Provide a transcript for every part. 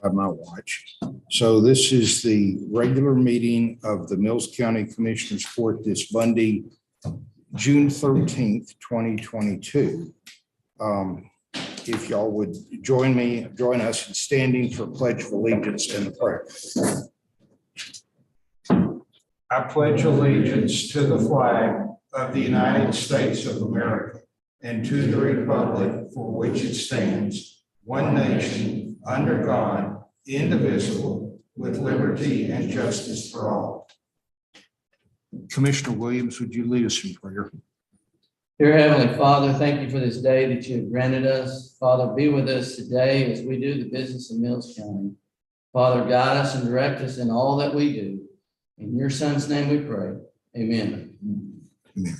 have my watch. So this is the regular meeting of the Mills County Commissioners Court this Monday, June 13th, 2022. If y'all would join us in standing for Pledge of Allegiance and the prayer. I pledge allegiance to the flag of the United States of America and to the republic for which it stands, one nation, under God, indivisible, with liberty and justice for all. Commissioner Williams, would you lead us in prayer? Dear Heavenly Father, thank you for this day that you have granted us. Father, be with us today as we do the business of Mills County. Father, guide us and direct us in all that we do. In your Son's name we pray. Amen. Amen.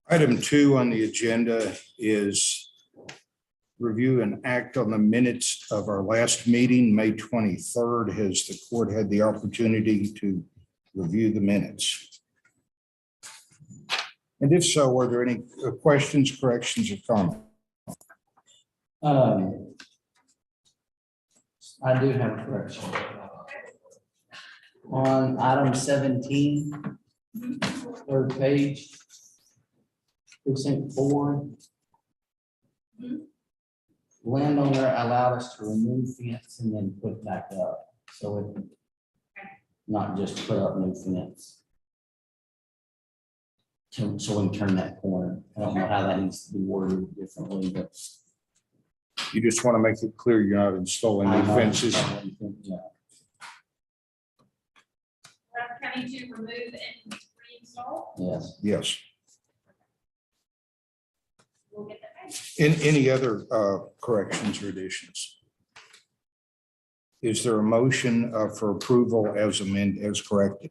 Item 2 on the agenda is review and act on the minutes of our last meeting, May 23rd. Has the court had the opportunity to review the minutes? And if so, were there any questions, corrections, or comments? I do have a correction. On item 17, third page, precinct 4. Landowner allowed us to remove fence and then put it back up. So it not just put up new fence. So we can turn that corner. I don't know how that needs to be worded differently, but. You just want to make it clear you're not installing new fences. Yeah. Coming to remove and reinstall. Yes. Yes. We'll get that back. Any other corrections or additions? Is there a motion for approval as amended, as corrected?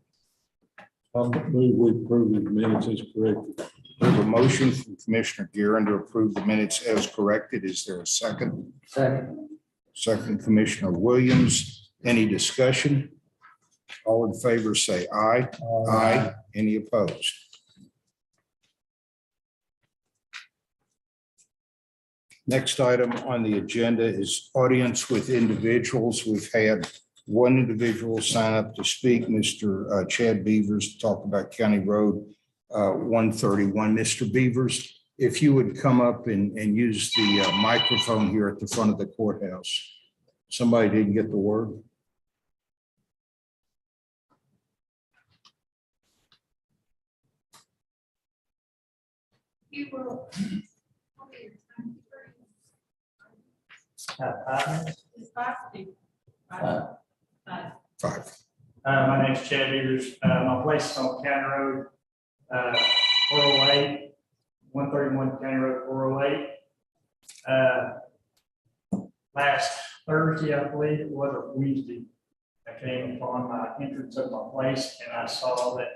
I move we approve the minutes as corrected. We have a motion from Commissioner Guerin to approve the minutes as corrected. Is there a second? Second. Second, Commissioner Williams. Any discussion? All in favor say aye. Aye. Any opposed? Next item on the agenda is audience with individuals. We've had one individual sign up to speak, Mr. Chad Beavers, to talk about County Road 131. Mr. Beavers, if you would come up and use the microphone here at the front of the courthouse. Somebody didn't get the word. You will. It's 5 to 5. 5. My name is Chad Beavers. My place is on County Road 408, 131 County Road 408. Last Thursday, I believe it was, or Wednesday, I came upon my entrance of my place and I saw that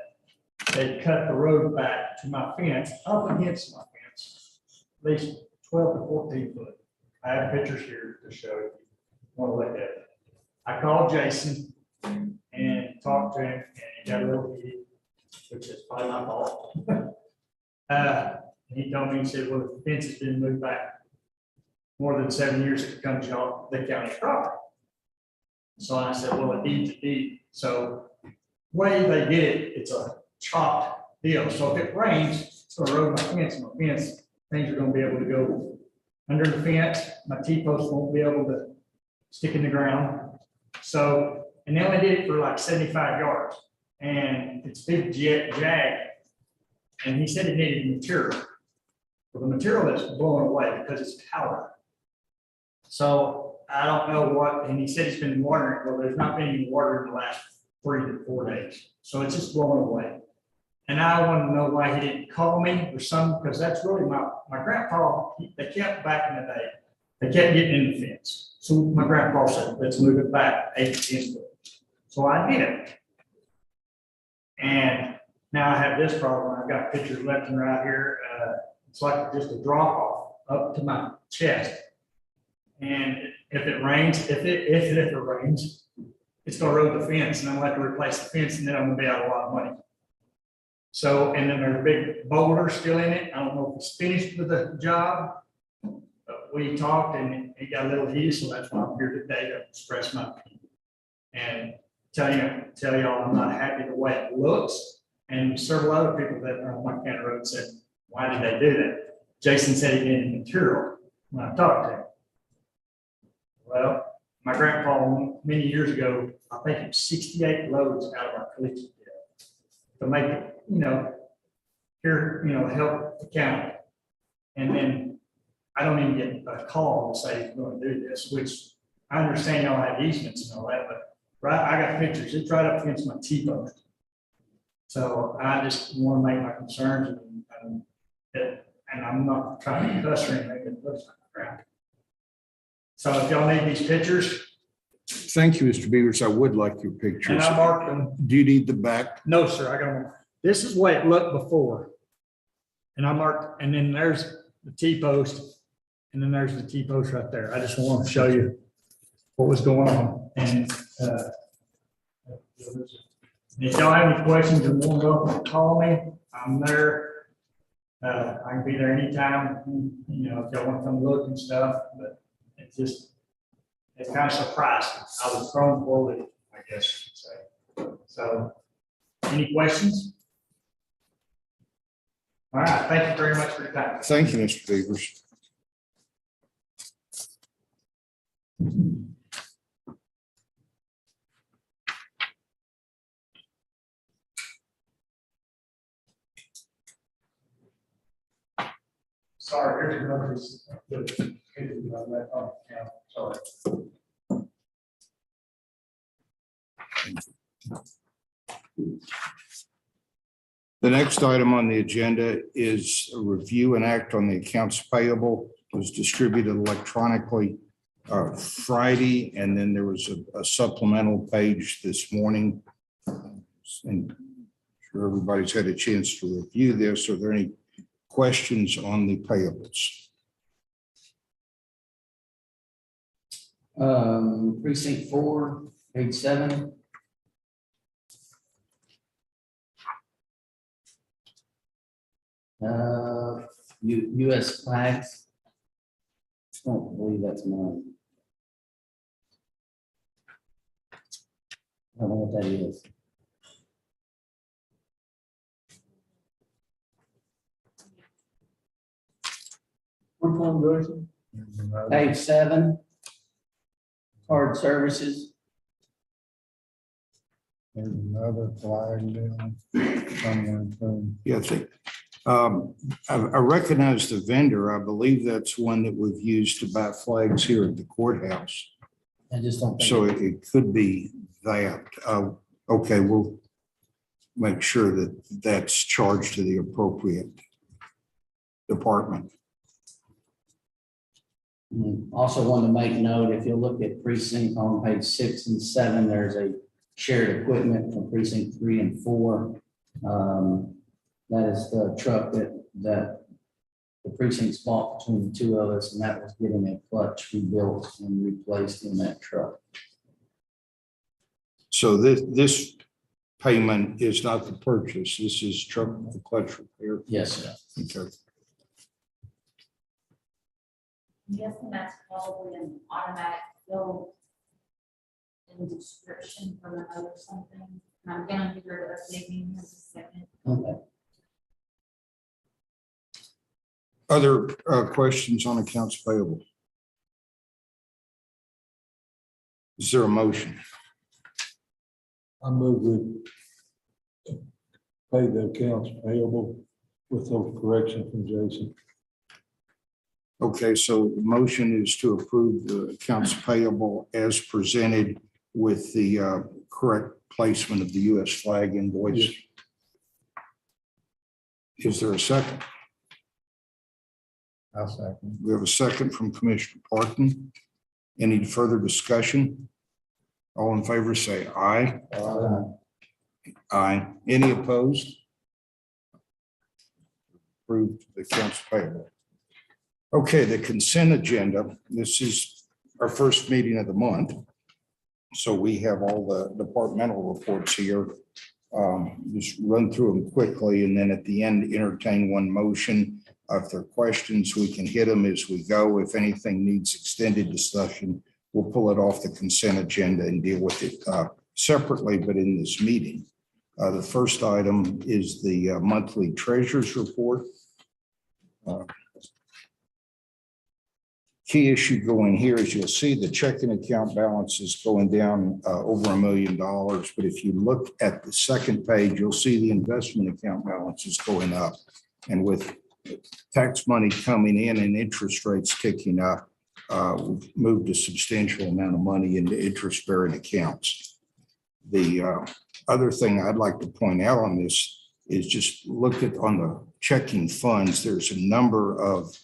they cut the road back to my fence, up against my fence, at least 12 to 14 foot. I have pictures here to show you. Want to look at it. I called Jason and talked to him, and he got a little heated, which is probably my fault. He told me, he said, well, the fence has been moved back more than 7 years, it becomes the county property. So I said, well, it needs to be. So the way they did it, it's a chopped deal. So if it rains, it's going to erode my fence. My fence, things are going to be able to go under the fence. My T-post won't be able to stick in the ground. So, and they only did it for like 75 yards. And it's big jag. And he said it needed material. Well, the material that's blown away because it's powder. So I don't know what, and he said he's been watering. Well, there's not been any water in the last 3 to 4 days. So it's just blowing away. And I want to know why he didn't call me or something, because that's really my grandpa, they kept back in the day, they kept getting in the fence. So my grandpa said, let's move it back 8 to 10 foot. So I did. And now I have this problem. I've got pictures left and right here. It's like just a drop off up to my chest. And if it rains, if it rains, it's gonna erode the fence, and I'm gonna have to replace the fence, and then I'm gonna be out a lot of money. So, and then there's a big boulder still in it. I don't know if it's finished with the job. But we talked and it got a little heated, so that's why I'm here today to express my opinion. And tell y'all I'm not happy the way it looks. And several other people that are on my county road said, why did they do that? Jason said he needed material when I talked to him. Well, my grandpa, many years ago, I think it was 68 loads out of our collection pit to make it, help the county. And then I don't even get a call to say he's going to do this, which I understand y'all have easements and all that, but I got pictures. It's right up against my T-post. So I just want to make my concerns and I'm not trying to cuss or anything. It looks like crap. So if y'all need these pictures, Thank you, Mr. Beavers. I would like your and pictures. I marked them. Do you need the back? No, sir, I got them. This is the way it looked before. And I marked, and then there's the T-post, and then there's the T-post right there. I just want to show you what was going on. And if y'all have any questions or want to call me, I'm there. I can be there anytime, if y'all want to come look and stuff, but it's kind of surprising. I was thrown for it, I guess you could say. So, any questions? All right, thank you very much for your time. Thank you, Mr. Beavers. Sorry, here's your notice. Sorry. The next item on the agenda is a review and act on the accounts payable. It was distributed electronically Friday, and then there was a supplemental page this morning. And I'm sure everybody's had a chance to review this. Are there any questions on the payables? Precinct 4, page 7. US flags. I don't believe that's mine. I don't know what that is. Which one, Jason? Page 7. Card services. There's another flag down somewhere. Yeah, I think, I recognize the vendor. I believe that's one that we've used to buy flags here at the courthouse. I just don't think. So it could be that. Okay, we'll make sure that that's charged to the appropriate department. Also want to make note, if you look at precinct on page 6 and 7, there's a shared equipment from precinct 3 and 4. That is the truck that the precincts bought between the two of us, and that was getting a clutch rebuilt and replaced in that truck. So this payment is not the purchase. This is truck, the clutch repair. Yes, sir. Okay. I'm guessing that's probably an automatic fill in description for the note or something. And I'm gonna give her a maybe in just a second. Okay. Other questions on accounts payable? Is there a motion? I move we pay the accounts payable with those corrections from Jason. Okay, so the motion is to approve the accounts payable as presented with the correct placement of the US flag invoice. Yes. Is there a second? I'll second. We have a second from Commissioner Parkin. Any further discussion? All in favor, say aye. Aye. Any opposed? Approved the accounts payable. Okay, the consent agenda. This is our first meeting of the month. So we have all the departmental reports here. Just run through them quickly, and then at the end, entertain one motion. If there are questions, we can hit them as we go. If anything needs extended discussion, we'll pull it off the consent agenda and deal with it separately, but in this meeting. The first item is the monthly treasurer's report. Key issue going here is you'll see the checking account balance is going down over $1 million. But if you look at the second page, you'll see the investment account balance is going up. And with tax money coming in and interest rates ticking up, we've moved a substantial amount of money into interest-bearing accounts. The other thing I'd like to point out on this is just look at on the checking funds, there's a number of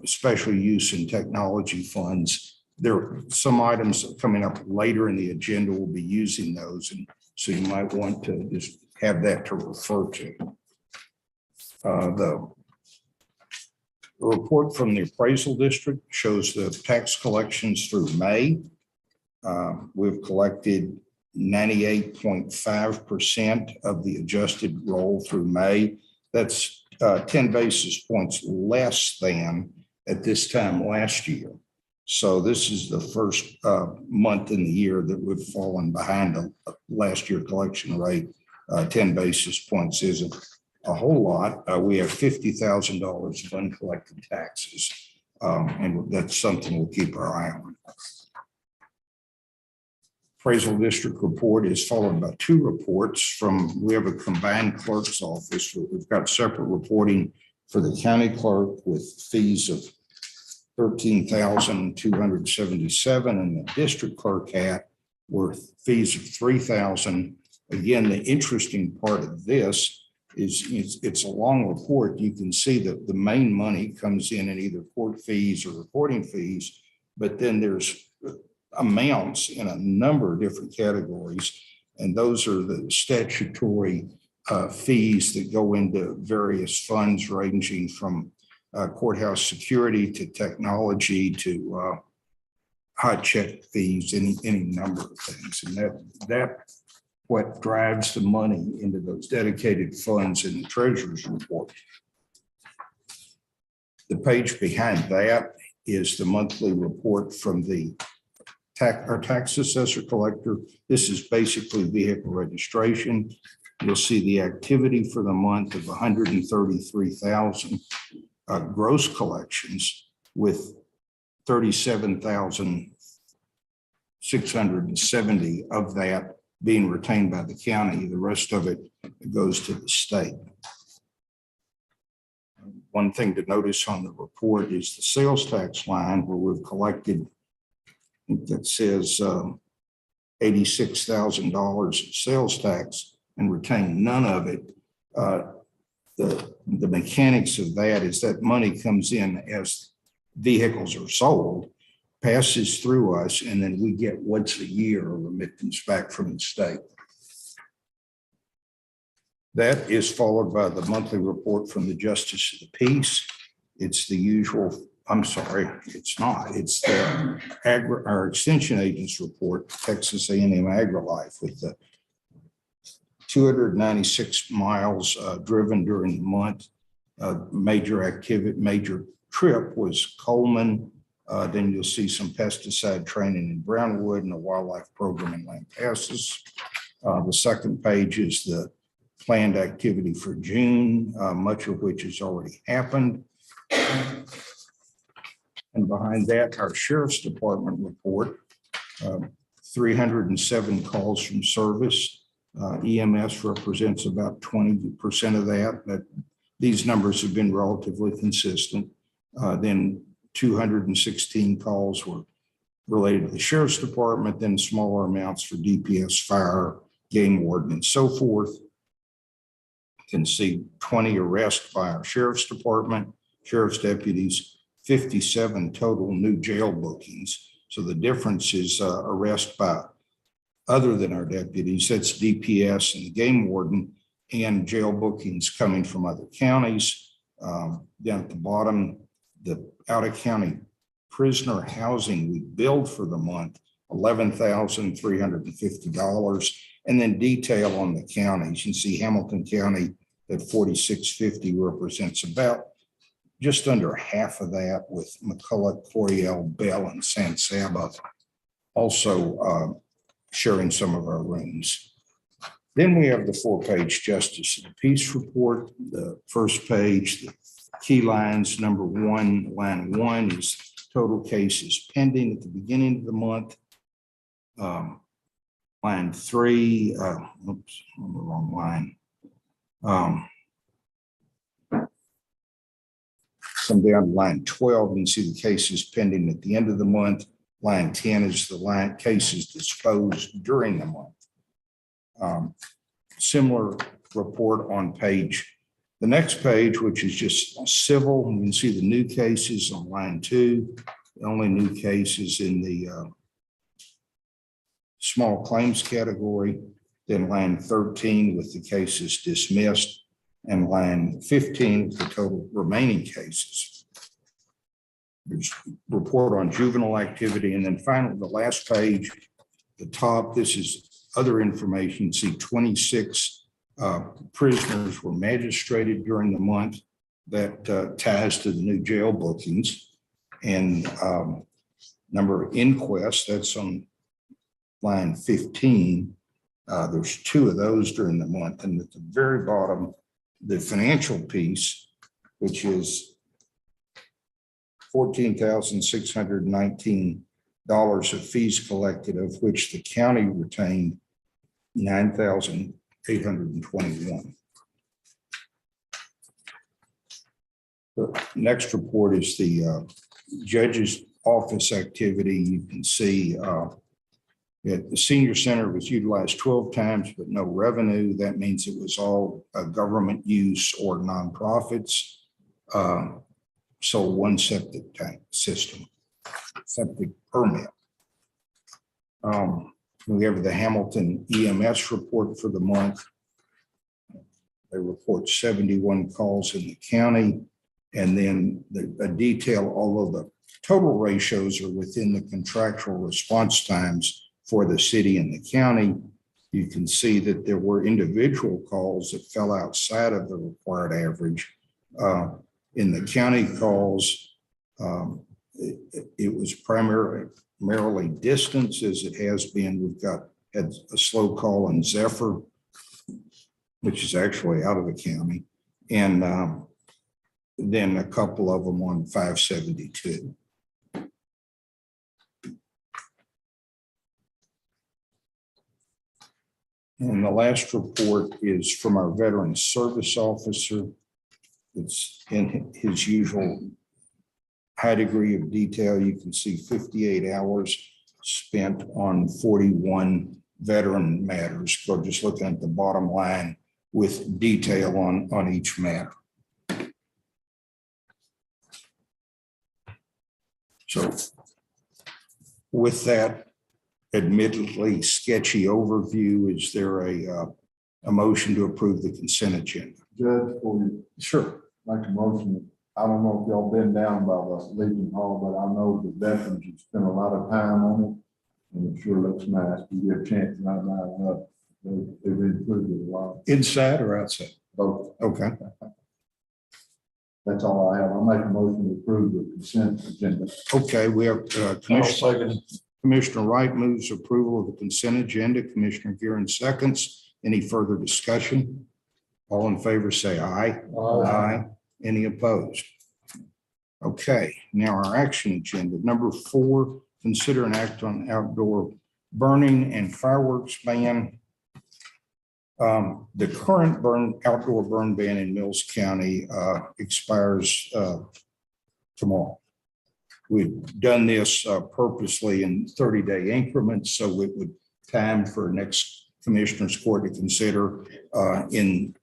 special use and technology funds. There are some items coming up later in the agenda. We'll be using those. And so you might want to just have that to refer to. The report from the appraisal district shows the tax collections through May. We've collected 98.5% of the adjusted roll through May. That's 10 basis points less than at this time last year. So this is the first month in the year that we've fallen behind the last year collection rate. 10 basis points isn't a whole lot. We have $50,000 of uncollected taxes, and that's something we'll keep our eye on. Appraisal district report is followed by two reports from, we have a combined clerk's office. We've got separate reporting for the county clerk with fees of $13,277 and the district clerk hat worth fees of $3,000. Again, the interesting part of this is it's a long report. You can see that the main money comes in either court fees or recording fees, but then there's amounts in a number of different categories. And those are the statutory fees that go into various funds ranging from courthouse security to technology to hot check fees, any number of things. And that what drives the money into those dedicated funds in the treasurer's report. The page behind that is the monthly report from our tax assessor collector. This is basically vehicle registration. You'll see the activity for the month of 133,000 gross collections, with 37,670 of that being retained by the county. The rest of it goes to the state. One thing to notice on the report is the sales tax line, where we've collected, that says $86,000 of sales tax and retained none of it. The mechanics of that is that money comes in as vehicles are sold, passes through us, and then we get once a year a remittance back from the state. That is followed by the monthly report from the Justice of the Peace. It's the usual. I'm sorry, it's not. It's the our extension agent's report, Texas A&M AgriLife, with the 296 miles driven during the month. Major trip was Coleman. Then you'll see some pesticide training in Brownwood and a wildlife program in Lampasas. The second page is the planned activity for June, much of which has already happened. And behind that, our Sheriff's Department report, 307 calls from service. EMS represents about 20% of that, but these numbers have been relatively consistent. Then 216 calls were related to the Sheriff's Department, then smaller amounts for DPS, fire, game warden, and so forth. You can see 20 arrests by our Sheriff's Department, Sheriff's deputies, 57 total new jail bookings. So the difference is arrest by other than our deputies, that's DPS and the game warden, and jail bookings coming from other counties. Down at the bottom, the out-of-county prisoner housing we billed for the month $11,350. And then detail on the counties. You can see Hamilton County at 4650 represents about just under half of that, with McCulloch, Coryell, Bell, and San Saba also sharing some of our rooms. Then we have the 4-page Justice of the Peace report. The first page, the key lines, number 1, line 1 is total cases pending at the beginning of the month. Line 3, oops, on the wrong line. Come down to line 12, you can see the cases pending at the end of the month. Line 10 is the line cases disposed during the month. Similar report on the next page, which is just civil. You can see the new cases on line 2. The only new cases in the small claims category. Then line 13 with the cases dismissed, and line 15 with the total remaining cases. There's report on juvenile activity, and then finally the last page, the top, this is other information. You see 26 prisoners were magistrated during the month. That ties to the new jail bookings, and number of inquests, that's on line 15. There's 2 of those during the month, and at the very bottom, the financial piece, which is $14,619 of fees collected, of which the county retained $9,821. The next report is the judge's office activity. You can see that the senior center was utilized 12 times, but no revenue. That means it was all government use or nonprofits. Sold 1 septic tank system, septic permit. We have the Hamilton EMS report for the month. They report 71 calls in the county, and then a detail, although the total ratios are within the contractual response times for the city and the county, you can see that there were individual calls that fell outside of the required average. In the county calls, it was primarily distance, as it has been. We've had a slow call in Zephyr, which is actually out of the county, and then a couple of them on 572. And the last report is from our veteran service officer. It's in his usual high degree of detail. You can see 58 hours spent on 41 veteran matters. So just looking at the bottom line with detail on each matter. So with that admittedly sketchy overview, is there a motion to approve the consent agenda? Judge, for you, Sure. make a motion. I don't know if y'all been down by the Legion Hall, but I know the veterans have spent a lot of time on it. And it sure looks nice. You get a chance to not up. They've improved it a lot. Inside or outside? Both. Okay. That's all I have. I'll make a motion to approve the consent agenda. Okay, we have Commissioner Wright moves approval of the consent agenda. Commissioner Gearon seconds. Any further discussion? All in favor say aye. Aye. Any opposed? Okay, now our action agenda. Number 4, consider an act on outdoor burning and fireworks ban. The current outdoor burn ban in Mills County expires tomorrow. We've done this purposely in 30-day increments, so it would time for next commissioner's court to consider in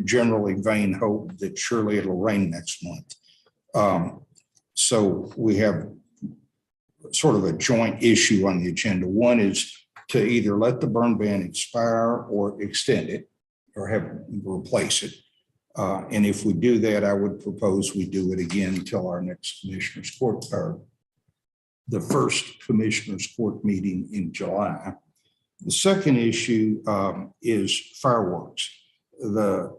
generally vain hope that surely it'll rain next month. So we have sort of a joint issue on the agenda. One is to either let the burn ban expire or extend it or replace it. And if we do that, I would propose we do it again until our next commissioner's court or the first Commissioners Court meeting in July. The second issue is fireworks. The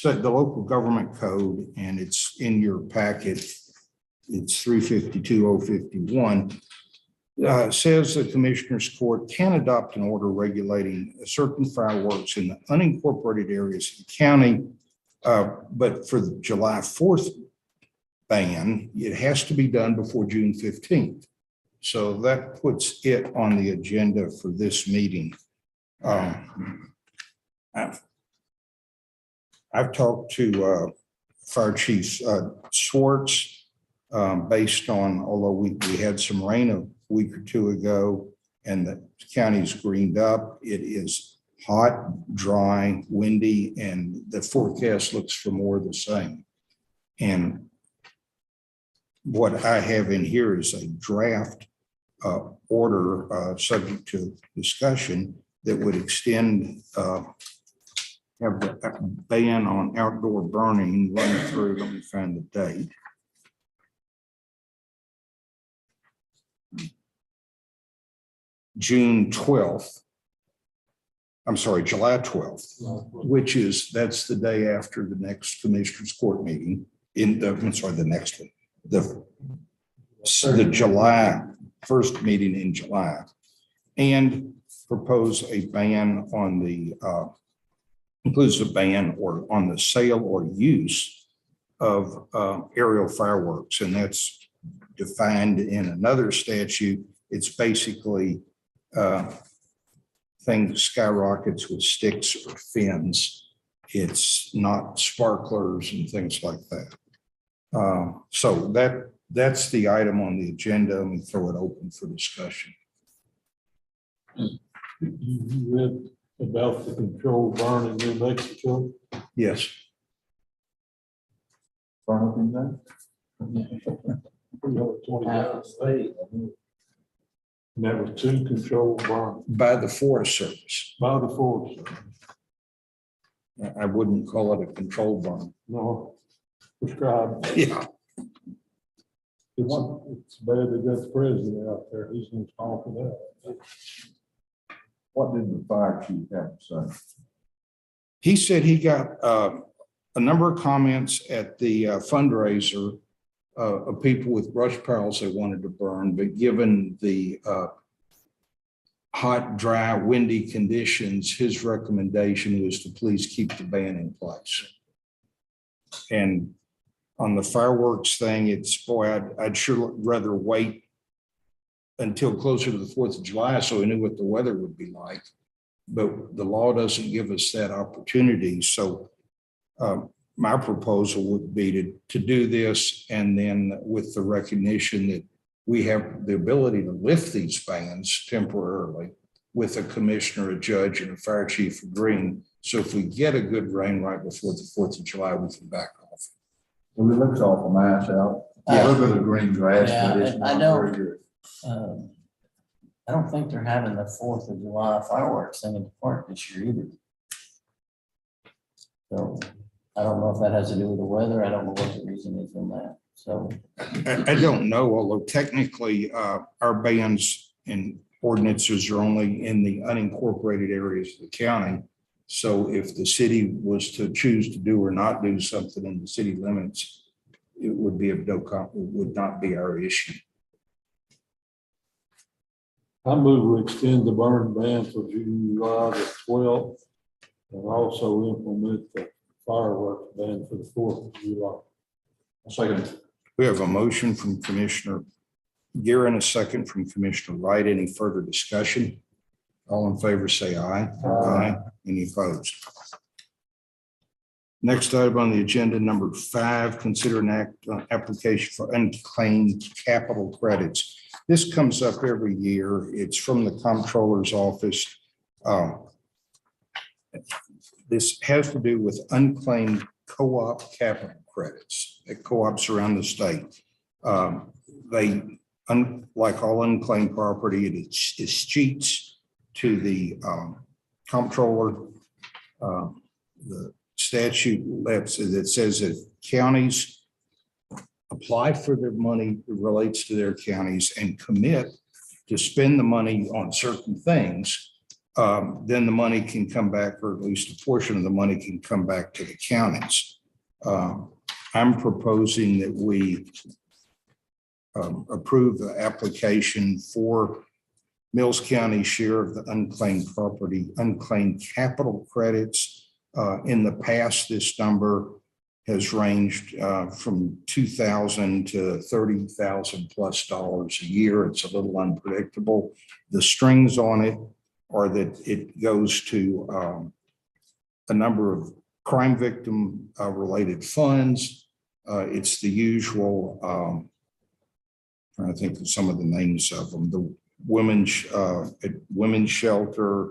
local government code, and it's in your packet, it's 352-051, says the Commissioners Court can adopt an order regulating certain fireworks in the unincorporated areas of the county. But for the July 4th ban, it has to be done before June 15th. So that puts it on the agenda for this meeting. I've talked to Fire Chief Schwartz based on, although we had some rain a week or two ago and the county's greened up, it is hot, dry, windy, and the forecast looks for more of the same. And what I have in here is a draft order subject to discussion that would extend, have the ban on outdoor burning run through, let me find the date. June 12th. I'm sorry, July 12th, which is, that's the day after the next Commissioners Court meeting in the, I'm sorry, the next one, the July 1st meeting in July, and propose a ban on the, includes a ban or on the sale or use of aerial fireworks. And that's defined in another statute. It's basically things, skyrockets with sticks or fins. It's not sparklers and things like that. So that's the item on the agenda, and we throw it open for discussion. You read about the controlled burn in New Mexico? Yes. Burn up in there? 29 states. And that was 2 controlled burns By the Forest Service. by the Forest Service. I wouldn't call it a controlled burn. No, prescribed. Yeah. It's bad they got the president out there. He's going to talk for that. What did the fire chief have to say? He said he got a number of comments at the fundraiser of people with brush piles they wanted to burn, but given the hot, dry, windy conditions, his recommendation was to please keep the ban in place. And on the fireworks thing, it's, boy, I'd sure rather wait until closer to the 4th of July so we knew what the weather would be like. But the law doesn't give us that opportunity. So my proposal would be to do this, and then with the recognition that we have the ability to lift these bans temporarily with a commissioner, a judge, and a fire chief agreeing. So if we get a good rain right before the 4th of July, we can back off. Well, it looks awful nice out. Yeah. A little bit of green grass, Yeah, but it's I not know. very good. I don't think they're having the 4th of July fireworks thing in the park this year either. So I don't know if that has to do with the weather. I don't know what the reason is on that. So I don't know, although technically our bans and ordinances are only in the unincorporated areas of the county. So if the city was to choose to do or not do something in the city limits, it would be of no, it would not be our issue. I move we extend the burn ban for July the 12th and also implement the fireworks ban for the 4th of July. Second. We have a motion from Commissioner Gear and a second from Commissioner Wright. Any further discussion? All in favor, say aye. Aye. Any opposed? Next item on the agenda, number 5, consider an application for unclaimed capital credits. This comes up every year. It's from the comptroller's office. This has to do with unclaimed co-op capital credits at co-ops around the state. Like all unclaimed property, it is cheats to the comptroller. The statute that says that counties apply for their money that relates to their counties and commit to spend the money on certain things, then the money can come back, or at least a portion of the money can come back to the counties. I'm proposing that we approve the application for Mills County share of the unclaimed property, unclaimed capital credits. In the past, this number has ranged from $2,000 to $30,000 plus a year. It's a little unpredictable. The strings on it are that it goes to a number of crime victim related funds. It's the usual, trying to think of some of the names of them, the women's shelter,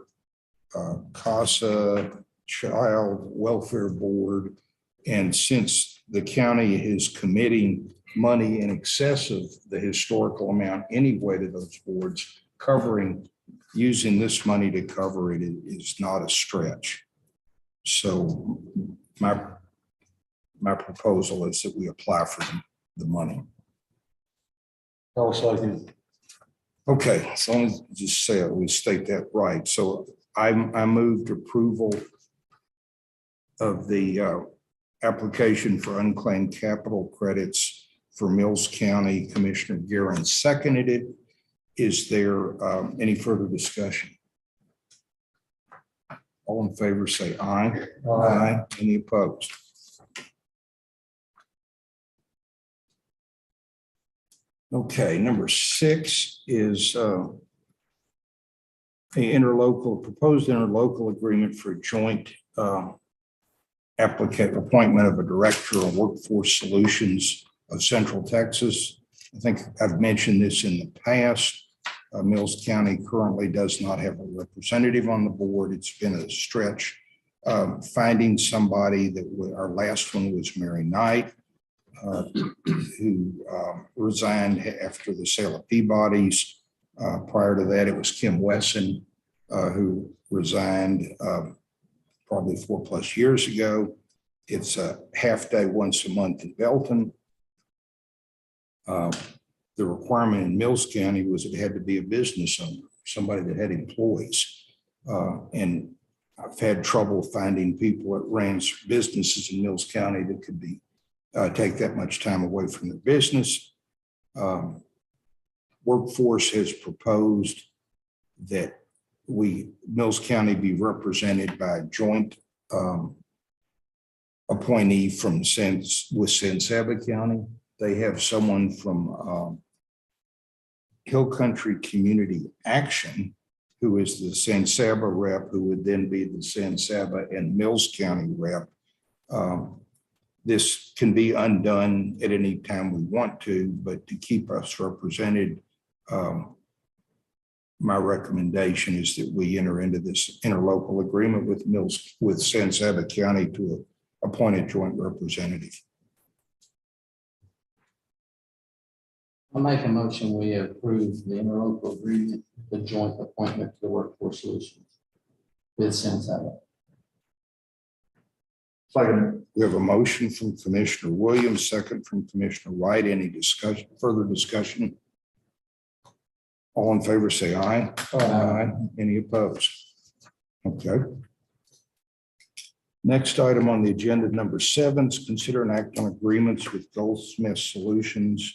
CASA, Child Welfare Board. And since the county is committing money in excess of the historical amount anyway to those boards, using this money to cover it is not a stretch. So my proposal is that we apply for the money. I'll second. Okay, so let me just say it, we state that right. So I moved approval of the application for unclaimed capital credits for Mills County. Commissioner Guerin seconded it. Is there any further discussion? All in favor say aye. Aye. Any opposed? Okay, number 6 is proposed interlocal agreement for joint appointment of a director of workforce solutions of Central Texas. I think I've mentioned this in the past. Mills County currently does not have a representative on the board. It's been a stretch finding somebody. Our last one was Mary Knight, who resigned after the sale of Peabody's. Prior to that, it was Kim Wesson, who resigned probably 4+ years ago. It's a half day once a month in Belton. The requirement in Mills County was it had to be a business owner, somebody that had employees. And I've had trouble finding people that ran businesses in Mills County that could take that much time away from their business. Workforce has proposed that Mills County be represented by a joint appointee with San Saba County. They have someone from Hill Country Community Action, who is the San Saba rep, who would then be the San Saba and Mills County rep. This can be undone at any time we want to, but to keep us represented, my recommendation is that we enter into this interlocal agreement with San Saba County to appoint a joint representative. I'll make a motion, we approve the interlocal agreement, the joint appointment to the workforce solutions with San Saba. Second. We have a motion from Commissioner Williams, second from Commissioner Wright. Any further discussion? All in favor say aye. Aye. Any opposed? Okay. Next item on the agenda, number 7, is consider an act on agreements with Goldsmith Solutions.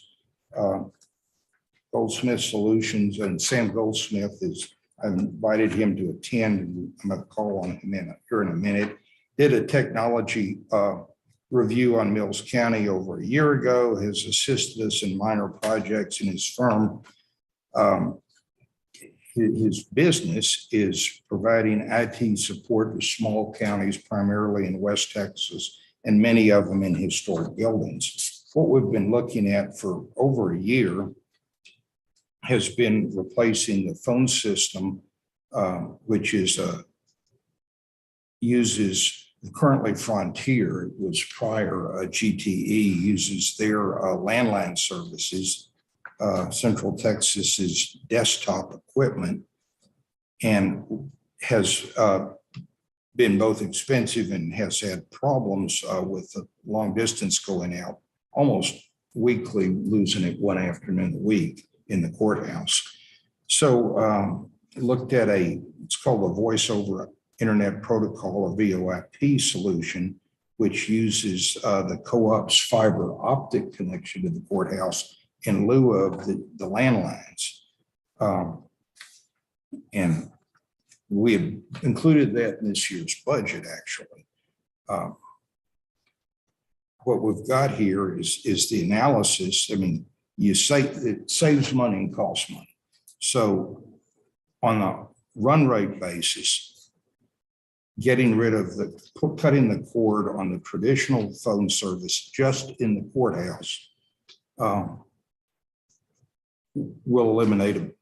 Goldsmith Solutions and Sam Goldsmith I invited him to attend. I'm going to call on him here in a minute. Did a technology review on Mills County over a year ago, has assisted us in minor projects in his firm. His business is providing IT support to small counties, primarily in West Texas, and many of them in historic buildings. What we've been looking at for over a year has been replacing the phone system, which uses currently Frontier. It was prior GTE, uses their landline services, Central Texas's desktop equipment, and has been both expensive and has had problems with the long distance going out almost weekly, losing it one afternoon a week in the courthouse. So looked at it's called a voice over internet protocol, a VoIP solution, which uses the co-op's fiber optic connection to the courthouse in lieu of the landlines. And we have included that in this year's budget, actually. What we've got here is the analysis. I mean, it saves money and costs money. So on a run rate basis, getting rid of cutting the cord on the traditional phone service just in the courthouse will eliminate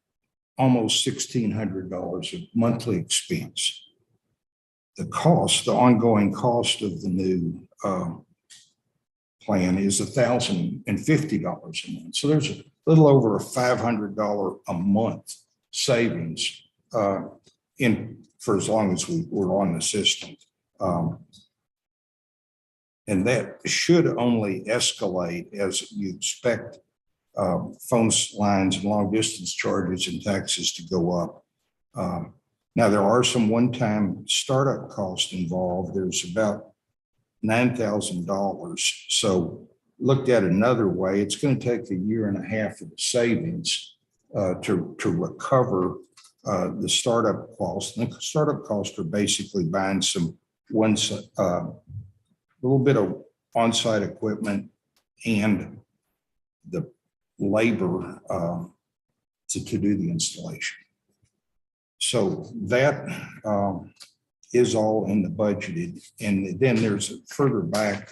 almost $1,600 of monthly expense. The ongoing cost of the new plan is $1,050 a month. So there's a little over a $500 a month savings for as long as we're on the system. And that should only escalate as you expect phone lines and long distance charges and taxes to go up. Now, there are some one-time startup costs involved. There's about $9,000. So looked at another way, it's going to take 1.5 years of the savings to recover the startup costs. And the startup costs are basically buying a little bit of on-site equipment and the labor to do the installation. So that is all in the budgeted. And then there's further back,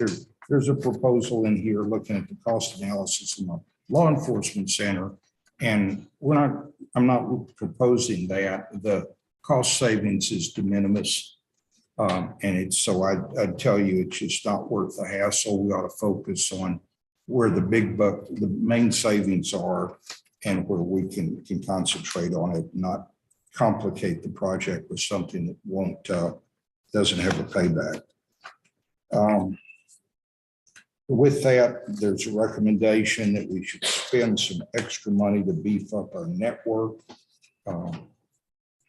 there's a proposal in here looking at the cost analysis in the law enforcement center. And I'm not proposing that. The cost savings is de minimis. And I'd tell you, it's just not worth the hassle. We ought to focus on where the main savings are and where we can concentrate on it, not complicate the project with something that doesn't have a payback. With that, there's a recommendation that we should spend some extra money to beef up our network.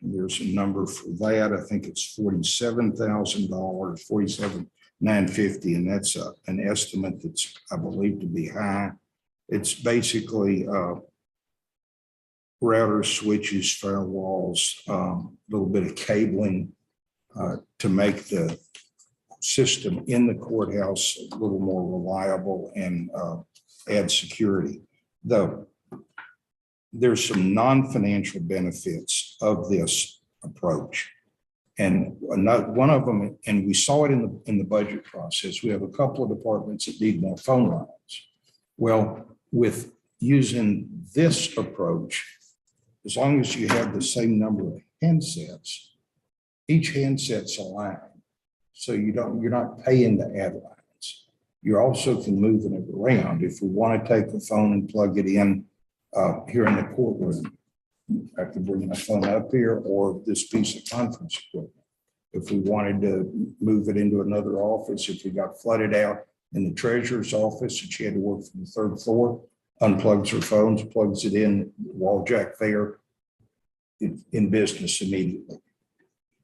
There's a number for that. I think it's $47,000, $47,950, and that's an estimate that's, I believe, to be high. It's basically routers, switches, firewalls, a little bit of cabling to make the system in the courthouse a little more reliable and add security. There's some non-financial benefits of this approach. And one of them, and we saw it in the budget process, we have a couple of departments that need more phone lines. Well, with using this approach, as long as you have the same number of handsets, each handset's a line. So you're not paying to add lines. You also can move it around. If we want to take the phone and plug it in here in the courtroom, I could bring my phone up here or this piece of conference equipment. If we wanted to move it into another office, if we got flooded out in the treasurer's office and she had to work from the 3rd floor, unplugs her phones, plugs it in, wall jack there, in business immediately.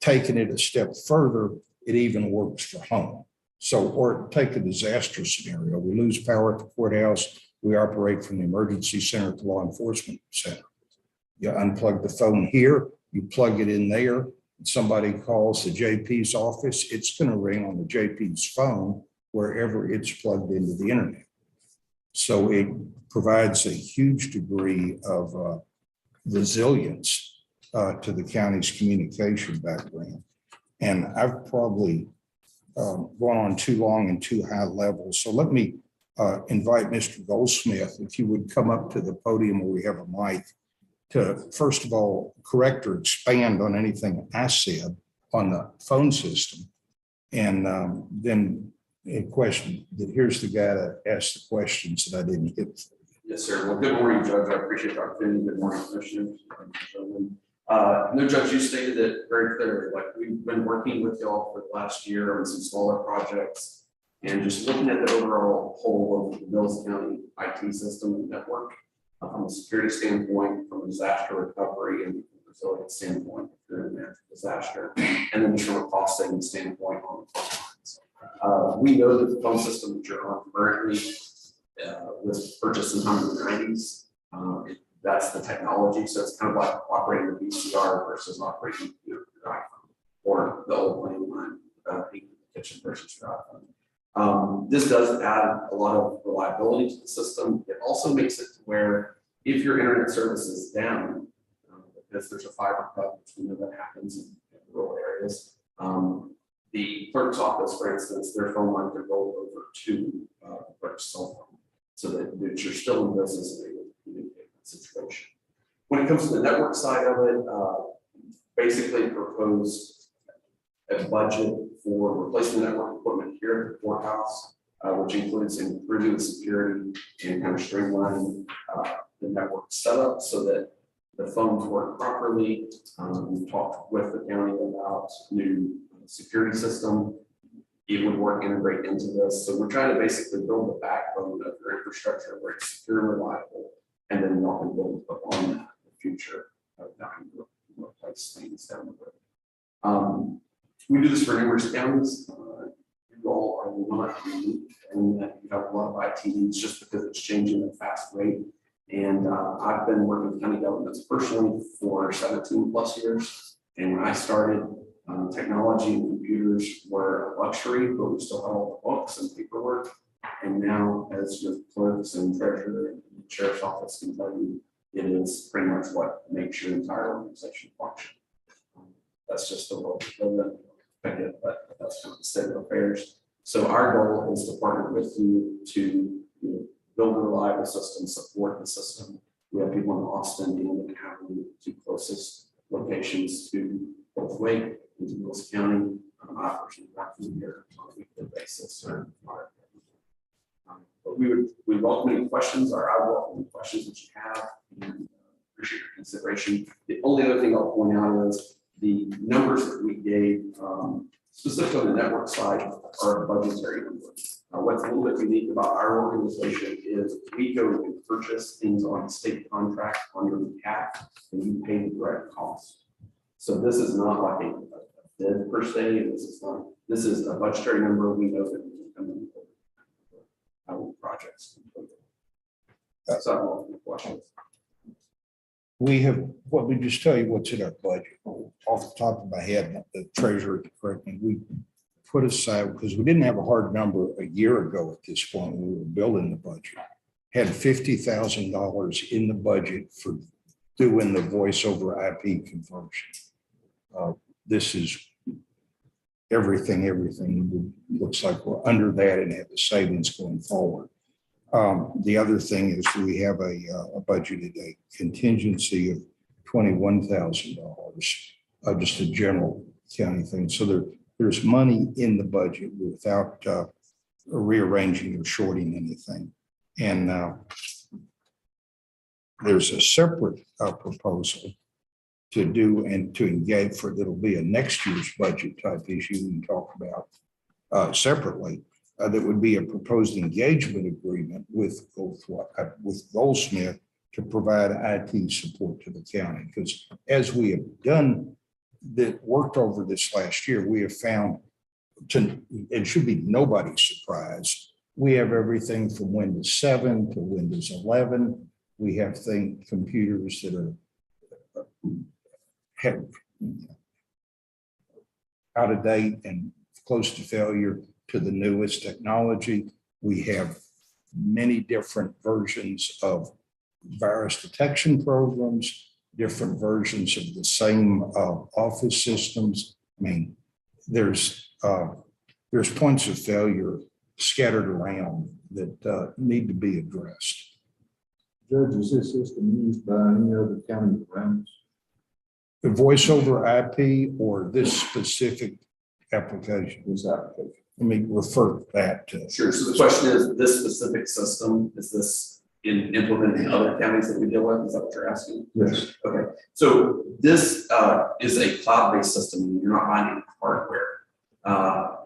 Taking it a step further, it even works for home. So, or take a disaster scenario. We lose power at the courthouse. We operate from the emergency center to the law enforcement center. You unplug the phone here, you plug it in there. Somebody calls the JP's office, it's going to ring on the JP's phone wherever it's plugged into the internet. So it provides a huge degree of resilience to the county's communication background. And I've probably gone on too long and too high levels. So let me invite Mr. Goldsmith, if you would come up to the podium where we have a mic, to first of all, correct or expand on anything I said on the phone system. And then a question, here's the guy that asked the questions that I didn't get. Yes, sir. Well, good morning, Judge. I appreciate the opportunity. Good morning, Commissioners. No, Judge, you stated it very clearly. Like, we've been working with y'all for the last year on some smaller projects. And just looking at the overall whole of the Mills County IT system and network, from a security standpoint, from a disaster recovery and resilience standpoint, if you're in there for disaster, and then just from a cost saving standpoint on the front lines. We know that the phone system that you're on currently was purchased in the 1990s. That's the technology, so it's kind of like operating a VCR versus operating your iPhone, or the old landline kitchen versus your iPhone. This does add a lot of reliability to the system. It also makes it to where if your internet service is down, because there's a fiber cut, which we know that happens in rural areas, the clerk's office, for instance, their phone line could roll over to the clerk's cell phone, so that you're still in business and able to communicate in that situation. When it comes to the network side of it, basically proposed a budget for replacing network equipment here at the courthouse, which includes improving the security and kind of streamlining the network setup so that the phones work properly. We've talked with the county about new security system. It would work integrate into this. So we're trying to basically build the backbone of your infrastructure where it's secure and reliable, and then y'all can build upon that in the future of not replace things down the road. We do this for numerous counties. You all are not unique, and that you have a lot of IT needs just because it's changing at a fast rate. And I've been working with county governments personally for 17 plus years. And when I started, technology and computers were a luxury, but we still had all the books and paperwork. And now, as your clerks and treasurer and the sheriff's office can tell you, it is pretty much what makes your entire organization function. That's just the world we live in. But that's kind of the state of affairs. So our goal is to partner with you to build a reliable system, support the system. We have people in Austin and County, the two closest locations to both Wake and to Mills County. I personally work from here on a weekly basis. But we welcome any questions, or I welcome any questions that you have, and appreciate your consideration. The only other thing I'll point out is the numbers that we gave, specifically on the network side, are budgetary numbers. What's a little bit unique about our organization is we go and purchase things on state contract under the cap, and you pay the direct cost. So this is not like a bid per se. This is a budgetary number. We know that we can come in with our projects completed. So I have multiple questions. We have, what we just tell you what's in our budget. Off the top of my head, the treasurer, correct me, we put aside, because we didn't have a hard number a year ago at this point when we were building the budget, had $50,000 in the budget for doing the voice over IP conversion. This is everything looks like we're under that and have the savings going forward. The other thing is we have a budgeted a contingency of $21,000, just a general county thing. So there's money in the budget without rearranging or shorting anything. And there's a separate proposal to do and to engage for, that'll be a next year's budget type issue we can talk about separately. That would be a proposed engagement agreement with Goldsmith to provide IT support to the county. Because as we have done that, worked over this last year, we have found, it should be nobody's surprise, we have everything from Windows 7 to Windows 11. We have computers that are out of date and close to failure to the newest technology. We have many different versions of virus detection programs, different versions of the same office systems. I mean, there's points of failure scattered around that need to be addressed. Judge, is this system used by any other county around us? The voice over IP or this specific application? This application. Let me refer that to. Sure. So the question is, this specific system, is this implemented in other counties that we deal with? Is that what you're asking? Yes. Okay. So this is a cloud-based system. You're not buying any hardware.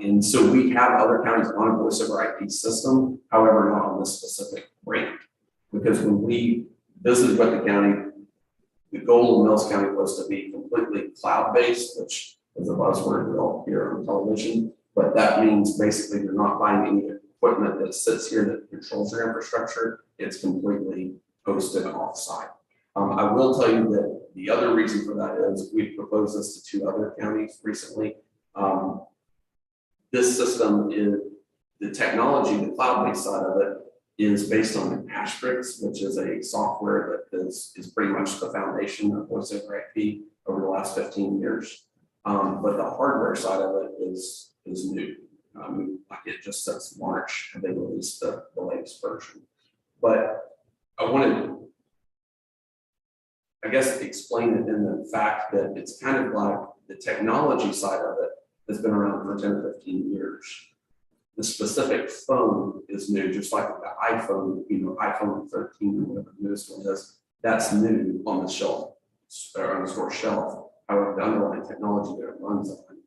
And so we have other counties on a voice over IP system, however, not on this specific brand. Because when we visited with the county, the goal of Mills County was to be completely cloud-based, which is a buzzword we all hear on television. But that means basically you're not buying any equipment that sits here that controls your infrastructure. It's completely hosted off-site. I will tell you that the other reason for that is we've proposed this to 2 other counties recently. This system is the technology, the cloud-based side of it is based on Asterisk, which is a software that is pretty much the foundation of voice over IP over the last 15 years. But the hardware side of it is new. Like it just since March, they released the latest version. But I wanted, I guess, explain it in the fact that it's kind of like the technology side of it has been around for 10 or 15 years. The specific phone is new, just like the iPhone, iPhone 13 or whatever the newest one is, that's new on the shelf, or on the store shelf. However, the underlying technology that it runs on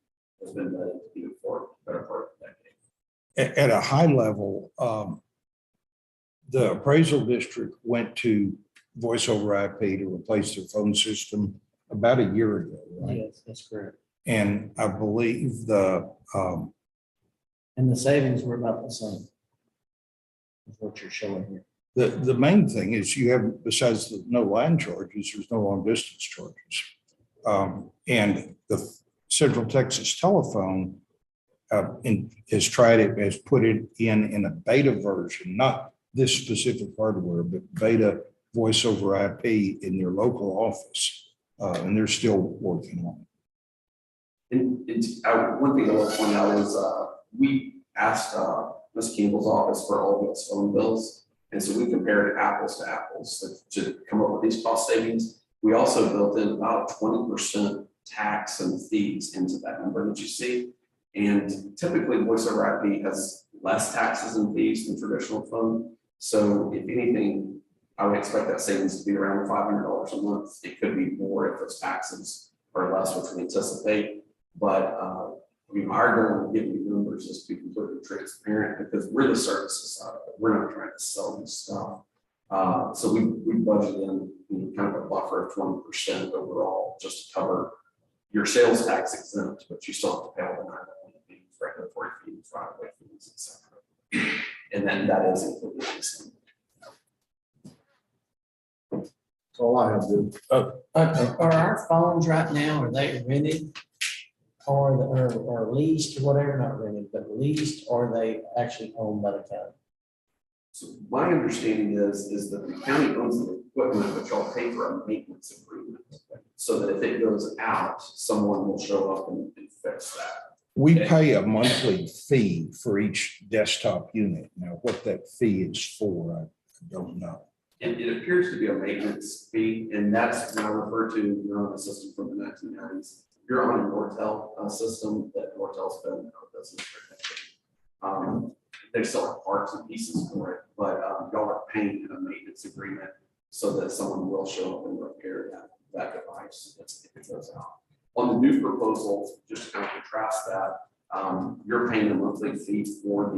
has been vetted for a better part of a decade. At a high level, the appraisal district went to voice over IP to replace their phone system about a year ago, right? Yes, that's correct. And I believe And the savings were about the same. Is what you're showing here. the main thing is you have, besides the no line charges, there's no long distance charges. And the Central Texas Telephone has tried it, has put it in a beta version, not this specific hardware, but beta voice over IP in their local office. And they're still working on it. And one thing I want to point out is we asked Ms. Campbell's office for all of its phone bills. And so we compared apples to apples to come up with these cost savings. We also built in about 20% tax and fees into that number that you see. And typically voice over IP has less taxes and fees than traditional phone. So if anything, I would expect that savings to be around $500 a month. It could be more if those taxes are less, which we anticipate. But our goal in giving you numbers is to be completely transparent because we're the services side of it. We're not trying to sell this stuff. So we budget in kind of a buffer of 20% overall just to cover your sales tax exempt, but you still have to pay all the 911 fees, regulatory fees, right-of-way fees, etc. And then that is included in this. That's all I have to do. Are our phones right now, are they rented? Or leased or whatever, not rented, but leased, or are they actually owned by the county? So my understanding is that the county owns the equipment, but y'all pay for a maintenance agreement. So that if it goes out, someone will show up and fix that. We pay a monthly fee for each desktop unit. Now, what that fee is for, I don't know. It appears to be a maintenance fee, and that's when I refer to you're on a system from the 1990s. You're on a Nortel system that Nortel's been in business for decades. They still have parts and pieces for it, but y'all are paying a maintenance agreement so that someone will show up and repair that device if it goes out. On the new proposal, just to kind of contrast that, you're paying a monthly fee for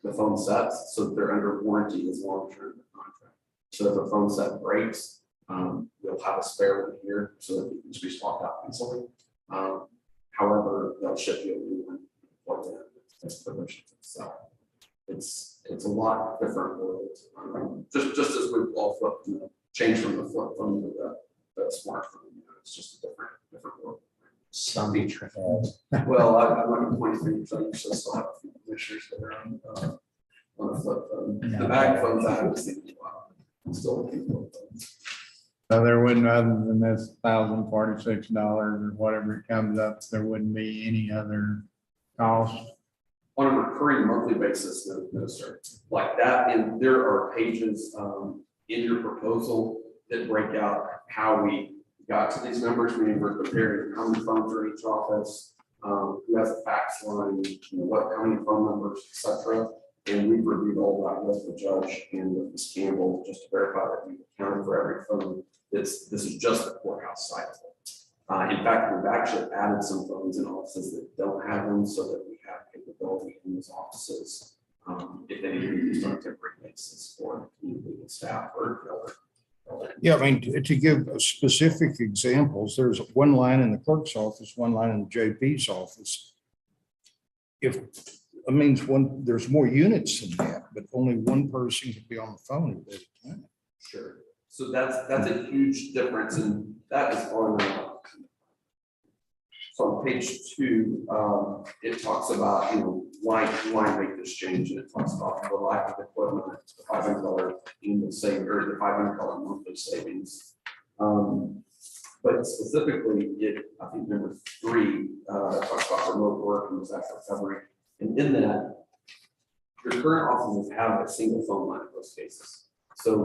the phone sets, so that they're under warranty as long as you're in the contract. So if a phone set breaks, you'll have a spare one here so that you can just be swapped out easily. However, they'll ship you a new one plugged in. That's permission to sell. It's a lot different world. Just as we've all flipped, changed from the flip phone to the smartphone. It's just a different world. Some Well, I'm like 23%, so I still have a few commissioners that are on a flip phone. The bag phones I was thinking, wow, I'm still looking for phones. So there wouldn't, other than this $1,046 or whatever it comes up, there wouldn't be any other cost. On a recurring monthly basis, no, sir. Like that, and there are pages in your proposal that break out how we got to these numbers. Meaning we're comparing how many phones are in each office, who has a fax line, how many phone numbers, etc. And we've reviewed all that with the judge and with Ms. Campbell just to verify that we've accounted for every phone. This is just the courthouse side of it. In fact, we've actually added some phones in offices that don't have them so that we have capability in those offices. If they need to be used on a temporary basis for community and staff or. Yeah, I mean, to give specific examples, there's one line in the clerk's office, one line in the JP's office. If, it means there's more units than that, but only one person can be on the phone at a time. Sure. So that's a huge difference, and that is on. So on page 2, it talks about, why make this change, and it talks about the lack of equipment, the $500 annual saving, or the $500 monthly savings. But specifically, I think number 3 talks about remote work and disaster recovery, and in that, your current offices have a single phone line in most cases. So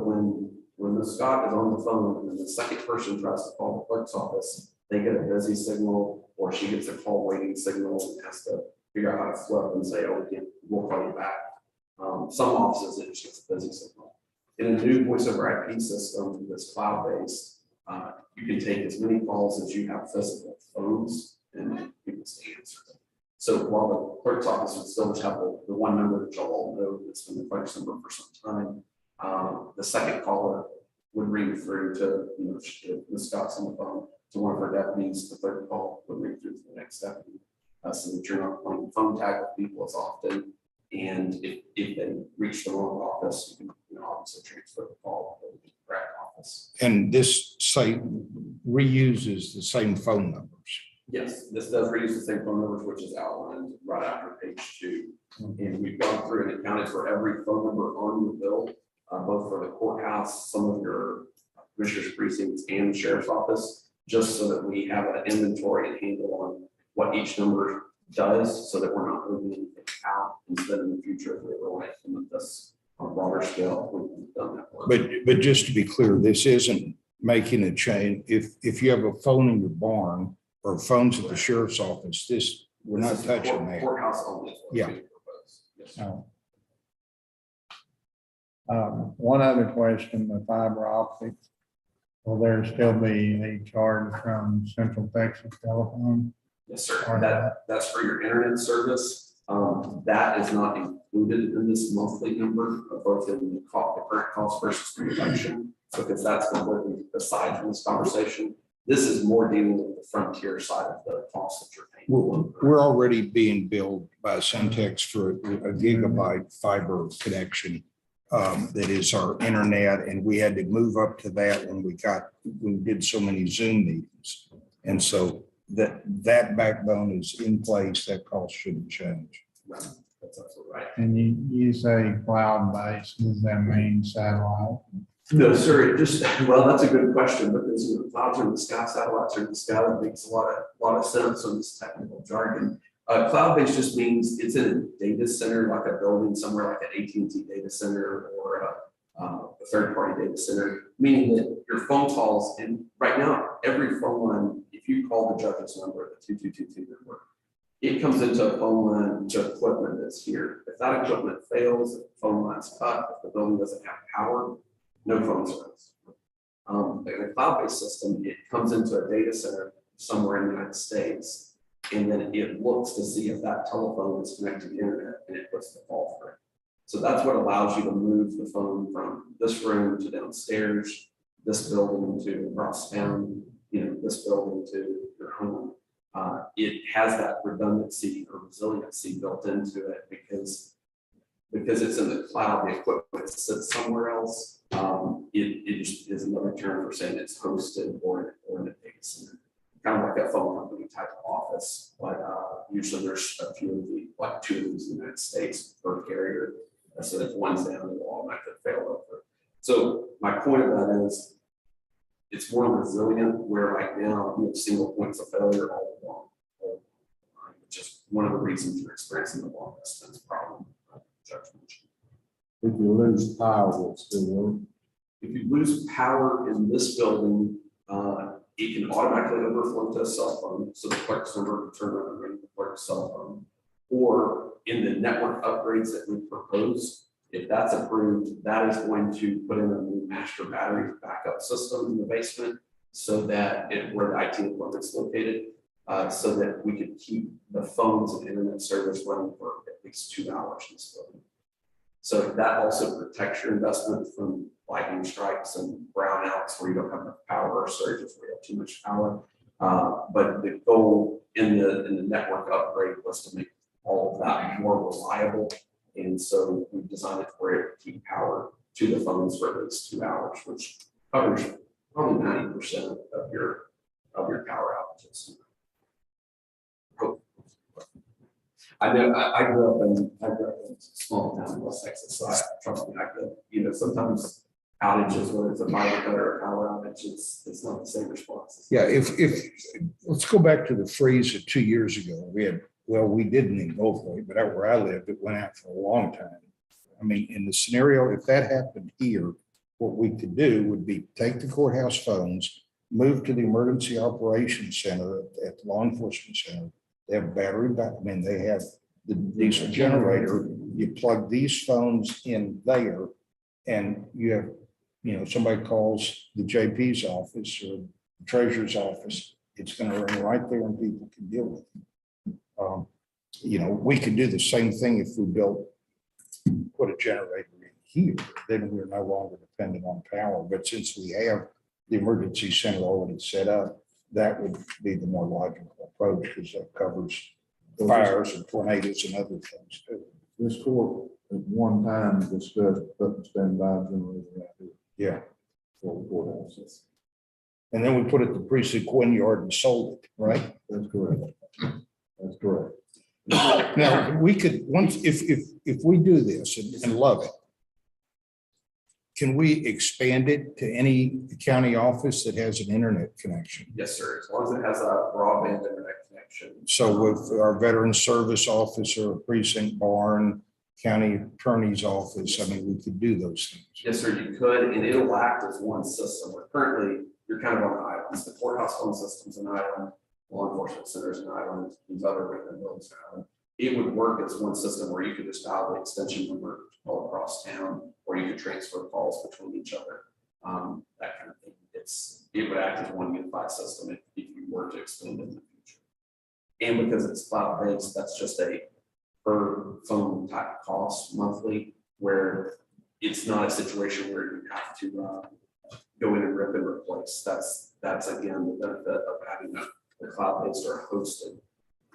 when the Scott is on the phone and then the second person tries to call the clerk's office, they get a busy signal, or she gets a call waiting signal and has to figure out how to flip and say, oh, we'll call you back. Some offices, it just gets a busy signal. In a new voice over IP system that's cloud-based, you can take as many calls as you have physical phones and people stay answer them. So while the clerk's office would still have the one number that y'all all know that's been the clerk's number for some time, the second caller would ring through to, Ms. Scott's on the phone, to one of our deputies. The third call would ring through to the next deputy, so that you're not playing phone tag with people as often. And if they reach the wrong office, you can obviously transfer the call to the correct office. And this site reuses the same phone numbers. Yes, this does reuse the same phone numbers, which is outlined right after page 2. And we've gone through and accounted for every phone number on the bill, both for the courthouse, some of your commissioner's precincts, and the sheriff's office, just so that we have an inventory and handle on what each number does, so that we're not moving anything out. Instead, in the future, if we ever want to implement this on a broader scale, we've done that work. But just to be clear, this isn't making a change. If you have a phone in your barn or phones at the sheriff's office, we're not This is touching that. Courthouse only. is what Yeah. we propose. Yes. Oh. One other question, the fiber optics. Will there still be a charge from Central Texas Telephone? Yes, sir. That's for your internet service. That is not included in this monthly number, both in the current cost versus the reduction, because that's completely aside from this conversation. This is more dealing with the frontier side of the cost that you're paying. We're already being billed by Centex for a gigabyte fiber connection. That is our internet, and we had to move up to that when we did so many Zoom meetings. And so that backbone is in place, that cost shouldn't change. Right. That's absolutely right. And you say cloud-based, does that mean satellite? No, sir. Well, that's a good question, because clouds are in the sky, satellites are in the sky. That makes a lot of sense on this technical jargon. Cloud-based just means it's in a data center, like a building somewhere, like an AT&T data center or a third-party data center, meaning that your phone calls, and right now, every phone line, if you call the judge's number, the 2222 number, it comes into a phone line to equipment that's here. If that equipment fails, if the phone line's cut, if the building doesn't have power, no phone service. In a cloud-based system, it comes into a data center somewhere in the United States, and then it looks to see if that telephone is connected to the internet, and it puts the call through. So that's what allows you to move the phone from this room to downstairs, this building to across town, this building to your home. It has that redundancy or resiliency built into it because it's in the cloud, the equipment sits somewhere else. It just is another term for saying it's hosted or in a data center. Kind of like a phone company type of office, but usually there's a few of the, like 2 of these in the United States per carrier. So if one's down, it will automatically fail over. So my point of that is, it's more resilient, where right now we have single points of failure all along, which is one of the reasons you're experiencing the long distance problem. If you lose power, will it still work? If you lose power in this building, it can automatically overflow to a cell phone, so the clerk's number can turn around and ring the clerk's cell phone. Or in the network upgrades that we propose, if that's approved, that is going to put in a new master battery backup system in the basement, so that where the IT equipment is located, so that we can keep the phones and internet service running for at least 2 hours in this building. So that also protects your investment from lightning strikes and brownouts where you don't have enough power, or surges where you have too much power. But the goal in the network upgrade was to make all of that more reliable. And so we designed it where it would keep power to the phones for at least 2 hours, which covers probably 90% of your power outages. I know I grew up in a small town in West Texas, so trust me, I could, sometimes outages, whether it's a fire cut or a power outage, it's not the same response. Yeah, if, let's go back to the freeze of 2 years ago. We didn't in Gulfway, but out where I lived, it went out for a long time. I mean, in the scenario, if that happened here, what we could do would be take the courthouse phones, move to the emergency operations center at the law enforcement center. They have battery back. I mean, they have the diesel generator. You plug these phones in there and you have, somebody calls the JP's office or the treasurer's office, it's going to ring right there and people can deal with it. We could do the same thing if we put a generator in here, then we're no longer dependent on power. But since we have the emergency center already set up, that would be the more logical approach because that covers fires and tornadoes and other things too. This court at one time discussed putting standby generator out here Yeah. for the courthouses. And then we put it to precinct 1 yard and sold it, right? That's correct. That's correct. Now, we could, once, if we do this and love it, can we expand it to any county office that has an internet connection? Yes, sir. As long as it has a broadband internet connection. So with our veteran service officer, precinct barn, county attorney's office, I mean, we could do those things. Yes, sir, you could, and it'll act as one system. Where currently, you're kind of on islands. The courthouse phone system's an island, law enforcement center's an island, these other regular buildings are an island. It would work as one system where you could just dial the extension number all across town, or you could transfer calls between each other, that kind of thing. It would act as one unified system if you were to expand it in the future. And because it's cloud-based, that's just a per phone type cost monthly, where it's not a situation where you have to go in and rip and replace. That's again the benefit of having a cloud-based or hosted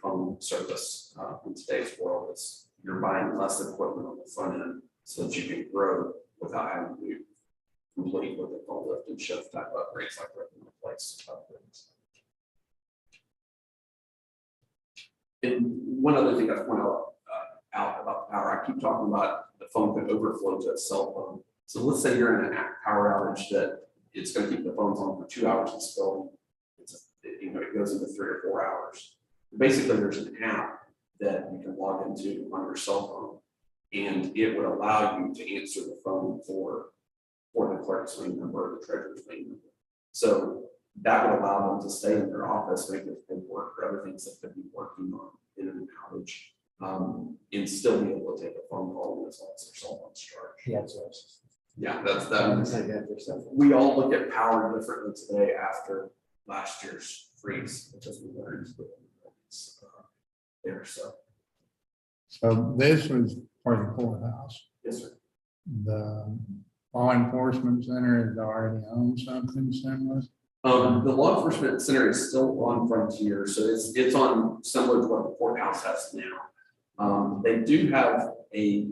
phone service in today's world. Is you're buying less equipment on the front end so that you can grow without having to complete with the phone lift and shift type upgrades like rip and replace upgrades. And one other thing I point out about power, I keep talking about the phone could overflow to a cell phone. So let's say you're in a power outage that it's going to keep the phones on for 2 hours and still, it goes into 3 or 4 hours. Basically, there's an app that you can log into on your cell phone, and it would allow you to answer the phone for the clerk's main number or the treasurer's main number. So that would allow them to stay in their office, make their paperwork or other things that could be working on in an outage, and still be able to take a phone call as long as their cell phone's charged. Yeah, that's that. We all look at power differently today after last year's freeze, because we learned there. So this was for the courthouse. Yes, sir. The law enforcement center is already owned something similar. The law enforcement center is still on Frontier, so it's on similar to what the courthouse has now. They do have a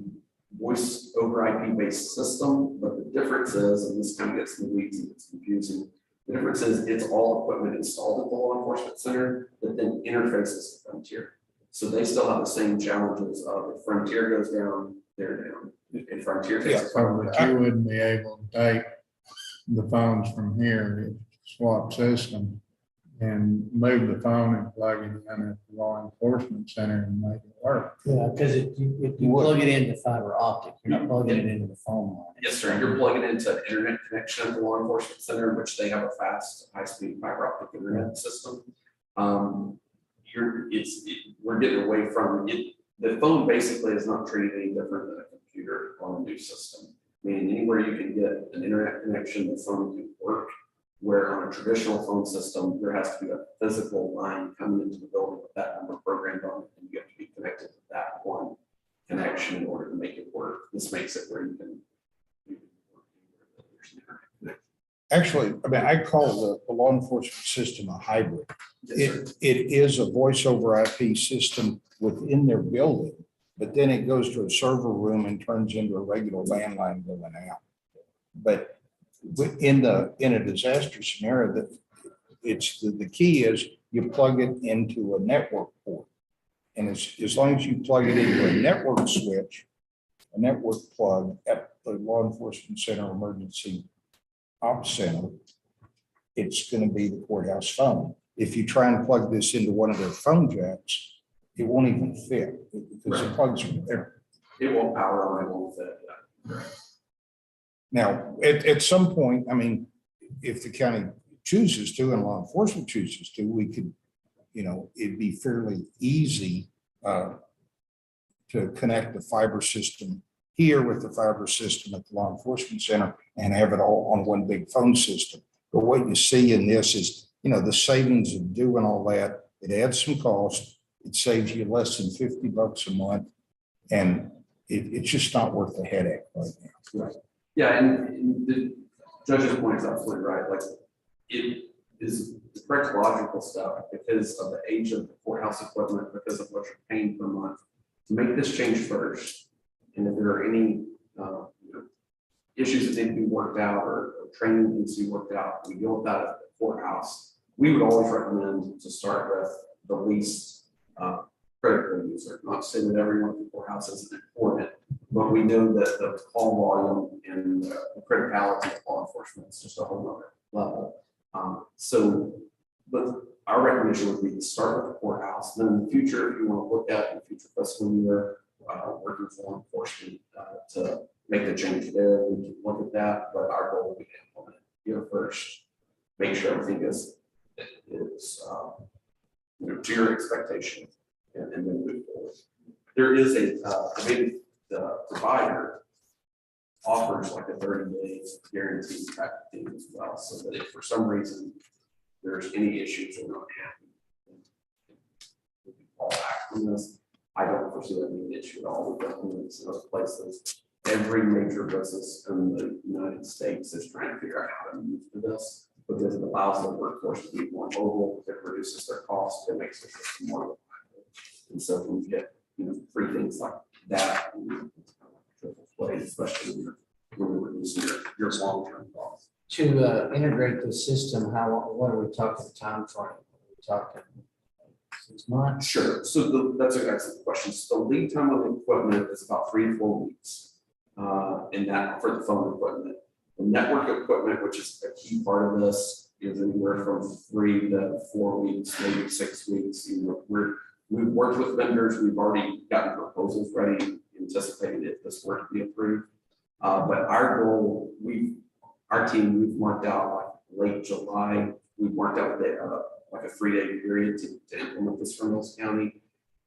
voice over IP based system, but the difference is, and this kind of gets in the weeds and it's confusing. The difference is it's all equipment installed at the law enforcement center that then interfaces to Frontier. So they still have the same challenges of if Frontier goes down, they're down. If Frontier takes a So that you wouldn't be able to take the phones from here, swap system, and move the phone and plug it in at the law enforcement center and make it work. Yeah, because if you plug it into fiber optic, you're not plugging it into the phone line. Yes, sir. You're plugging into an internet connection at the law enforcement center, which they have a fast, high-speed fiber optic internet system. We're getting away from it. The phone basically is not treated any different than a computer on a new system. Meaning anywhere you can get an internet connection, the phone can work. Where on a traditional phone system, there has to be a physical line coming into the building with that number programmed on it, and you have to be connected to that one connection in order to make it work. This makes it where you can. Actually, I mean, I call the law enforcement system a hybrid. Yes, sir. It is a voice over IP system within their building, but then it goes to a server room and turns into a regular landline going out. But in a disaster scenario, that it's the key is you plug it into a network port. And as long as you plug it into a network switch, a network plug at the law enforcement center emergency ops center, it's going to be the courthouse phone. If you try and plug this into one of their phone jacks, it won't even fit because the plugs are there. It won't power on, it won't fit. Yeah. Now, at some point, I mean, if the county chooses to and law enforcement chooses to, we could, it'd be fairly easy to connect the fiber system here with the fiber system at the law enforcement center and have it all on one big phone system. But what you see in this is, the savings of doing all that, it adds some cost. It saves you less than $50 a month. And it's just not worth the headache right now. Right. Yeah, and the judge's point is absolutely right. Like, it is the correct logical stuff because of the age of the courthouse equipment, because of what you're paying per month. To make this change first, and if there are any issues that need to be worked out or training needs to be worked out, we deal with that at the courthouse. We would always recommend to start with the least critical user. Not to say that everyone at the courthouse isn't important, but we know that the call volume and the criticality of law enforcement is just a whole other level. But our recommendation would be to start with the courthouse. Then in the future, if you want to look at in the future fiscal year, working with law enforcement to make the change there, we can look at that. But our goal would be to implement it here first, make sure everything is to your expectation, and then move forward. There is maybe the provider offers like a 30-day guarantee type of thing as well, so that if for some reason there's any issues or not happy, we can fall back from this. I don't foresee that being an issue at all. We've got limits in those places. Every major business in the United States is trying to figure out how to move to this because it allows the workforce to be more mobile, it reduces their costs, it makes the system more reliable. And so when you get free things like that, play, especially when you're reducing your long-term costs. To integrate the system, what are we talking time frame? Are we talking 6 months? Sure. So that's an excellent question. So the lead time of the equipment is about 3 to 4 weeks. And that for the phone equipment. The network equipment, which is a key part of this, is anywhere from 3 to 4 weeks, maybe 6 weeks. We've worked with vendors. We've already gotten proposals ready, anticipating if this were to be approved. But our goal, we've marked out like late July. We've marked out like a 3-day period to implement this for Mills County.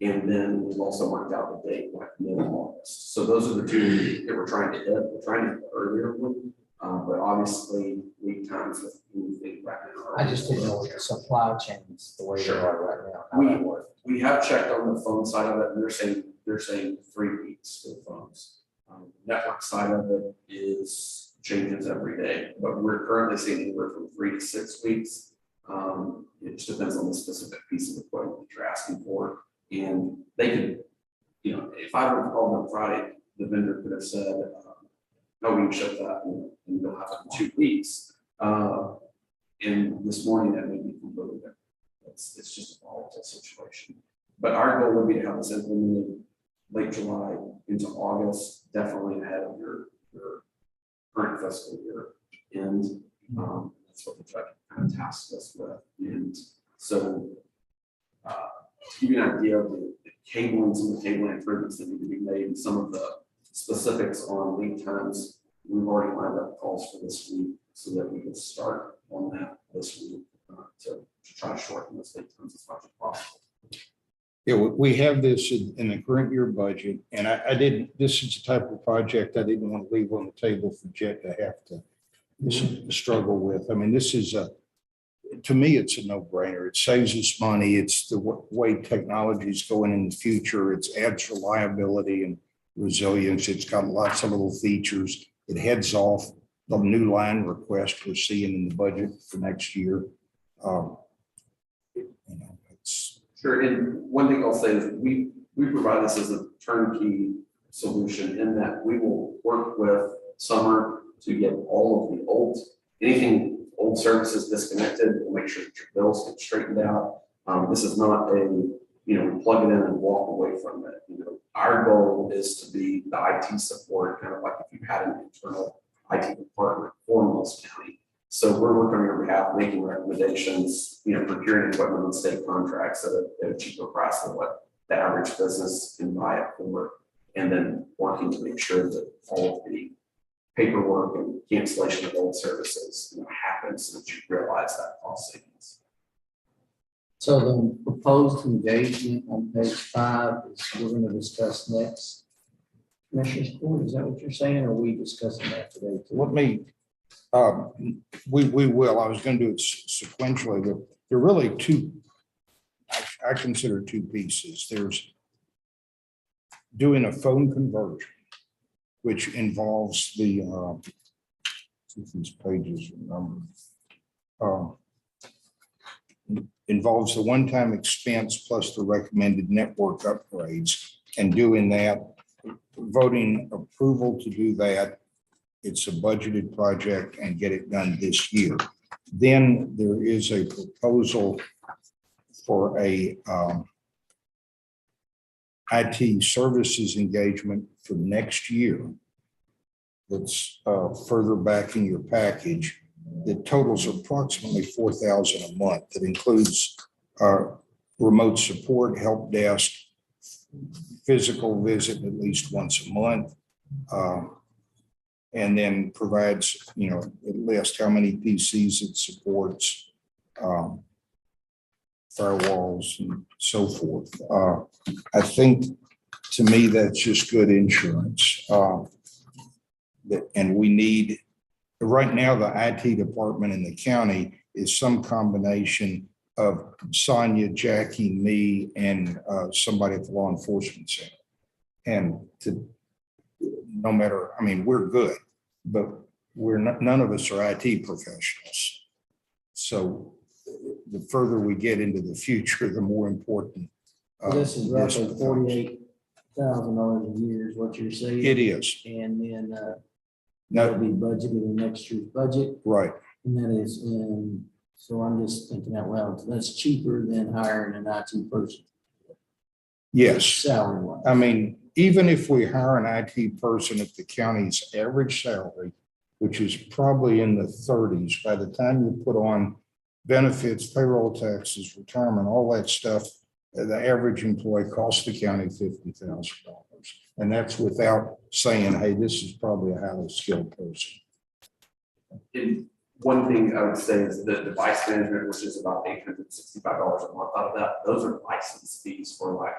And then we've also marked out the date like mid-August. So those are the two that we're trying to hit. We're trying to hit the earlier one, but obviously lead times with anything right now. I just didn't know what the supply chains the way they are right now. how that works. We have checked on the phone side of it, and they're saying 3 weeks for the phones. Network side of it changes every day, but we're currently seeing anywhere from 3 to 6 weeks. It just depends on the specific piece of equipment that you're asking for. And they could, if I would have called them Friday, the vendor could have said, no, we can ship that and you'll have it in 2 weeks. And this morning that may be completely different. It's just a volatile situation. But our goal would be to have this implemented late July into August, definitely ahead of your current fiscal year. And that's what the judge kind of tasked us with. And so to give you an idea of the cabling, some of the cabling improvements that need to be made, and some of the specifics on lead times, we've already lined up calls for this week so that we can start on that this week to try to shorten those lead times as much as possible. Yeah, we have this in the current year budget, and this is the type of project I didn't want to leave on the table for Jet to have to struggle with. I mean, this is to me, it's a no-brainer. It saves us money. It's the way technology is going in the future. It adds reliability, and resilience. It's got lots of little features. It heads off the new line request we're seeing in the budget for next year. It's Sure, and one thing I'll say is we provide this as a turnkey solution in that we will work with Summer to get all of the old services disconnected. We'll make sure that your bills get straightened out. This is not plug it in and walk away from it. Our goal is to be the IT support, kind of like if you had an internal IT department for Mills County. So we're working on your behalf, making recommendations, procuring equipment on state contracts at a cheaper price than what the average business can buy it for, and then working to make sure that all of the paperwork and cancellation of old services happens so that you realize that cost savings. So the proposed engagement on page 5 is we're going to discuss next. Commissioners Court, is that what you're saying, or are we discussing that today? Let me, we will, I was going to do it sequentially, but there are really two, I consider two pieces. There's doing a phone conversion, which involves the, these pages are numbered. Involves the one-time expense plus the recommended network upgrades, and doing that, voting approval to do that. It's a budgeted project and get it done this year. Then there is a proposal for a IT services engagement for next year. That's further back in your package. That totals approximately $4,000 a month. That includes remote support, help desk, physical visit at least once a month, and then provides, at least how many PCs it supports, firewalls and so forth. I think to me, that's just good insurance. And we need, right now, the IT department in the county is some combination of Sonia, Jackie, me, and somebody at the law enforcement center. And no matter, we're good, but we're not, none of us are IT professionals. So the further we get into the future, the more important. This is roughly $48,000 a year is what you're saying. It is. And then No, that'll be budgeted in next year's budget. right. And that is so I'm just thinking out loud, that's cheaper than hiring an IT person. Yes. Salary wise. Even if we hire an IT person at the county's average salary, which is probably in the 30s, by the time you put on benefits, payroll taxes, retirement, all that stuff, the average employee costs the county $50,000. And that's without saying, hey, this is probably a highly skilled person. And one thing I would say is the device management, which is about $865 a month out of that, those are license fees for like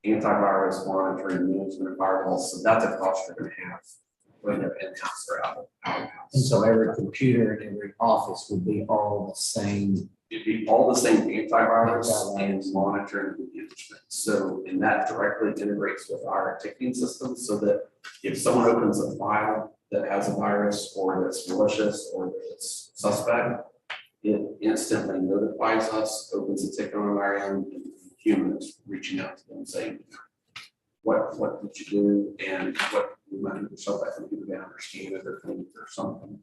antivirus monitoring, management of firewalls. So that's a cost you're going to have when they're in-house or out of house. And so every computer in every office would be all the same. It'd be all the same antivirus and monitoring and management. So, and that directly integrates with our ticketing system so that if someone opens a file that has a virus or that's malicious or that's suspect, it instantly notifies us, opens a ticket on our end, and humans reaching out to them saying, what did you do and what you might do something that computer down or scan it or clean it or something.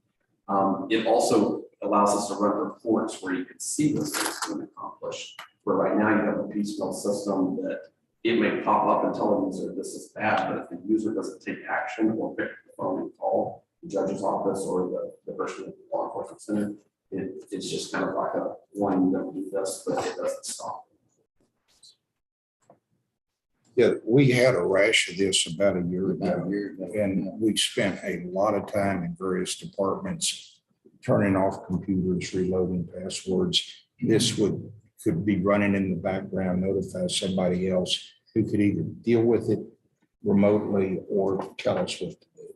It also allows us to run reports where you can see those things being accomplished. Where right now you have a piecemeal system that it may pop up and tell the user this is bad, but if the user doesn't take action or pick up the phone and call the judge's office or the person at the law enforcement center, it's just kind of like a one, don't do this, but it doesn't stop. Yeah, we had a rash of this about a year About ago. a year ago. And we spent a lot of time in various departments turning off computers, reloading passwords. This could be running in the background, notify somebody else who could either deal with it remotely or tell us what to do.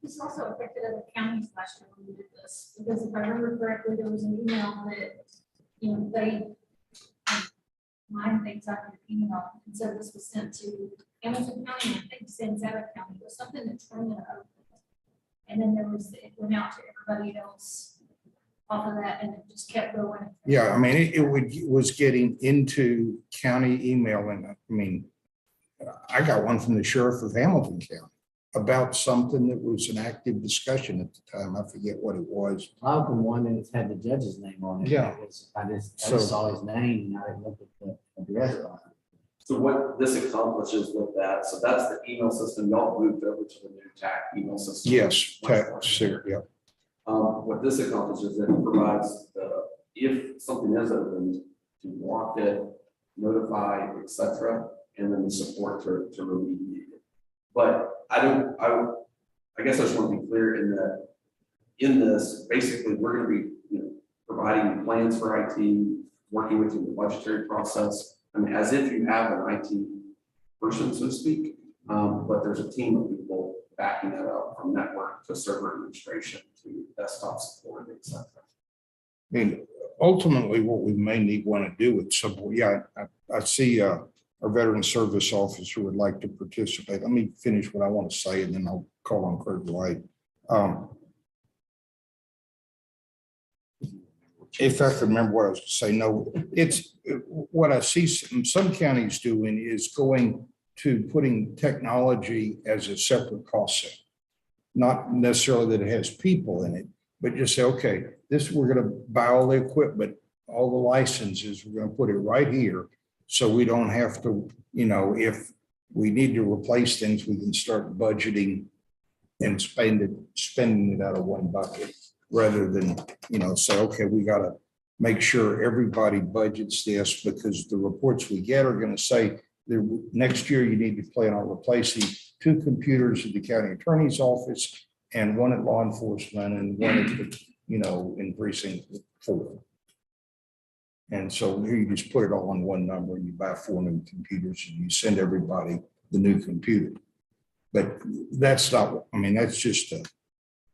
This also affected other counties last year when we did this, because if I remember correctly, there was an email that, they lined things up in an email and said this was sent to Hamilton County, I think Sanzetta County, was something that turned it over. And then it went out to everybody else off of that, and it just kept going. Yeah, I mean, it was getting into county email, and I mean, I got one from the sheriff of Hamilton County about something that was an active discussion at the time. I forget what it was. I opened one and it's had the judge's name on it. Yeah. I just So- saw his name and I didn't look at the address on it. So what this accomplishes with that, so that's the email system, y'all moved over to the new TAC email system. Yes, Much more tax, yeah. What this accomplishes, it provides if something is opened, to block it, notify, et cetera, and then the support to remediate it. But I guess I just want to be clear in this, basically, we're going to be, providing plans for IT, working with you in the budgetary process. I mean, as if you have an IT person, so to speak, but there's a team of people backing that up, from network to server administration to desktop support, et cetera. I mean, ultimately, what we mainly want to do at some point, I see our veteran service officer would like to participate. Let me finish what I want to say, and then I'll call on Craig White. If I can remember what I was going to say, no, it's what I see some counties doing is going to putting technology as a separate cost center. Not necessarily that it has people in it, but just say, okay, we're going to buy all the equipment, all the licenses, we're going to put it right here. So we don't have to, if we need to replace things, we can start budgeting and spending it out of one bucket, rather than, say, okay, we got to make sure everybody budgets this, because the reports we get are going to say next year you need to plan on replacing 2 computers at the county attorney's office and 1 at law enforcement and 1 at the, in precinct 4. And so here you just put it all on one number and you buy 4 new computers and you send everybody the new computer. But that's not, that's just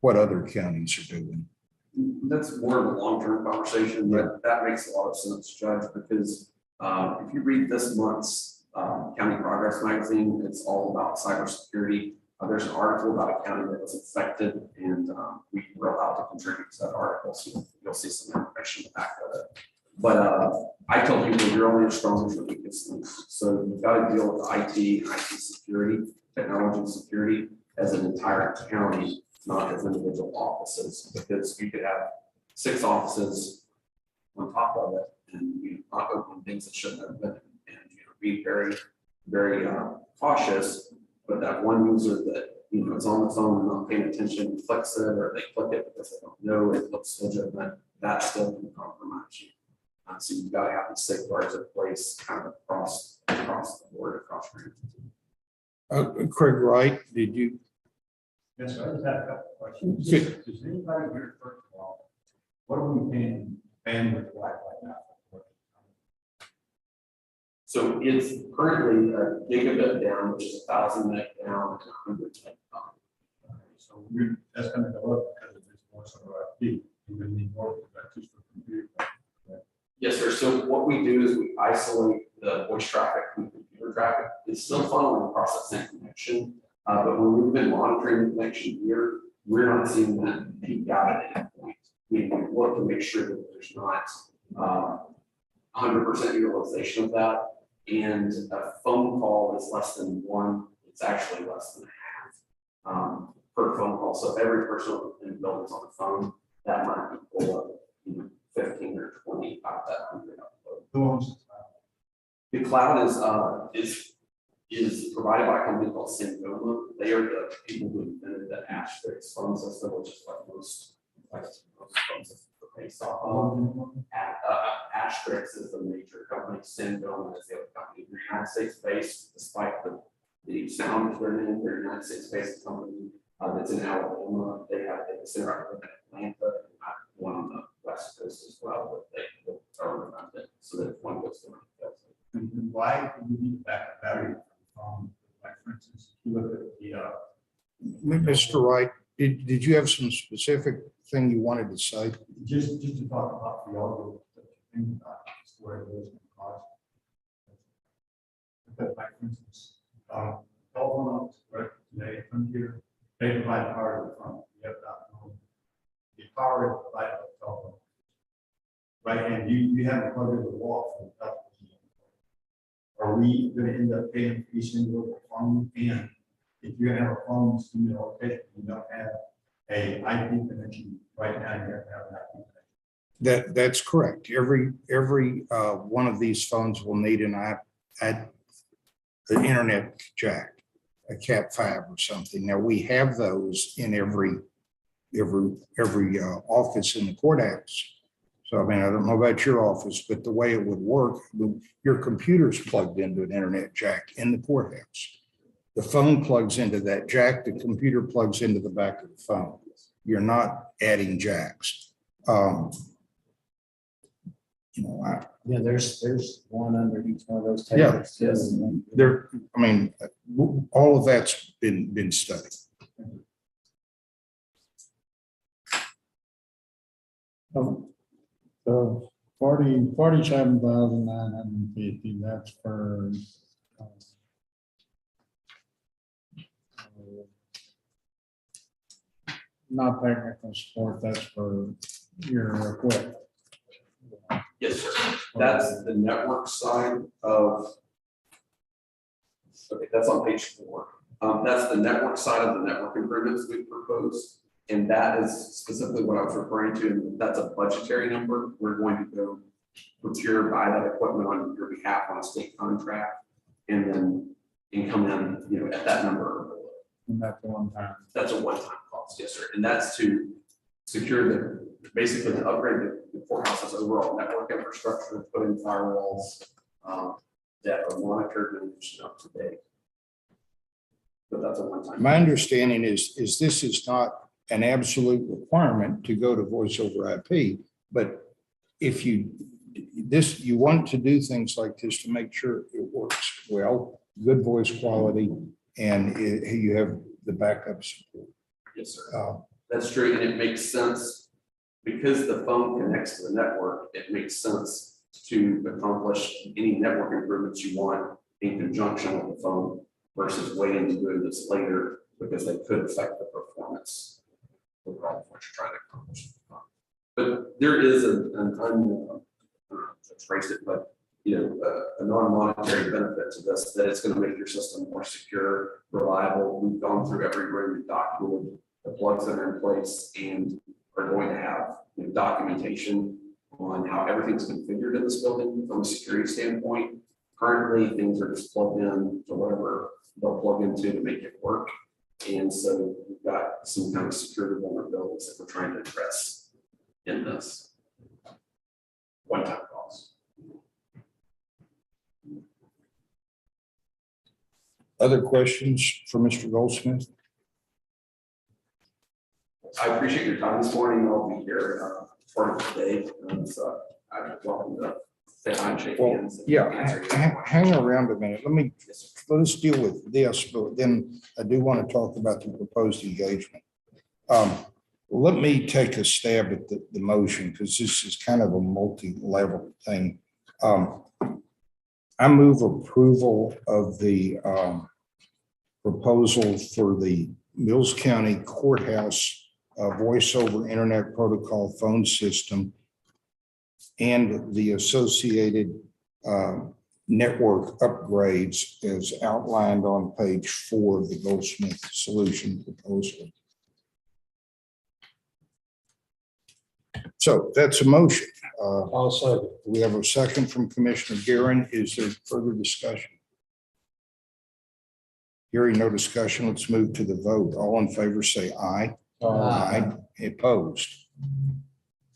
what other counties are doing. That's more of a long-term conversation, but that makes a lot of sense, Judge, because if you read this month's County Progress magazine, it's all about cybersecurity. There's an article about a county that was affected, and we were allowed to contribute to that article, so you'll see some information back of it. But I tell people you're only as strong as your weakest links. So you've got to deal with IT security, technology and security as an entire county, not as individual offices, because you could have 6 offices on top of it and not open things that shouldn't have been, and be very, very cautious. But that one user that is on the phone and not paying attention, clicks it, or they click it because they don't know it looks legitimate, that still can compromise you. So you've got to have these safeguards in place kind of across the board, across your entity. Craig Wright, did you? Yes, sir. I just have a couple of questions. Good. Does anybody here, first of all, what are we paying bandwidth like right now? So it's currently a gigabit down, which is 1,000 meg down, and 100 meg up. So that's going to go up because of this more sort of IP. We're going to need more of that just for computer. Yes, sir. So what we do is we isolate the voice traffic from computer traffic. It's still funneling across that same connection. But when we've been monitoring the connection here, we're not seeing that peak out at any point. We look to make sure that there's not 100% utilization of that. And a phone call is less than 1. It's actually less than a half per phone call. So if every person in the building is on the phone, that might be pull up 15 or 20 out of that 100 upload. Who owns The cloud is provided by a company called Sangoma. They are the people who invented the Asterisk phone system, which is what most phone systems are based off of. Asterisk is the major company. Sangoma is the other company. They're United States based, despite the sound of their name. They're a United States based company that's in Alabama. They have a center in Atlanta, one on the West Coast as well, but they are redundant, so that one goes to and why do we need backup battery from, like, for instance, if you look at the Mr. Wright, did you have some specific thing you wanted to say? just to talk about the audio that you think about where it is going to cost. But like, for instance, Telephone office, right, today, from here, they provide power to the phone. You have not, the power is provided by the telephone. Right, and you haven't plugged in the wall for the telephone. Are we gonna end up paying for each individual phone? And if you're gonna have a phone, you know, you don't have a IP connection right now, you have to have an IP connection. That's correct. Every one of these phones will need an internet jack, a Cat 5 or something. Now, we have those in every office in the courthouse. So, I mean, I don't know about your office, but the way it would work, your computer's plugged into an internet jack in the courthouse. The phone plugs into that jack, the computer plugs into the back of the phone. You're not adding jacks. Yeah, there's one under each one of those Yeah. tables. Yes. All of that's been studied. So 47,950, that's for not technical support, that's for your equipment. Yes, sir. That's the network side of. Okay, that's on page 4. That's the network side of the network improvements we proposed. And that is specifically what I was referring to. And that's a budgetary number. We're going to go procure, buy that equipment on your behalf on a state contract. And then come in, you know, at that number. And that's one time. That's a one-time cost, yes, sir. And that's to secure basically to upgrade the courthouse's overall network infrastructure, put in firewalls that are monitored and up to date. But that's a one-time. My understanding is this is not an absolute requirement to go to voice over IP, but if you want to do things like this to make sure it works well, good voice quality, and you have the backup support. Yes, sir. That's true, and it makes sense because the phone connects to the network. It makes sense to accomplish any network improvements you want in conjunction with the phone versus waiting to do this later because they could affect the performance of what you're trying to accomplish. But there is trace it, but you know, a non-monetary benefit to this, that it's going to make your system more secure, reliable. We've gone through every room, we've documented the plugs that are in place, and are going to have documentation on how everything's configured in this building from a security standpoint. Currently, things are just plugged in to whatever they'll plug into to make it work. And so we've got some kind of security vulnerabilities that we're trying to address in this one-time cost. Other questions for Mr. Goldsmith? I appreciate your time this morning. I'll be here for today. So I'm welcome to say hi and shake hands. Hang around a minute. Let us deal with this, but then I do want to talk about the proposed engagement. Let me take a stab at the motion, because this is kind of a multi-level thing. I move approval of the proposal for the Mills County Courthouse voice over internet protocol phone system and the associated network upgrades as outlined on page 4 of the Goldsmith solution proposal. So that's a motion. I'll second. We have a second from Commissioner Guerin. Is there further discussion? Hearing no discussion, let's move to the vote. All in favor, say aye. Aye. Opposed?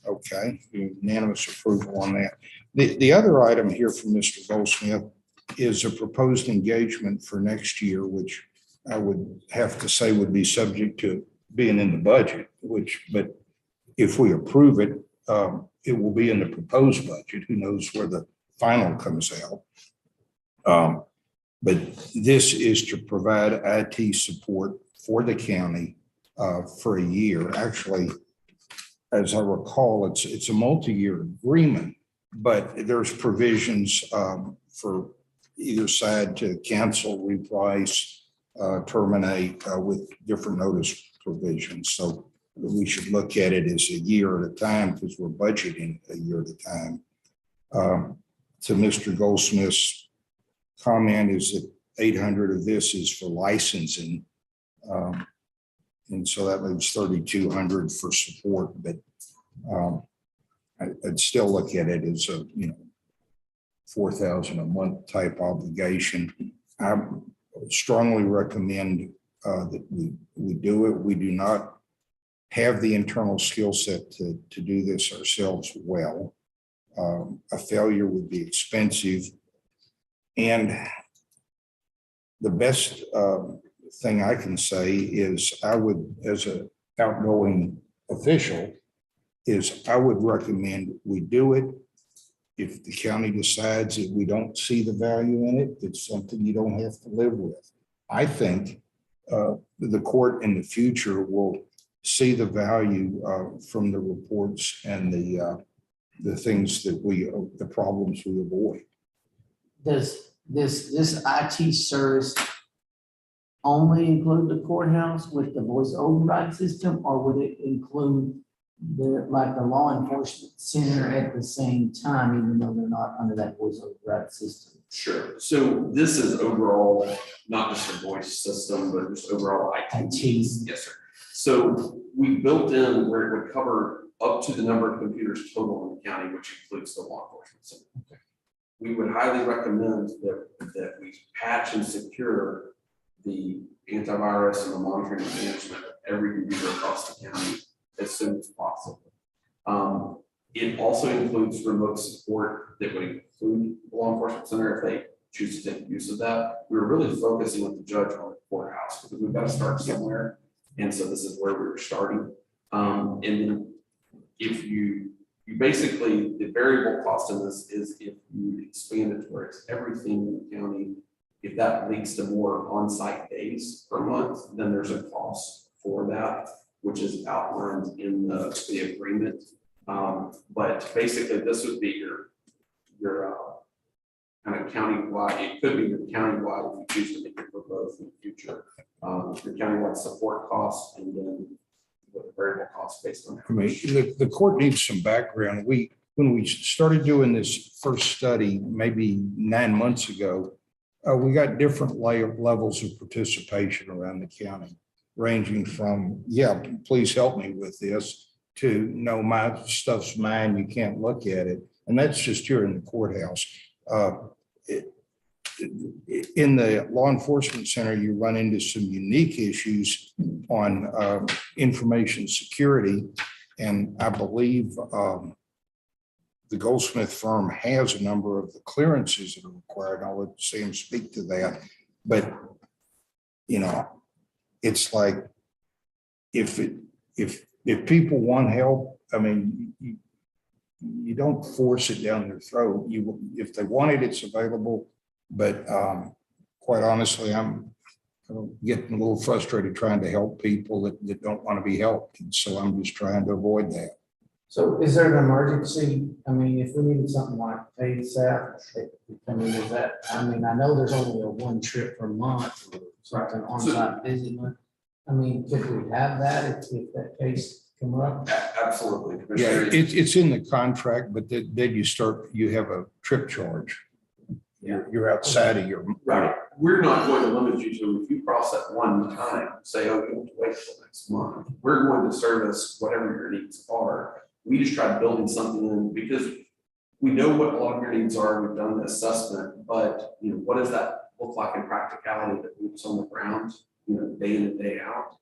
Okay, unanimous approval on that. The other item here from Mr. Goldsmith is a proposed engagement for next year, which I would have to say would be subject to being in the budget, but if we approve it, it will be in the proposed budget. Who knows where the final comes out. But this is to provide IT support for the county for a year. Actually, as I recall, it's a multi-year agreement, but there's provisions for either side to cancel, reprice, terminate with different notice provisions. So we should look at it as a year at a time because we're budgeting a year at a time. To Mr. Goldsmith's comment is that 800 of this is for licensing. And so that leaves 3,200 for support, but I'd still look at it as a, $4,000 a month type obligation. I strongly recommend that we do it. We do not have the internal skill set to do this ourselves well. A failure would be expensive. And the best thing I can say is I would, as an outgoing official, is I would recommend we do it. If the county decides that we don't see the value in it, it's something you don't have to live with. I think the court in the future will see the value from the reports and the things that the problems we avoid. Does this IT service only include the courthouse with the voice override system, or would it include the law enforcement center at the same time, even though they're not under that voice override system? Sure. So this is overall, not just a voice system, but just overall IT. Yes, sir. So we built in where it would cover up to the number of computers total in the county, which includes the law enforcement center. Okay. We would highly recommend that we patch and secure the antivirus and the monitoring and management of every computer across the county as soon as possible. It also includes remote support that would include the law enforcement center if they choose to take use of that. We were really focusing with the judge on the courthouse because we've got to start somewhere. And so this is where we were starting. And then if you basically, the variable cost in this is if you expand it to where it's everything in the county, if that leads to more on-site days per month, then there's a cost for that, which is outlined in the agreement. But basically this would be your kind of countywide, it could be your countywide if you choose to make it for both in the future. Your countywide support costs and then the variable costs based on. I mean, the court needs some background. When we started doing this first study, maybe 9 months ago, we got different levels of participation around the county, ranging from, yeah, please help me with this, to no, my stuff's mine, you can't look at it. And that's just here in the courthouse. In the law enforcement center, you run into some unique issues on information security. And I believe the Goldsmith firm has a number of the clearances that are required. I'll let Sam speak to that. But, it's like, if people want help, I mean, you don't force it down their throat. If they want it, it's available. But quite honestly, I'm getting a little frustrated trying to help people that don't want to be helped. And so I'm just trying to avoid that. So is there an emergency? I mean, if we needed something like paid staff, I mean, I know there's only a one trip per month or something on-site visit. I mean, could we have that if that case come up? Absolutely. Yeah, it's in the contract, but then you have a trip charge. You're outside of your. Right. We're not going to limit you to, if you cross that one time, say, oh, you have to wait till next month. We're going to service whatever your needs are. We just tried building something in because we know what a lot of your needs are. We've done the assessment, but what does that look like in practicality that moves on the ground, day in and day out?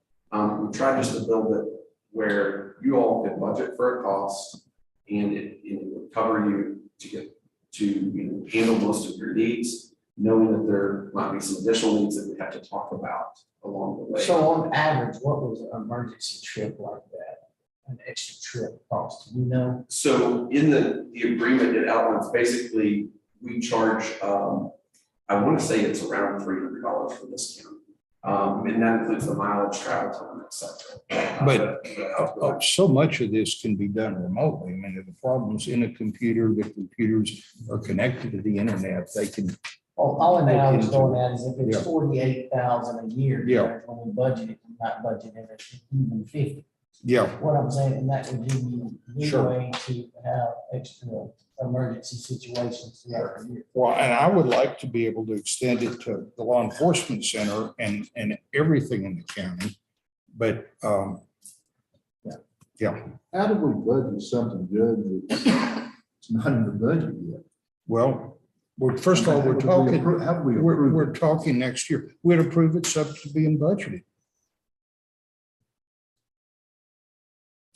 We tried just to build it where you all could budget for a cost and it would cover you to get to handle most of your needs, knowing that there might be some additional needs that we have to talk about along the way. So on average, what was an emergency trip like that? An extra trip cost, So in the agreement, it outlines basically we charge, I want to say it's around $300 for this county. And that includes the mileage, travel time, et cetera. But so much of this can be done remotely. I mean, if the problem's in a computer, the computers are connected to the internet, they can Only thing I was going at is if Yeah. it's 48,000 a year. Yeah. Judge, when we budget it, not budget it, even 50. Yeah, What I'm saying, and that would give you Sure. leeway to have extra emergency situations throughout the year. well, and I would like to be able to extend it to the law enforcement center and everything in the county. But, yeah, How do we budget something, Judge, that's not in the budget yet? well, first of all, we're How do we talking, appro- How do we we're approve it? talking next year. We'd approve it subject to being budgeted.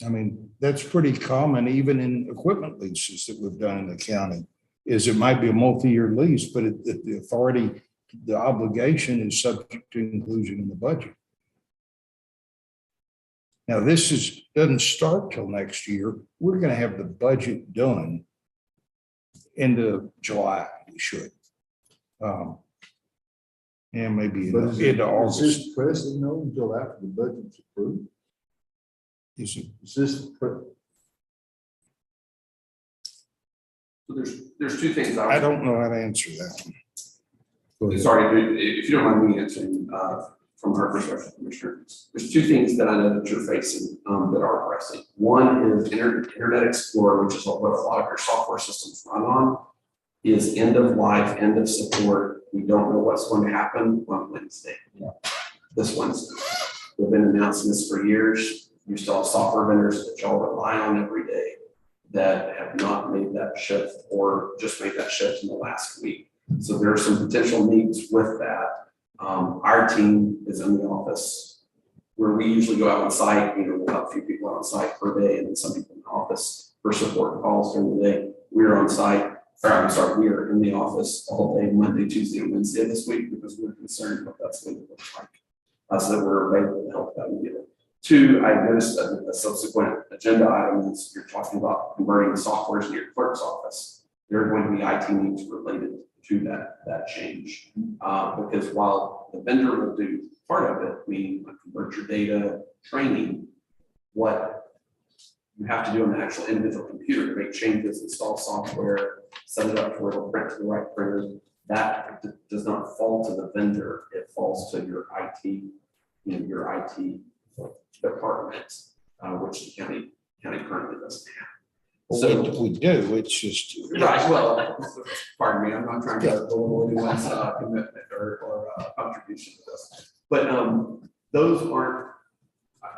I mean, that's pretty common even in equipment leases that we've done in the county, is it might be a multi-year lease, but the authority, the obligation is subject to inclusion in the budget. Now, doesn't start till next year. We're going to have the budget done into July, we should. And maybe But is it- into is August. this pressing though until after the budget's approved? Is it? Is this, So there's two things. I don't know how to answer that one. Go ahead. Sorry, if you don't mind me answering, from our perspective, Commissioner, there's two things that I know that you're facing, that are pressing. One is Internet Explorer, which is what a lot of your software systems run on, is end of life, end of support. We don't know what's going to happen on Wednesday. This Wednesday. We've been announcing this for years. You still have software vendors that y'all rely on every day that have not made that shift or just made that shift in the last week. So there are some potential needs with that. Our team is in the office where we usually go out on site. We'll have a few people out on site per day and then some people in the office for support calls during the day. We're on site, we are in the office all day, Monday, Tuesday, and Wednesday this week because we're concerned what that's going to look like. So that we're available to help them get it. Two, I noticed a subsequent agenda item is you're talking about converting software to your clerk's office. There are going to be IT needs related to that change. Because while the vendor will do part of it, we convert your data, training, what you have to do on the actual individual computer to make changes, install software, set it up to where it'll print to the right printer, that does not fall to the vendor. It falls to your IT, your IT department, which the county currently doesn't have. So we do, it's just. Right, well, pardon me, I'm not trying to avoid anyone's commitment or contribution to this. But those aren't,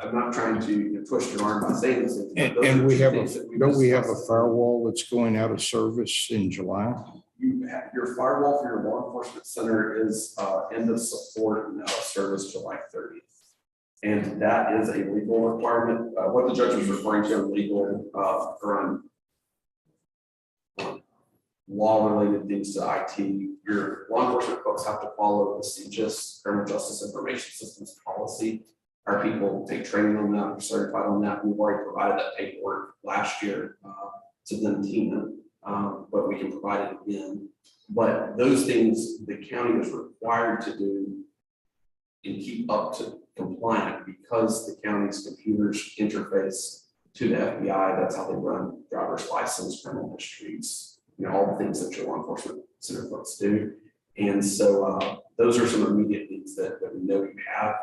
I'm not trying to twist your arm by saying this. And we have don't we have a firewall that's going out of service in July? You have your firewall for your law enforcement center is end of support and out of service July 30th. And that is a legal requirement. What the judge was referring to in legal around law-related things to IT, your law enforcement folks have to follow the CJIS, Criminal Justice Information Systems policy. Our people take training on that, are certified on that. We've already provided that paperwork last year to them, Tina, but we can provide it again. But those things the county is required to do and keep up to compliant because the county's computers interface to the FBI. That's how they run driver's license, criminal histories, all the things that your law enforcement center folks do. And so those are some immediate needs that we know you have.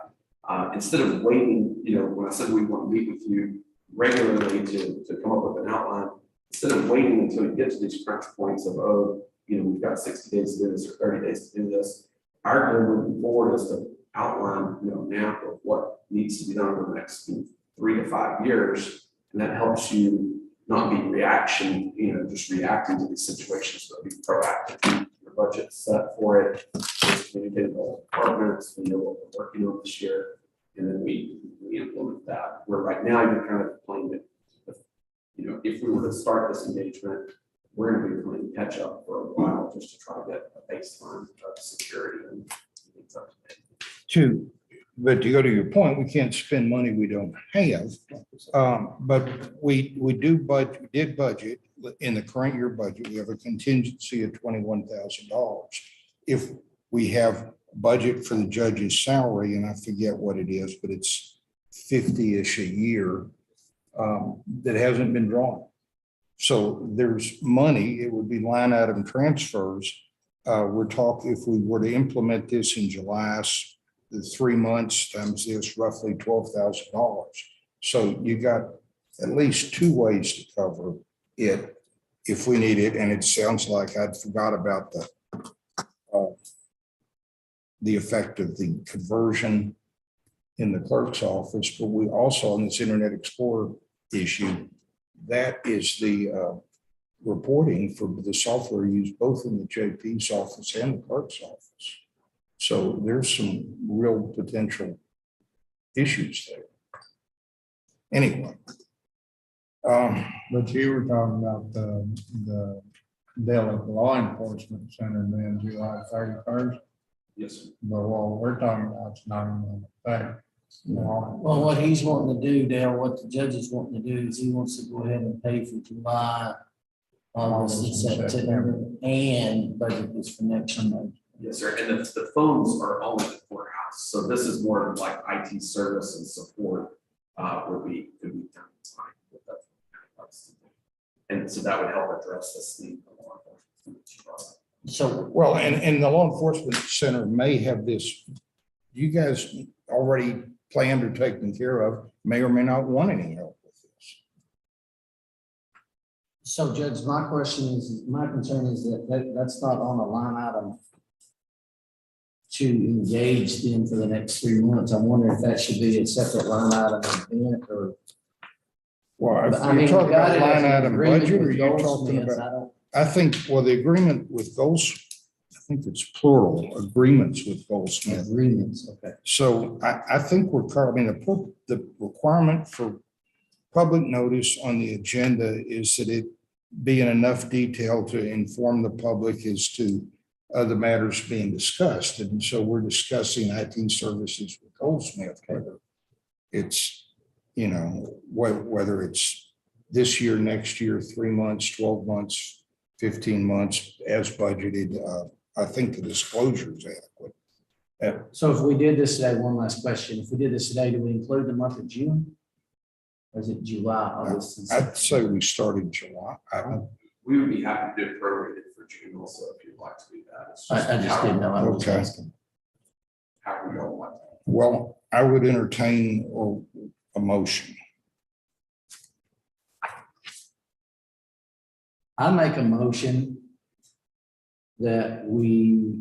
Instead of waiting, when I said we want to meet with you regularly to come up with an outline, instead of waiting until you get to these crunch points of, we've got 60 days to do this or 30 days to do this, our goal moving forward is to outline, map of what needs to be done over the next 3 to 5 years. And that helps you not be just reacting to these situations, but be proactive. Keep your budget set for it, communicate with all departments, we know what we're working on this year, and then we implement that. Where right now you're kind of playing it, if we were to start this engagement, we're going to be playing catch up for a while just to try to get a baseline of security and things up to date. But to go to your point, we can't spend money we don't have. But we did budget in the current year budget. We have a contingency of $21,000. If we have budget for the judge's salary, and I forget what it is, but it's 50-ish a year that hasn't been drawn. So there's money. It would be line item transfers we're talking, if we were to implement this in July, the 3 months times this, roughly $12,000. So you got at least two ways to cover it if we need it. And it sounds like I'd forgot about the effect of the conversion in the clerk's office, but we also on this Internet Explorer issue, that is the reporting for the software used both in the JP's office and the clerk's office. So there's some real potential issues there. Anyway. But you were talking about the Delaware Law Enforcement Center being July 31st, Yes, sir. but what we're talking about is not even a thing. Well, what he's wanting to do, Dale, what the judge is wanting to do is he wants to go ahead and pay for July, August, and September, and budget this for next year. Yes, sir. And the phones are all in the courthouse. So this is more of like IT service and support could be done. And so that would help address this need for law enforcement. So, Well, and the law enforcement center may have this, you guys already planned or taken care of, may or may not want any help with this. so Judge, my concern is that that's not on a line item to engage them for the next 3 months. I wonder if that should be a separate line item event or. Well, if I mean, you're talking we got about it as line an item agreement budget, or with you're talking Goldsmiths. about, I think, well, the agreement with I think it's plural, agreements with Goldsmith. Agreements, okay. So I think I mean, the requirement for public notice on the agenda is that it be in enough detail to inform the public as to the matters being discussed. And so we're discussing IT services with Goldsmith, whether it's, whether it's this year, next year, 3 months, 12 months, 15 months as budgeted. I think the disclosure is adequate. So if we did this today, one last question, if we did this today, do we include the month of June? Or is it July, August? and I'd say September? we started July. We would be happy to do it prorated for June also if you'd like to do that. It's I just didn't know. I was Okay. asking. How we don't want. Well, I would entertain a motion. I make a motion that we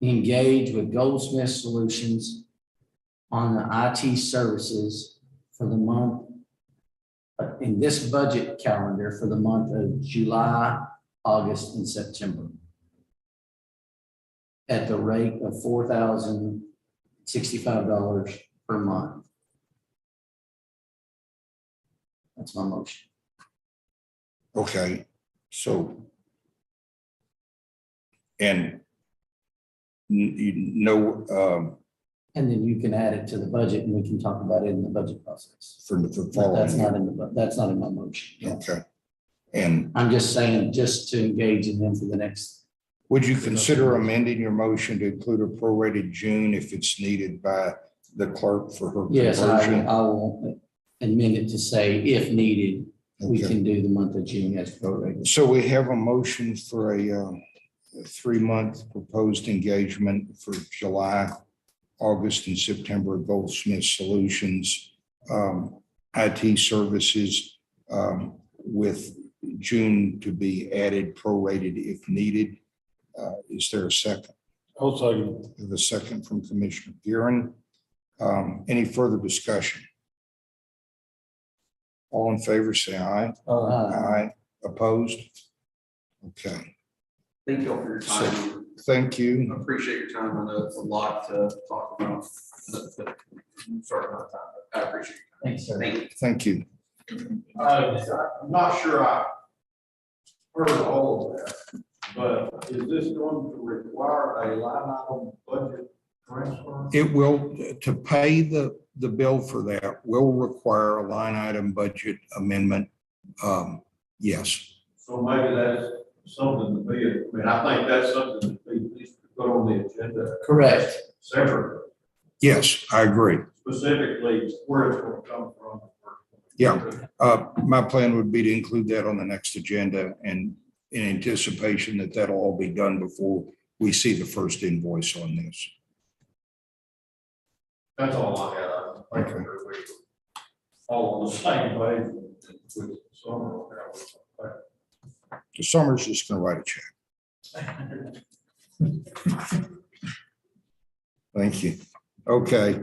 engage with Goldsmith Solutions on the IT services for the month in this budget calendar for the month of July, August, and September at the rate of $4,065 per month. That's my motion. Okay, so. And And then you can add it to the budget and we can talk about it in the budget process. for the But following. that's not year. in that's not in my motion. Okay. And I'm just saying, just to engage in them for the next. would you consider amending your motion to include a prorated June if it's needed by the clerk for her Yes, conversion? I will amend it to say, if needed, we Okay. can do the month of June as prorated. So we have a motion for a 3-month proposed engagement for July, August, and September at Goldsmith Solutions, IT services, with June to be added prorated if needed. Is there a second? I'll second. We have a second from Commissioner Gearing. Any further discussion? All in favor, say aye. Aye. Opposed? Okay, Thank you all for your time. thank you. I appreciate your time. I know it's a lot to talk about. Sorry about that, but I appreciate it. Thanks, sir. Thank you. Thank you. I'm not sure I heard all of that, but is this going to require a line item budget transfer? It will, to pay the bill for that will require a line item budget amendment. Yes, So maybe that's something to be, I mean, I think that's something that needs to put on the agenda Correct. separately, yes, I agree. specifically where it's going to come from. Yeah. My plan would be to include that on the next agenda and in anticipation that that'll all be done before we see the first invoice on this. That's all I got. Thank you. All on the same page with summer. The Summers just gonna write a check. Thank you. Okay.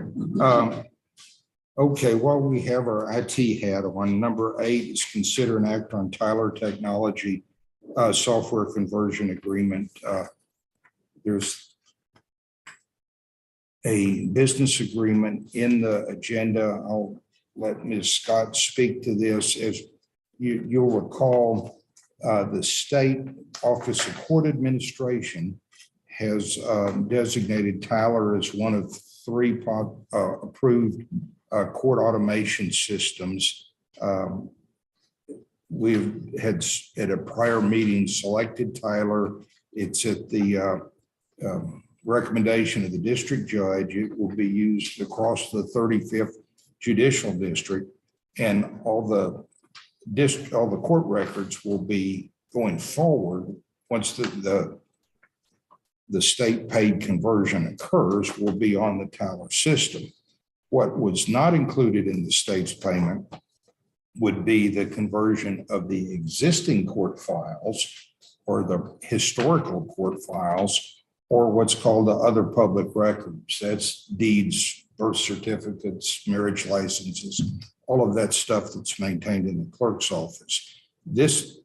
Okay, while we have our IT hat on, number 8 is consider an act on Tyler Technology software conversion agreement. There's a business agreement in the agenda. I'll let Ms. Scott speak to this. As you'll recall, the State Office of Court Administration has designated Tyler as one of 3 approved court automation systems. We've had at a prior meeting selected Tyler. It's at the recommendation of the district judge. It will be used across the 35th Judicial District, and all the court records will be going forward once the state paid conversion occurs, will be on the Tyler system. What was not included in the state's payment would be the conversion of the existing court files or the historical court files, or what's called the other public records. That's deeds, birth certificates, marriage licenses, all of that stuff that's maintained in the clerk's office. This,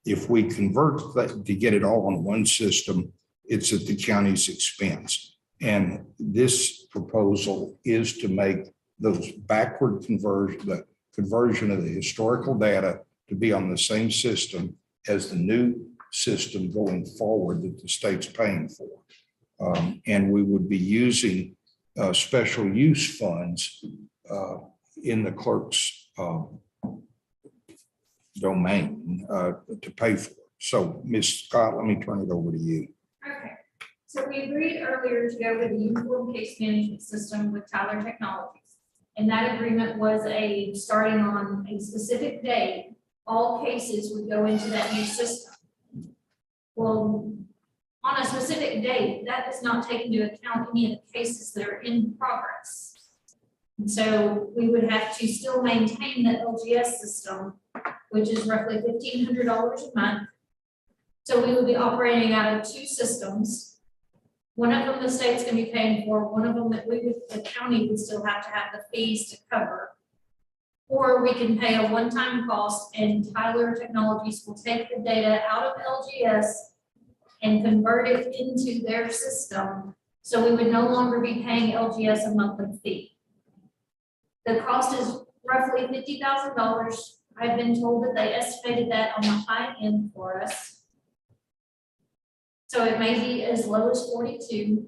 if we convert that to get it all on one system, it's at the county's expense. And this proposal is to make those backward conversion, the conversion of the historical data to be on the same system as the new system going forward that the state's paying for. And we would be using special use funds in the clerk's domain to pay for it. So Ms. Scott, let me turn it over to you. Okay, so we agreed earlier to go with the uniform case management system with Tyler Technologies. And that agreement was starting on a specific date, all cases would go into that new system. Well, on a specific date, that does not take into account any of the cases that are in progress. And so we would have to still maintain the LGS system, which is roughly $1,500 a month. So we will be operating out of 2 systems. One of them the state's gonna be paying for, one of them that the county would still have to have the fees to cover. Or we can pay a one-time cost and Tyler Technologies will take the data out of LGS and convert it into their system. So we would no longer be paying LGS a monthly fee. The cost is roughly $50,000. I've been told that they estimated that on the high end for us. So it may be as low as 42.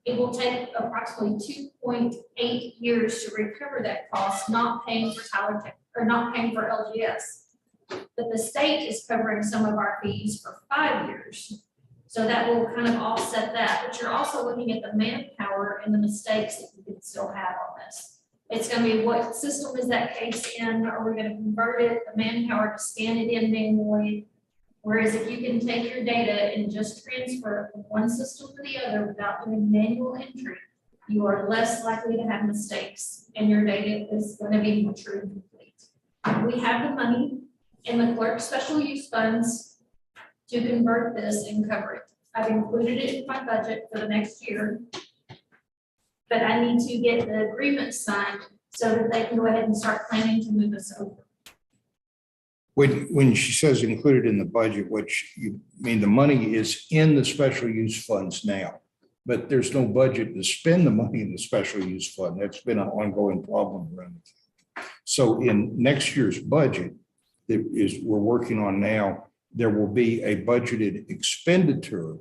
It will take approximately 2.8 years to recover that cost, not paying for Tyler Tech or not paying for LGS. But the state is covering some of our fees for 5 years. So that will kind of offset that. But you're also looking at the manpower and the mistakes that you could still have on this. It's going to be what system is that case in? Are we going to convert it, the manpower to scan it in manually? Whereas if you can take your data and just transfer it from one system to the other without doing manual entry, you are less likely to have mistakes and your data is going to be true and complete. We have the money in the clerk special use funds to convert this and cover it. I've included it in my budget for the next year, but I need to get the agreement signed so that they can go ahead and start planning to move us over. When she says included in the budget, which you mean the money is in the special use funds now, but there's no budget to spend the money in the special use fund. That's been an ongoing problem around it. So in next year's budget that we're working on now, there will be a budgeted expenditure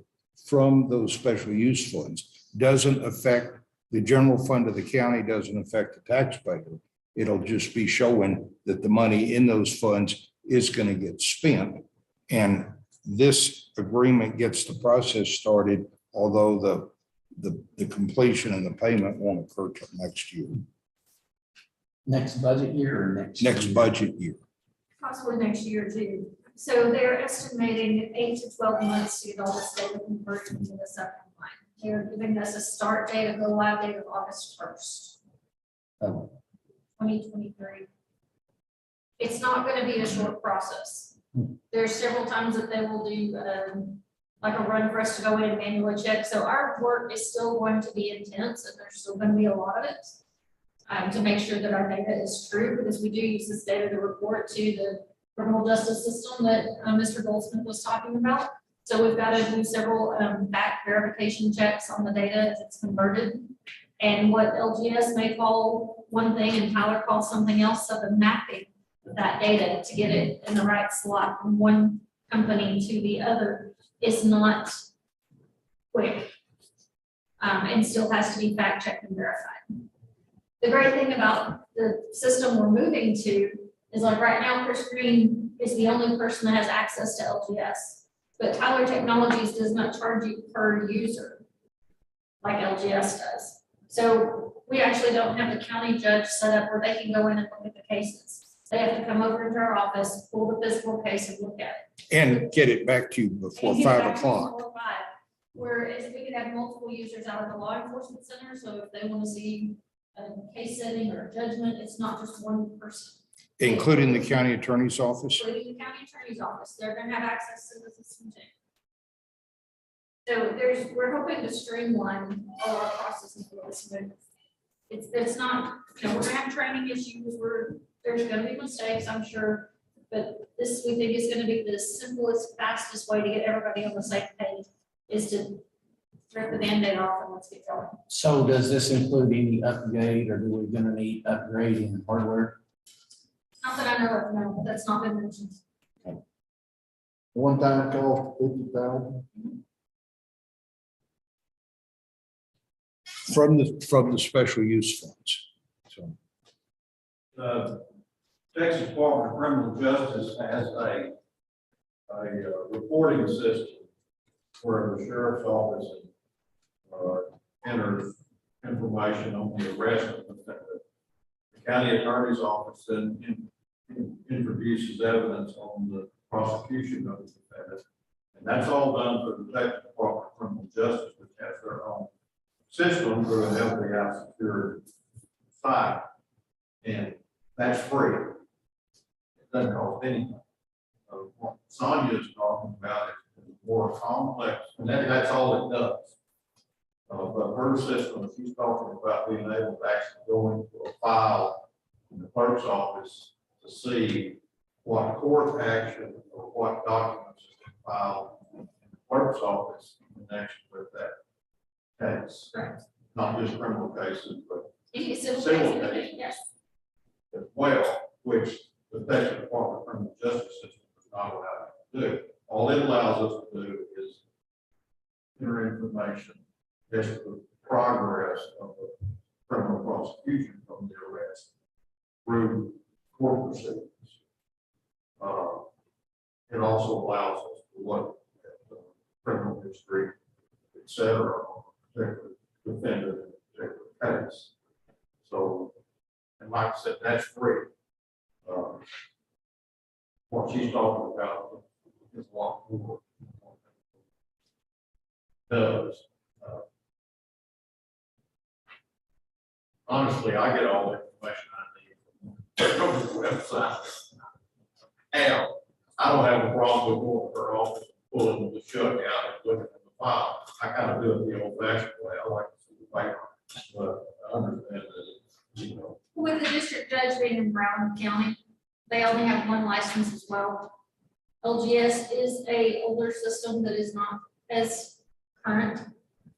from those special use funds. Doesn't affect the general fund of the county, doesn't affect the taxpayer. It'll just be showing that the money in those funds is going to get spent. And this agreement gets the process started, although the completion and the payment won't occur till next year. Next budget year or next? Next year? budget year. Possibly next year too. So they're estimating 8 to 12 months to get all this data converted into the second line. They're giving us a start date, a go live date of August 1st. Oh. 2023. It's not gonna be a short process. There's several times that they will do, like a run for us to go in and manually check. So our work is still going to be intense and there's still gonna be a lot of it. To make sure that our data is true, because we do use this data to report to the criminal justice system that Mr. Goldsmith was talking about. So we've got to do several back verification checks on the data as it's converted. And what LGS may call one thing and Tyler calls something else, so the mapping of that data to get it in the right slot from one company to the other is not quick. And still has to be fact checked and verified. The great thing about the system we're moving to is like right now, Chris Green is the only person that has access to LGS. But Tyler Technologies does not charge you per user like LGS does. So we actually don't have the county judge set up where they can go in and look at the cases. They have to come over into our office, pull the physical case and look at it. And get it back to you before And get 5 back to o'clock. 4 or 5. Whereas we could have multiple users out at the law enforcement center, so if they want to see a case setting or a judgment, it's not just one person. Including the county attorney's office. Including the county attorney's office, they're gonna have access to the system too. So we're hoping to streamline all our processes for this move. It's not, you know, we're gonna have training issues, there's gonna be mistakes, I'm sure. But this, we think, is gonna be the simplest, fastest way to get everybody on the same page, is to rip the Band-Aid off and let's get going. So does this include any upgrade or do we gonna need upgrading hardware? Not that I know of, no, that's not been mentioned. One time cost $50,000. From the special use funds. So The Texas Department of Criminal Justice has a reporting system where the sheriff's office enters information on the arrest of the defendant. The county attorney's office then introduces evidence on the prosecution of the defendant. And that's all done through the Texas Department of Criminal Justice, which has their own system for an FBI security site. And that's free. It doesn't cost anything. What Sonia is talking about is more complex, and that's all it does. But her system, she's talking about being able to actually go into a file in the clerk's office to see what court action or what documents have been filed in the clerk's office in connection with that case. Correct. Not just criminal cases, but Any civil Civil case, case. yes. as well, which the Texas Department of Criminal Justice System is not allowed to do. All it allows us to do is enter information as to the progress of the criminal prosecution from the arrest through court proceedings. It also allows us to look at the criminal history, et cetera, on a particular defendant in a particular case. So, and like I said, that's free. What she's talking about is a lot more. Does. Honestly, I get all the information I need from the website. And I don't have a problem with going to her office, pulling the shuck out and looking at the file. I kind of do it the old fashioned way. I like to see the paper, but I understand that, you know. With the district judge being in Brown County, they only have one license as well. LGS is a older system that is not as current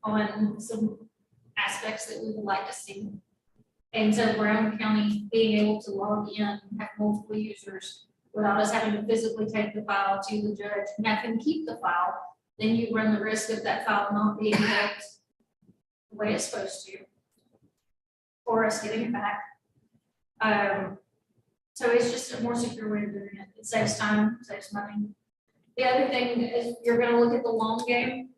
on some aspects that we would like to see. And so Brown County being able to log in and have multiple users without us having to physically take the file to the judge and have him keep the file, then you run the risk of that file not being kept the way it's supposed to, or us getting it back. So it's just a more secure way of doing it. It saves time, saves money. The other thing is you're gonna look at the long game.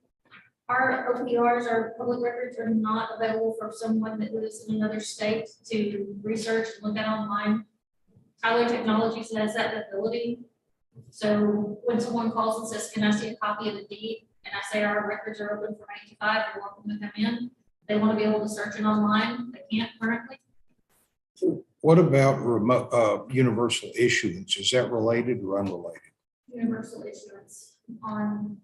Our OPRs, our public records, are not available for someone that lives in another state to research and look at online. Tyler Technologies has that ability. So when someone calls and says, can I see a copy of the deed? And I say our records are open from 8 to 5, you're welcome to come in. They want to be able to search it online. They can't currently. What about remote, universal issuance? Is that related or unrelated? Universal issuance On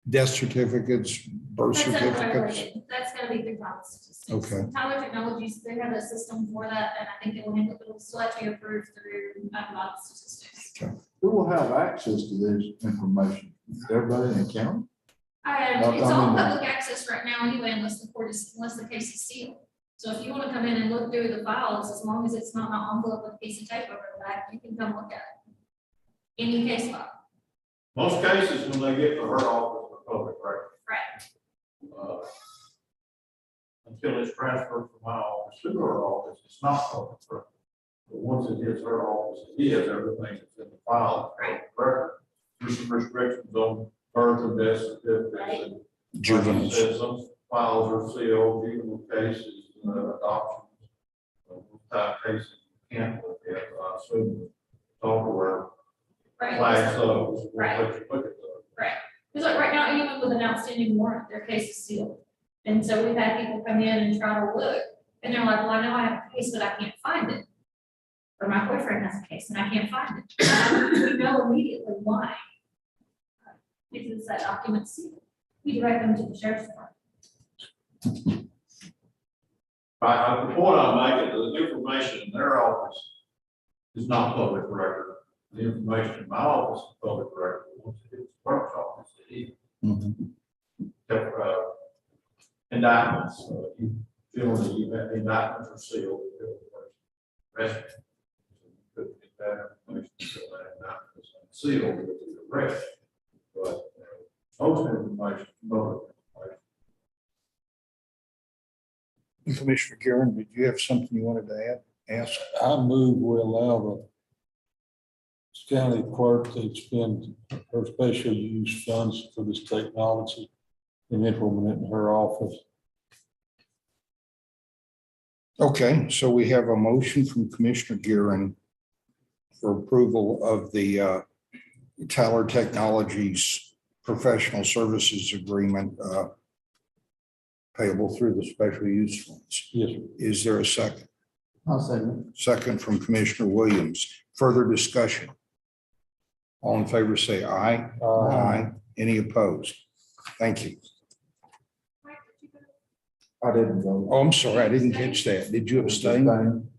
death certificates, birth That's certificates? unregulated. That's gonna be through Tyler Statistics. Okay. Tyler Technologies, they have a system for that, and I think it will handle, it will still have to be approved through Tyler Statistics. Who will have access to this information? Everybody in the county? It's I all mean- public access right now anyway, unless the case is sealed. So if you wanna come in and look through the files, as long as it's not an envelope with a piece of tape over the back, you can come look at it. Any case file, Most cases, when they get to her office, are public record. right? Until it's transferred from my office to her office, it's not public record. But once it hits her office, it is, everything that's in the file, is public record. There's some restrictions on birth and death certificates. and Juveniles. like you said, some files are sealed, juvenile cases, adoptions. Type cases, you can't look at, I assume, software Right. flags those, won't Right. let you look at those. Because like right now, even with an outstanding warrant, their case is sealed. And so we've had people come in and try to look, and they're like, well, I know I have a case, but I can't find it. Or my boyfriend has a case and I can't find it. We know immediately why. Because that document's sealed. We direct them to the sheriff's department. Right, the point I'm making, the information in their office is not public record. The information in my office is public record. Once it hits the clerk's office, it is. Mhm. Indictments, generally, you have indictments are sealed. Rest. Could get that information until that indictment is sealed with the arrest. But most information, is public information. Commissioner Karen, did you have something you wanted to ask? I move we allow the county clerk to expend her special use funds for this technology and implement it in her office. Okay, so we have a motion from Commissioner Gearing for approval of the Tyler Technologies Professional Services Agreement payable through the special use funds. Yes, sir. Is there a second? I'll second Second from Commissioner Williams. Further discussion? All in favor, say aye. Aye. Any opposed? Thank you. I didn't vote. Oh, I'm sorry, I didn't catch that. Did you abstain? Abstain.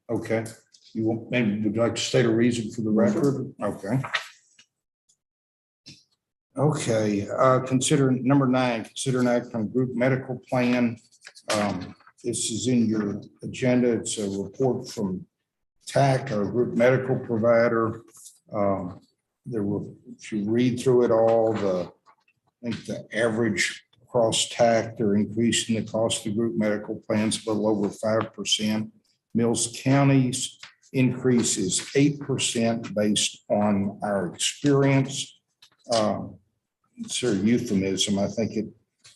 Okay. You want, maybe would you like to state a reason for the record? Okay. Okay, consider number 9, consider an act on group medical plan. This is in your agenda. It's a report from TAC, our group medical provider. There were, if you read through it all, I think the average across TAC, they're increasing the cost of group medical plans a little over 5%. Mills County's increase is 8% based on our experience. It's a euphemism. I think it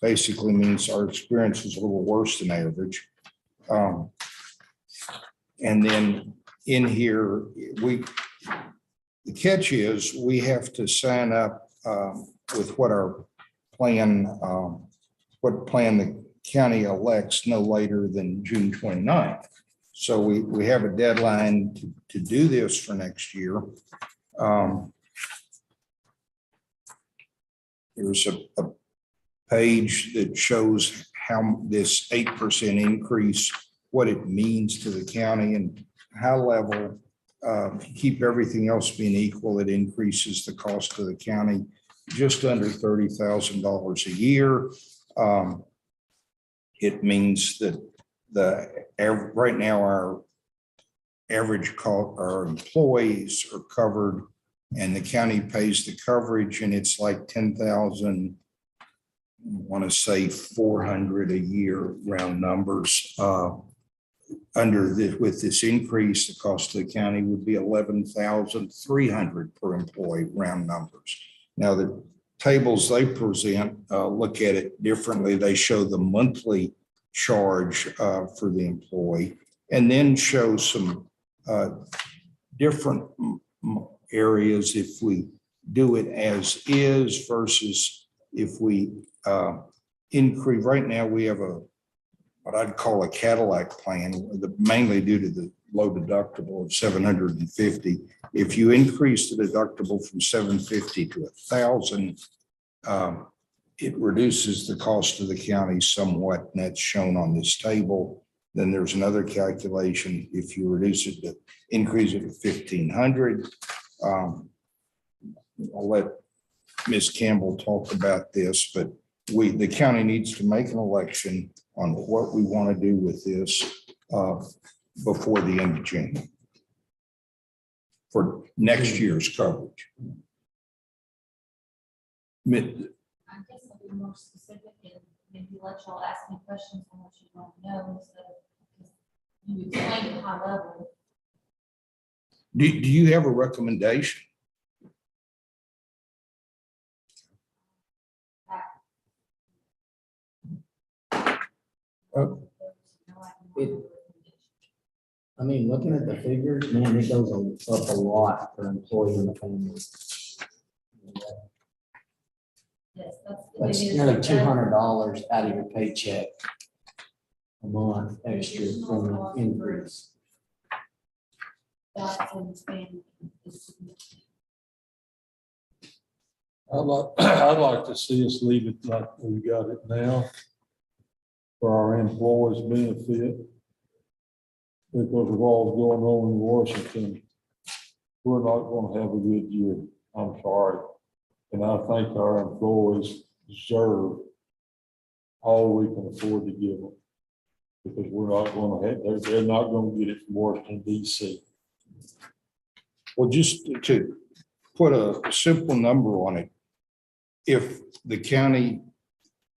basically means our experience is a little worse than average. And then in here, the catch is we have to sign up with what our plan, what plan the county elects no later than June 29th. So we have a deadline to do this for next year. There's a page that shows how this 8% increase, what it means to the county and how level, keep everything else being equal, it increases the cost to the county just under $30,000 a year. It means that right now our average call, our employees are covered and the county pays the coverage and it's like 10,000, I want to say 400 a year, round numbers. With this increase, the cost to the county would be 11,300 per employee, round numbers. Now, the tables they present look at it differently. They show the monthly charge for the employee and then show some different areas if we do it as is versus if we increase. Right now, we have what I'd call a Cadillac plan, mainly due to the low deductible of 750. If you increase the deductible from 750 to 1,000, it reduces the cost of the county somewhat, and that's shown on this table. Then there's another calculation. If you reduce it to increase it to 1,500. I'll let Ms. Campbell talk about this, but the county needs to make an election on what we want to do with this before the end of June for next year's coverage. I guess I'll be more specific and maybe let y'all ask me questions on what you want to know, so you explain it high level. Do you have a recommendation? I mean, looking at the figures, man, it goes up a lot per employee in the family. Yes, that's. That's nearly $200 out of your paycheck a month extra from the increase. That's insane. I'd like to see us leave it like we got it now for our employees' benefit. Because of all going on in Washington, we're not gonna have a good year. I'm sorry. And I think our employees deserve all we can afford to give them. Because we're not gonna have, they're not gonna get it from Washington DC. Well, just to put a simple number on it, if the county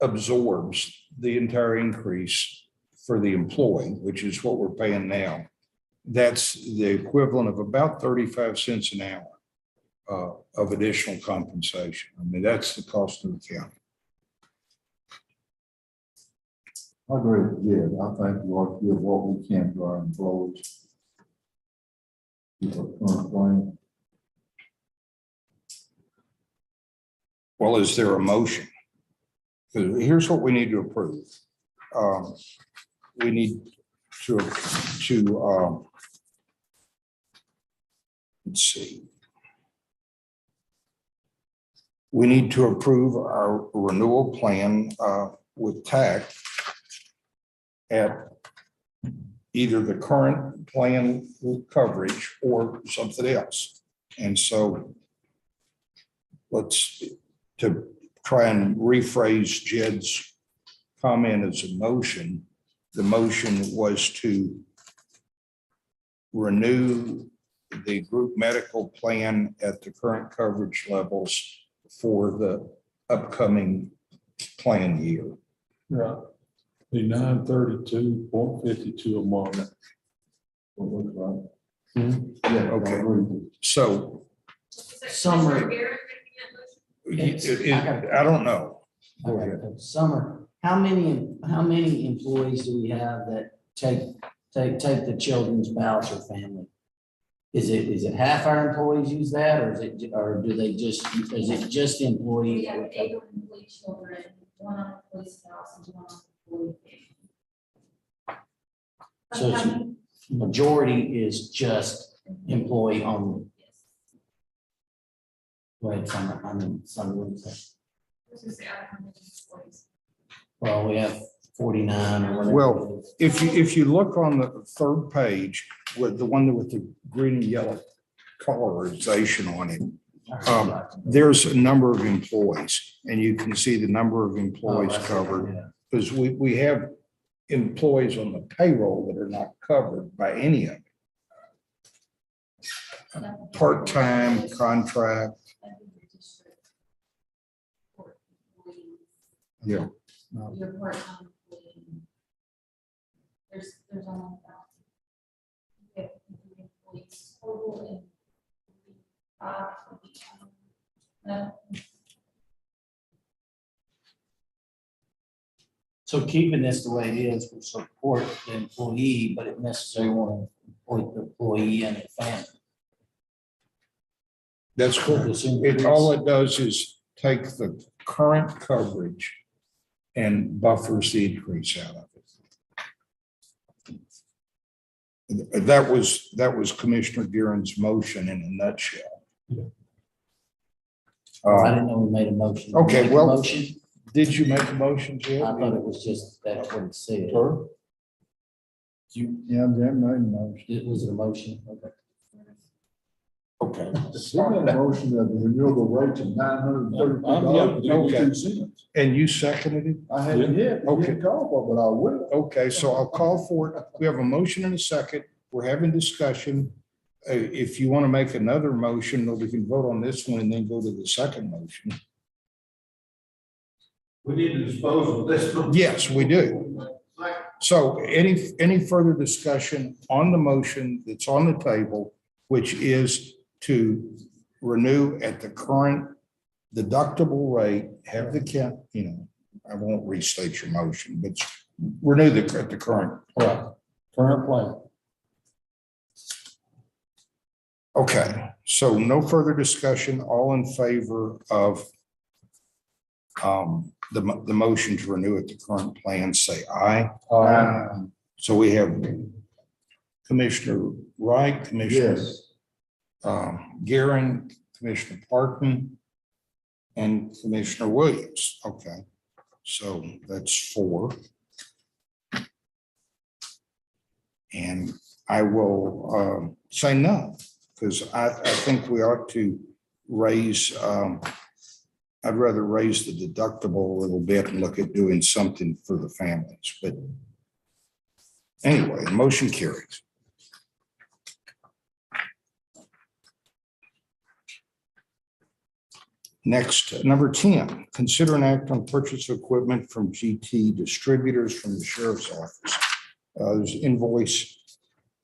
absorbs the entire increase for the employee, which is what we're paying now, that's the equivalent of about 35 cents an hour of additional compensation. I mean, that's the cost of the county. I agree with Jed. I think we ought to give what we can to our employees. Keep our current plan. Well, is there a motion? 'Cause here's what we need to approve. We need to let's see. We need to approve our renewal plan with TAC at either the current plan coverage or something else. And so to try and rephrase Jed's comment as a motion, the motion was to renew the group medical plan at the current coverage levels for the upcoming plan year. Right. The 932.52 a month. What looks like. Yeah, I okay. agree with you. So Summer. I don't know. Go ahead. Summer, how many employees do we have that take the children's voucher family? Is it half our employees use that, or is it just employees? We have 8 employee children, 1 on employee spouse, and 1 on employee family. So it's- Majority is just employee only. Yes. Right, some would say, This is the other 100 employees. well, we have 49 or whatever. Well, it is. if you look on the third page with the one with the green and yellow colorization on it, there's a number of employees, and you can see the number of employees Oh, that's- covered. yeah. Because we have employees on the payroll that are not covered by any of it. Part-time, contract. Yeah. Your part-time employee. There's only about. We have 3 employees total and 5. So keeping this the way it is will support the employee, but it necessarily won't support the employee and the family. That's cool. This All it does is take the current coverage and buffers the increase out of it. That was Commissioner Guerin's motion in a nutshell. I didn't know we made a motion. Okay, Make a well- Motion, Did you make a motion, Jim? I thought it was just, that's what it said. Sir? You, Yeah, Jim made a motion. it was a motion, okay. Okay. We made a motion that the renewable rates of $932. Okay. And you seconded it? I haven't yet, Okay. okay, call for it, but I will. Okay, so I'll call for it. We have a motion and a second. We're having discussion. If you want to make another motion, we can vote on this one and then go to the second motion. We need to dispose of this one. Yes, we do. So any further discussion on the motion that's on the table, which is to renew at the current deductible rate, have the count, I won't restate your motion, but renew at the current. Current plan. Okay, so no further discussion, all in favor of the motion to renew at the current plan, say aye. So we have Commissioner Wright, Commissioner Guerin, Commissioner Parkman, and Commissioner Williams. Okay, so that's 4. And I will say no, because I think we ought to raise, I'd rather raise the deductible a little bit and look at doing something for the families. But anyway, motion carries. Next, number 10, consider an act on purchase of equipment from GT Distributors from the Sheriff's Office. There's an invoice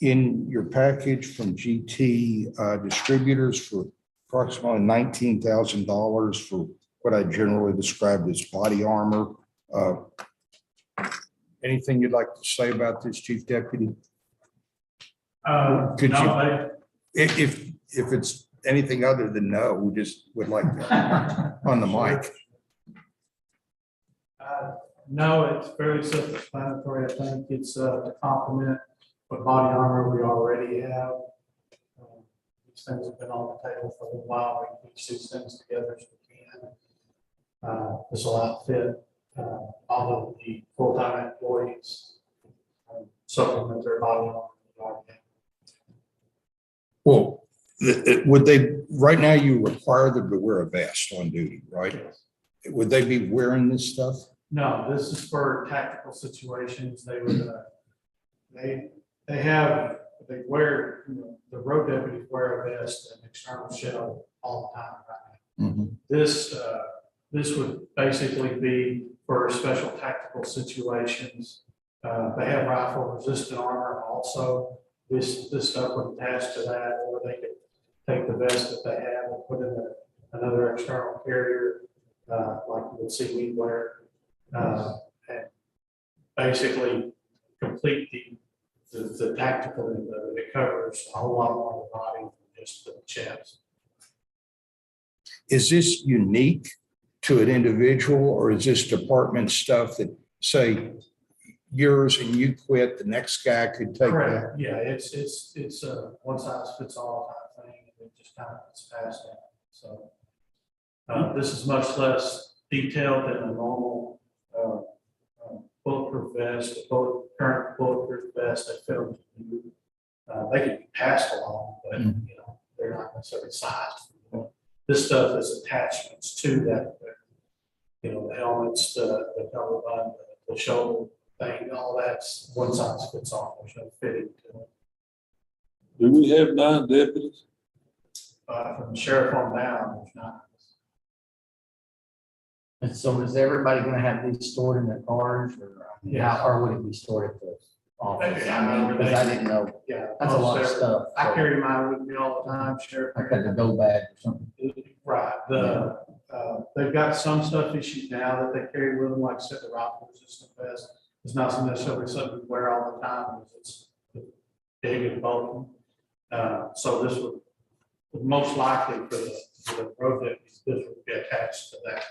in your package from GT Distributors for approximately $19,000 for what I generally describe as body armor. Anything you'd like to say about this, Chief Deputy? Could No, If it's anything other than no, we just would like that on the mic. No, it's very self-explanatory. I think it's to complement what body armor we already have. These things have been on the table for a little while. We can piece these things together as we can. This will outfit all of the full-time employees, supplement their body armor. we already have. Well, would they, right now you require them to wear a vest on duty, right? Would they be wearing this stuff? No, this is for tactical situations. They would, they wear, the road deputies wear a vest and external shell all the time right now. This would basically be for special tactical situations. They have rifle resistant armor also. This stuff would attach to that, or they could take the vest that they have and put in another external carrier, like you would see we wear. And basically complete the tactical, it covers a whole lot more of the body than just the chest. Is this unique to an individual, or is this department stuff that, say, yours and you quit, the next guy could take that? Correct. Yeah, it's a one size fits all type thing, and it just kind of gets passed down. So this is much less detailed than a normal bulletproof vest, current bulletproof vest that fit them. They can be passed along, but they're not necessarily sized. This stuff is attachments to that. The helmets, the cover button, the shoulder thing, all that's one size fits all. There's no fitting to it. Do we have 9 deputies? From the sheriff on down, there's not. And so is everybody gonna have these stored in their cars, or would it be stored at the office? I mean, because I didn't know, Yeah. that's a lot of stuff. I so carry mine with me all the time, sheriff. I got the go bag or something. Right, they've got some stuff issued now that they carry with them, like I said, the rifle resistant vest. It's not necessarily something we wear all the time, because it's big and bulky. So this would most likely for the project, this would be attached to that.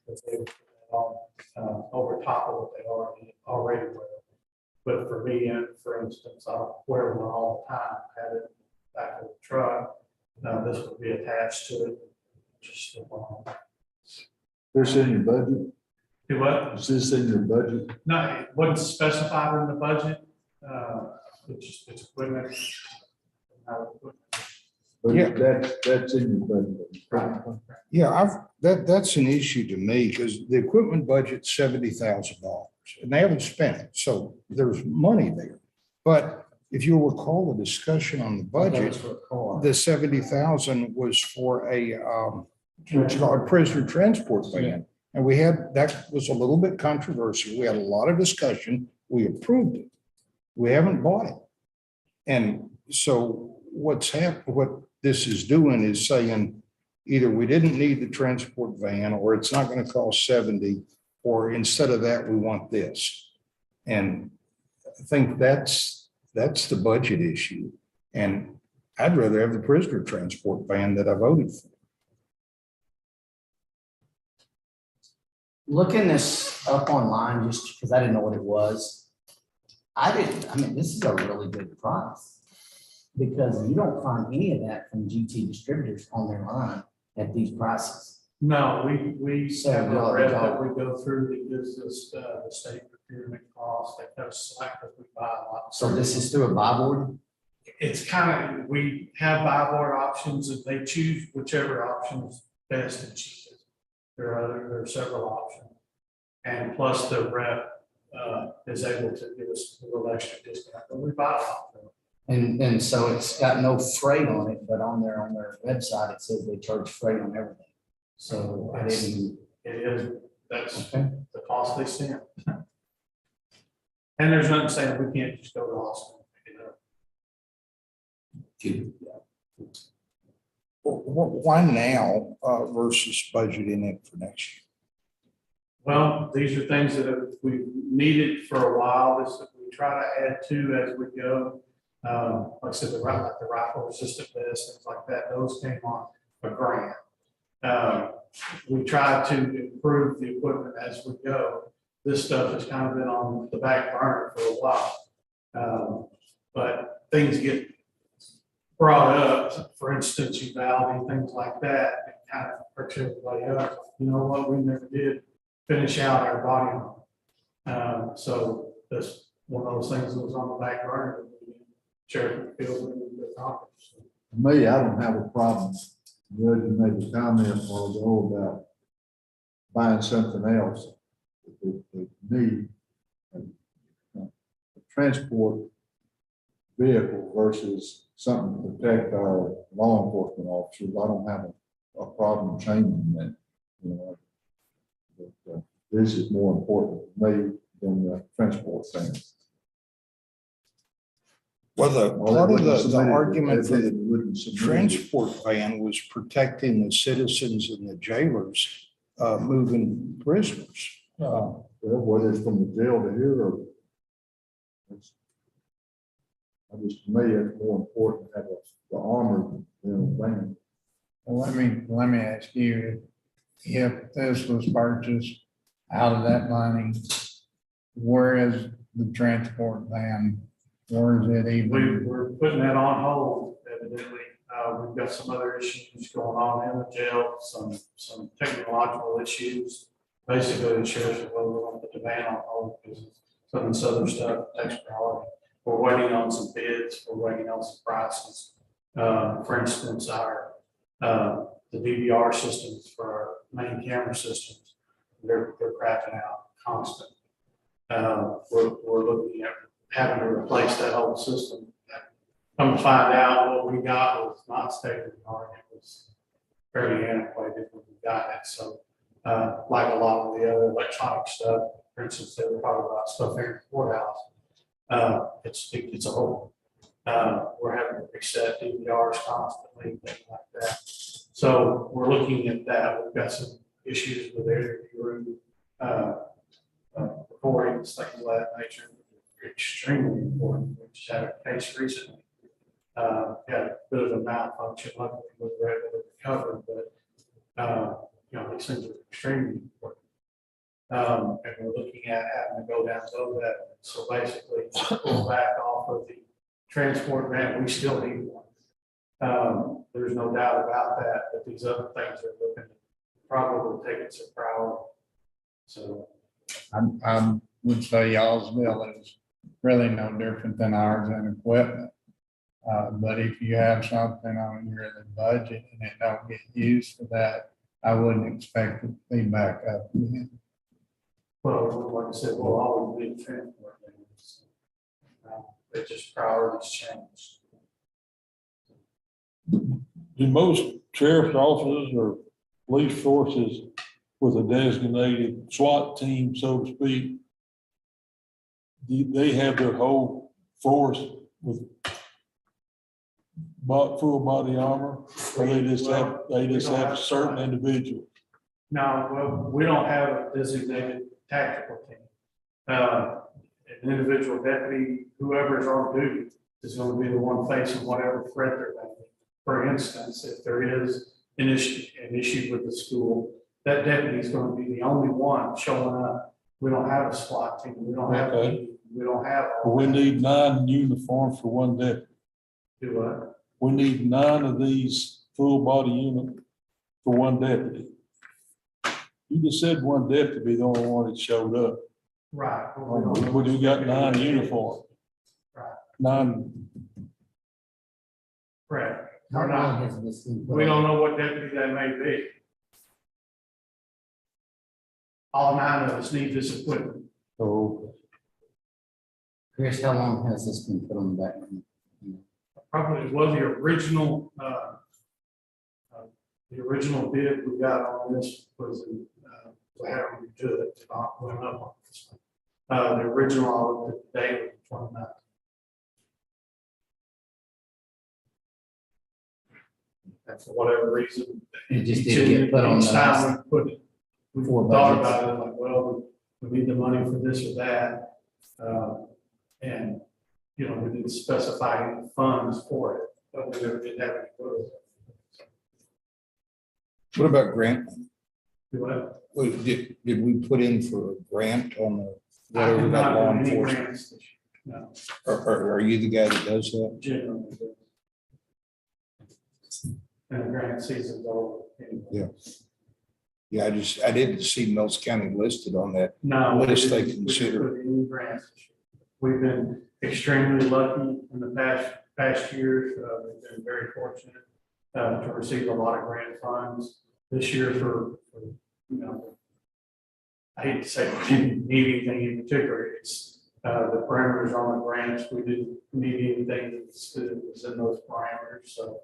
If they would put that on, over top of what they already wear. But for me, and for instance, I wear one all the time, have it back of the truck. This would be attached to it. Just This in your budget? do what? Is this in your budget? No, it wasn't specified in the budget. It's equipment. But Yeah. That's in your budget. Yeah, that's an issue to me because the equipment budget's $70,000 and they haven't spent it. So there's money there. But if you'll recall the discussion on the budget, the 70,000 was for what's called a prisoner transport van. And that was a little bit controversial. We had a lot of discussion. We approved it. We haven't bought it. And so what this is doing is saying either we didn't need the transport van or it's not going to cost 70, or instead of that, we want this. And I think that's the budget issue. And I'd rather have the prisoner transport van that I voted for. Looking this up online, just because I didn't know what it was, I mean, this is a really good price. Because you don't find any of that from GT Distributors on their line at these prices. No, we So, have a y'all- rep that we go through that gives us the state procurement costs. They kind of select us, we buy a lot. So this is through a buy board? It's kind of, we have buy board options and they choose whichever option is best and cheapest. There are several options. And plus the rep is able to give us a little extra discount, but we buy a lot. And so it's got no freight on it, but on their website, it says they charge freight on everything. So I didn't. It is, that's Okay. the cost they send. And there's nothing saying we can't just go to Austin and pick it up. Why now versus budgeting it for next year? Well, these are things that we've needed for a while. This that we try to add to as we go. Like I said, the rifle resistant vest, things like that, those came on a grant. We try to improve the equipment as we go. This stuff has kind of been on the back burner for a while. But things get brought up, for instance, Uvalde, things like that, and kind of perks everybody up. You know what, we never did finish out our body armor. So that's one of those things that was on the back burner. Sheriff feels we need to accomplish. Me, I don't have a problem. Judge made a comment a while ago about buying something else that they need. A transport vehicle versus something to protect our law enforcement officers. I don't have a problem changing that, you know. But this is more important to me than the transport thing. Well, part of the argument for the the transport van was protecting the citizens and the jailers moving prisoners. Whether it's from the jail to here or. To me, it's more important to have the armor than a van. Well, let me ask you, if this was purchased out of that money, where is the transport van? Where is it even? We're putting that on hold evidently. We've got some other issues going on in the jail, some technological issues. Basically, the sheriff's said, well, we're going to put the van on hold because some of this other stuff takes priority. We're waiting on some bids. We're waiting on some prices. For instance, the DVR systems for our main camera systems, they're crapping out constant. We're looking at having to replace that whole system. Come to find out, what we got was not state of the art. It was fairly antiquated when we got it. So, like a lot of the other electronic stuff, for instance, they were talking about stuff here in the courthouse. It's a whole. We're having to reset DVRs constantly, things like that. So we're looking at that. We've got some issues with area room recordings, things of that nature. Extremely important. We just had a case recently Had a bit of a malfunction, luckily we were able to recover, but, these things are extremely important. And we're looking at having to go down below that, so basically pull back off of the transport grant, we still need one. There's no doubt about that, but these other things are looking, probably taking some priority. So, I would say y'all's bill is really no different than ours in equipment. But if you have something on your other budget and it don't get used for that, I wouldn't expect it to be back up again. well, like I said, we'll always need transport. Things. It just priorities changed. Do most sheriff's offices or police forces with a designated SWAT team, so to speak, they have their whole force with full body armor, or they just have certain individuals? No, well, we don't have a designated tactical team. An individual deputy, whoever's on duty, is going to be the one facing whatever threat they're facing. For instance, if there is an issue with the school, that deputy is going to be the only one showing up. We don't have a SWAT team. We don't have. Okay. We don't have. We need 9 uniforms for one deputy. Do what? We need 9 of these full body units for one deputy. You just said one deputy be the only one that showed up. Right. But we got 9 uniforms. Right. 9. Correct. How Or not. long has this been? put We on? don't know what deputy that may be. All 9 of us need this equipment. So Chris, how long has this been put on the back? Probably was the original, bid we got on this was, we had to redo it, it went up on this one. The original, I looked at the date was 29. And for whatever reason. It just each didn't get put on each the time last we put it, we four thought budgets. about it, like, well, we need the money for this or that. And, we didn't specify any funds for it, but we never did have any. What about grant? Do I- Did we put in for a grant on the, I whatever did that not law do any enforcement? grants this year. No, Are you the guy that does that? generally. And the grant season's over. anyway. Yeah. Yeah, I didn't see Mills County listed on that. No. What we is they didn't- we didn't consider? put any grants this year. We've been extremely lucky in the past years. We've been very fortunate to receive a lot of grant funds this year for I hate to say we didn't need anything in particular. It's the parameters on the grants. We didn't need anything that was in those parameters. So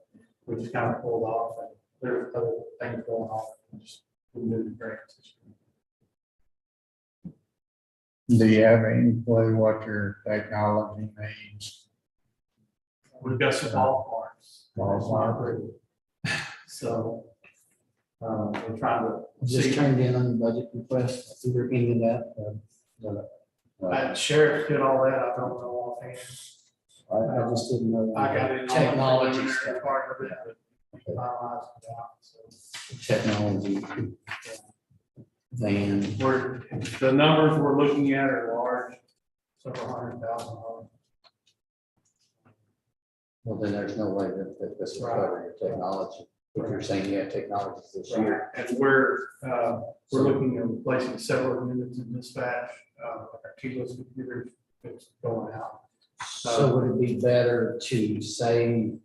we just kind of pulled off and there's other things going on. We just didn't do the grants this year. Do you have any clue what your technology needs? We've got some ballparks. Ballpark. So, we're trying to Just see, turned in on the budget request, either any of that. Sheriff did all that, I don't know offhand. I just didn't know. I got it. Technology stuff. Part of it, but finalized it out, so. Technology. Van. The numbers we're looking at are large, several $100,000. Well, then there's no way that this will cover your technology. If you're saying you have technology this year. And we're looking at replacing several units in dispatch, like our keyless computers, it's going out. So would it be better to save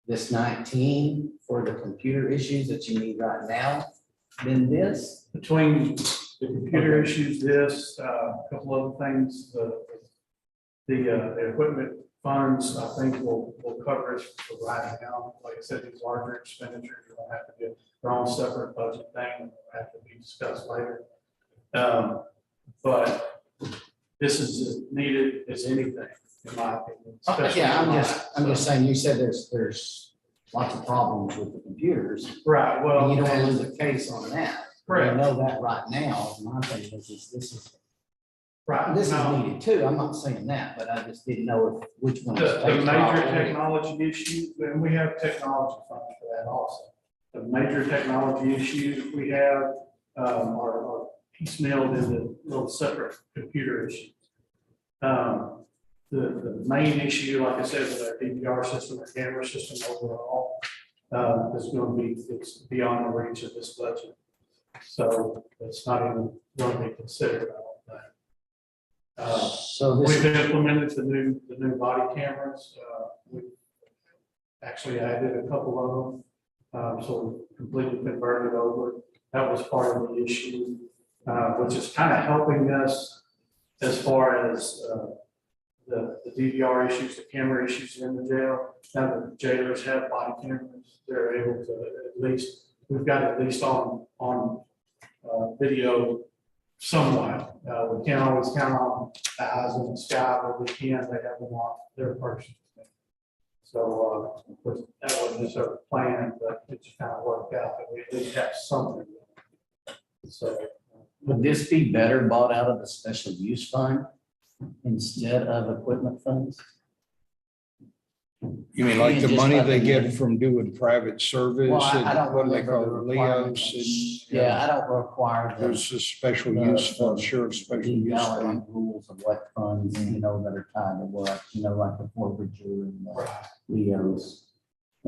this 19 for the computer issues that you need right now than this? Between the computer issues, this, a couple other things, the equipment funds, I think will cover us for right now. Like I said, these larger expenditures will have to get their own separate budget thing, and will have to be discussed later. But this is as needed as anything, in my opinion. especially Yeah, I'm mine. just saying, you said there's lots of problems with the computers. Right, And well. you don't want to lose a case on that. Correct. We know that right now. My thing is this is Right. This is Now, needed too, I'm not saying that, but I just didn't know if, which one. the major technology issues, and we have technology funds for that also. The major technology issues we have are piecemealed into little separate computer issues. The main issue, like I said, with our DVR system, our camera system overall, is going to be, it's beyond the reach of this budget. So it's not even going to be considered, I don't think. So this, We've implemented the new body cameras. We actually added a couple of them. So we completely converted over. That was part of the issue, which is kind of helping us as far as the DVR issues, the camera issues in the jail. Now the jailers have body cameras, they're able to at least, we've got at least on video somewhat. We can't always count on the eyes in the sky, but we can, they have them on their person. So of course, that wasn't just our plan, but it just kind of worked out that we at least have something. So would this be better bought out of the special use fund instead of equipment funds? You mean like the Just money let they them get in. from doing private service? Well, I and don't what do they remember the call it, requirements. Leos? Yeah, I don't require the. There's a special use fund, sheriff's special use fund. Rules of what funds, you know, that are tied to what, you know, like the forfeiture and the Leos.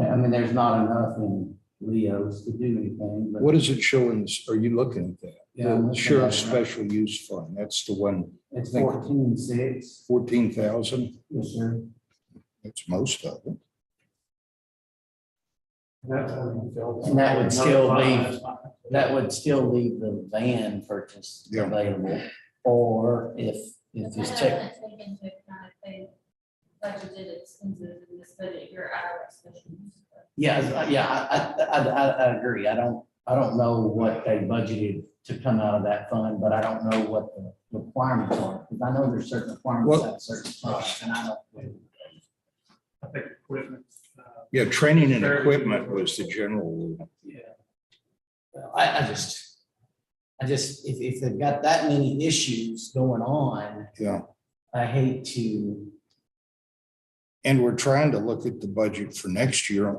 I mean, there's not enough in Leos to do anything, but. What does it show in this? Are you looking at that? Yeah, I'm The looking sheriff's at it. special use fund, that's the one, It's think- 14,600. 14,000. Yes, sir. That's most of it. And that would still leave, that would still leave the van purchase Yeah. available. Or if That this doesn't tech, take into account if they budgeted expenses in this budget, your IRS special use. I agree. I don't know what they budgeted to come out of that fund, but I don't know what the requirements are. Because I know there's certain requirements Well- at certain funds, and I don't. I think equipment. Yeah, training and equipment was the general rule. Yeah. Well, I just, if they've got that many issues going on, Yeah. I hate to. And we're trying to look at the budget for next year.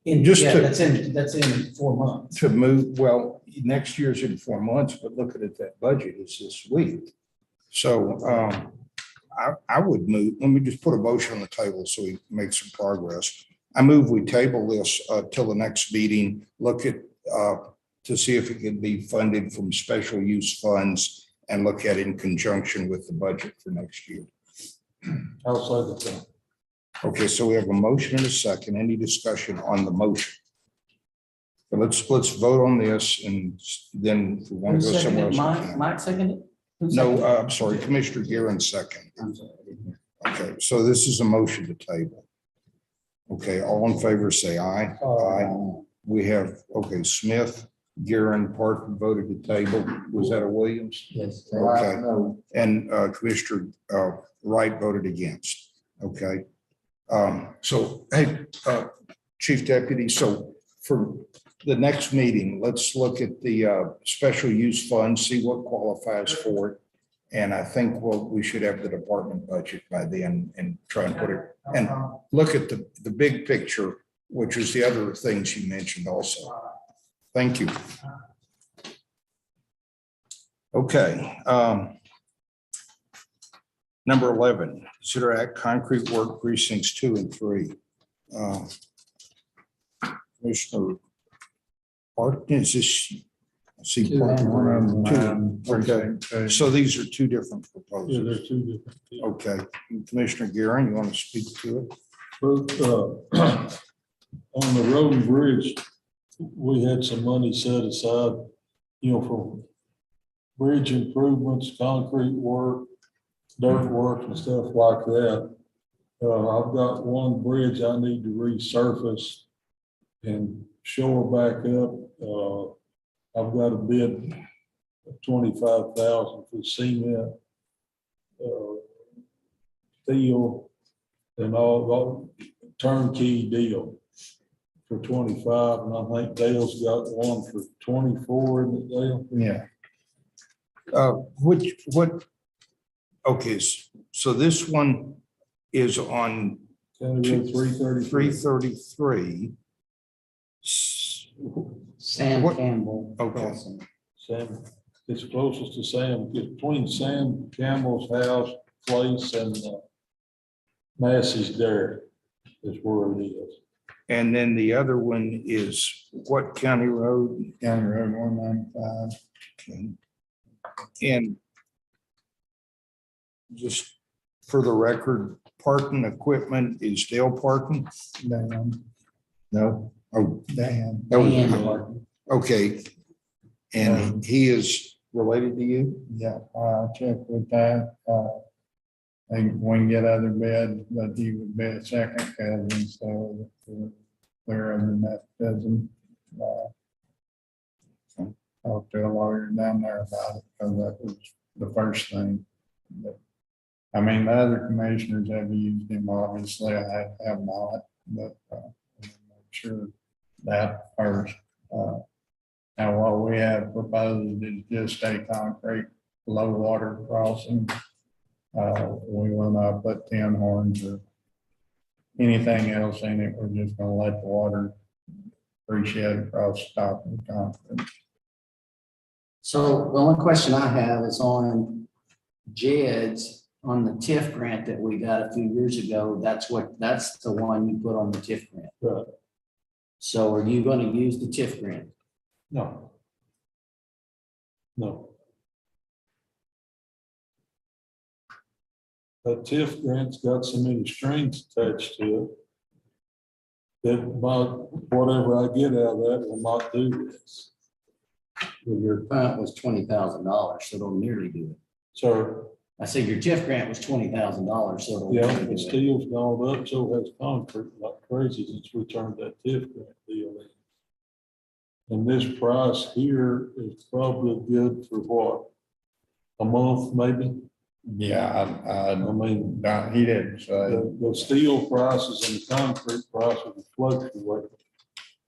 And Just yeah, to- that's in 4 months. To move, well, next year's in 4 months, but looking at that budget is this week. So I would move, let me just put a motion on the table so we make some progress. I move we table this till the next meeting, look at to see if it can be funded from special use funds and look at it in conjunction with the budget for next year. I'll second that. Okay, so we have a motion and a second. Any discussion on the motion? So let's vote on this and then if we want Who to go somewhere seconded? else. we Mike, can. Mike seconded? Who No, seconded? I'm sorry, Commissioner Guerin second. I'm sorry, I didn't hear. Okay, so this is a motion to table. Okay, all in favor, say aye. We have, okay, Smith, Guerin, Parker voted to table. Was that a Williams? Yes. Okay. No, And Commissioner Wright voted against. Okay. So, hey, Chief Deputy, so for the next meeting, let's look at the special use fund, see what qualifies for it. And I think we should have the department budget by then and try and put it, and look at the big picture, which is the other things you mentioned also. Thank you. Okay. Number 11, consider act concrete work precincts 2 and 3. Commissioner Parkin, is this? I see 2 and Parkin. 1. Okay, so these are 2 different Yeah, proposals. they're 2 different. deals. Okay, Commissioner Guerin, you want to speak to it? But on the road and bridge, we had some money set aside, you know, for bridge improvements, concrete work, dirt work and stuff like that. I've got one bridge I need to resurface and shore back up. I've got a bid of 25,000 for cement, steel, and all turnkey deal for 25, and I think Dale's got one for 24, isn't it, Dale? Yeah. What Okay, so this one is on County Road 333. 333. Sam What- Campbell. Okay. Crossing. Sam, it's closest to Sam, it's between Sam Campbell's house, place, and Massey's there is where it is. And then the other one is what county road? County Road 195. Okay. And just for the record, parking equipment is Dale parking? Dan, No. Oh, Dan. that was, Dan. okay. And he is related to you? Yeah, checked with that, they, we can get other bids, but he would be a second cousin, so they're in the Methodism. Talked to a lawyer down there about it, because that was the first thing. But, I mean, the other commissioners have used him, obviously, I have not, but, make sure that first. Now, what we have proposed is just a concrete low water crossing. We will not put tin horns or anything else in it. We're just gonna let the water appreciate across the top of the concrete. So the only question I have is on JED's, on the TIF grant that we got a few years ago. That's the one you put on the TIF grant. Right. So are you gonna use the TIF grant? No. No. That TIF grant's got so many strings attached to it that about whatever I get out of that will not do this. Well, your grant was $20,000, so it'll nearly do it. So, I said your TIF grant was $20,000, so it'll yeah, nearly the do it. steel's gone up, so has concrete like crazy since we turned that TIF grant deal in. And this price here is probably good for what? A month, maybe? Yeah, I mean, he didn't say. The steel prices and the concrete prices fluctuate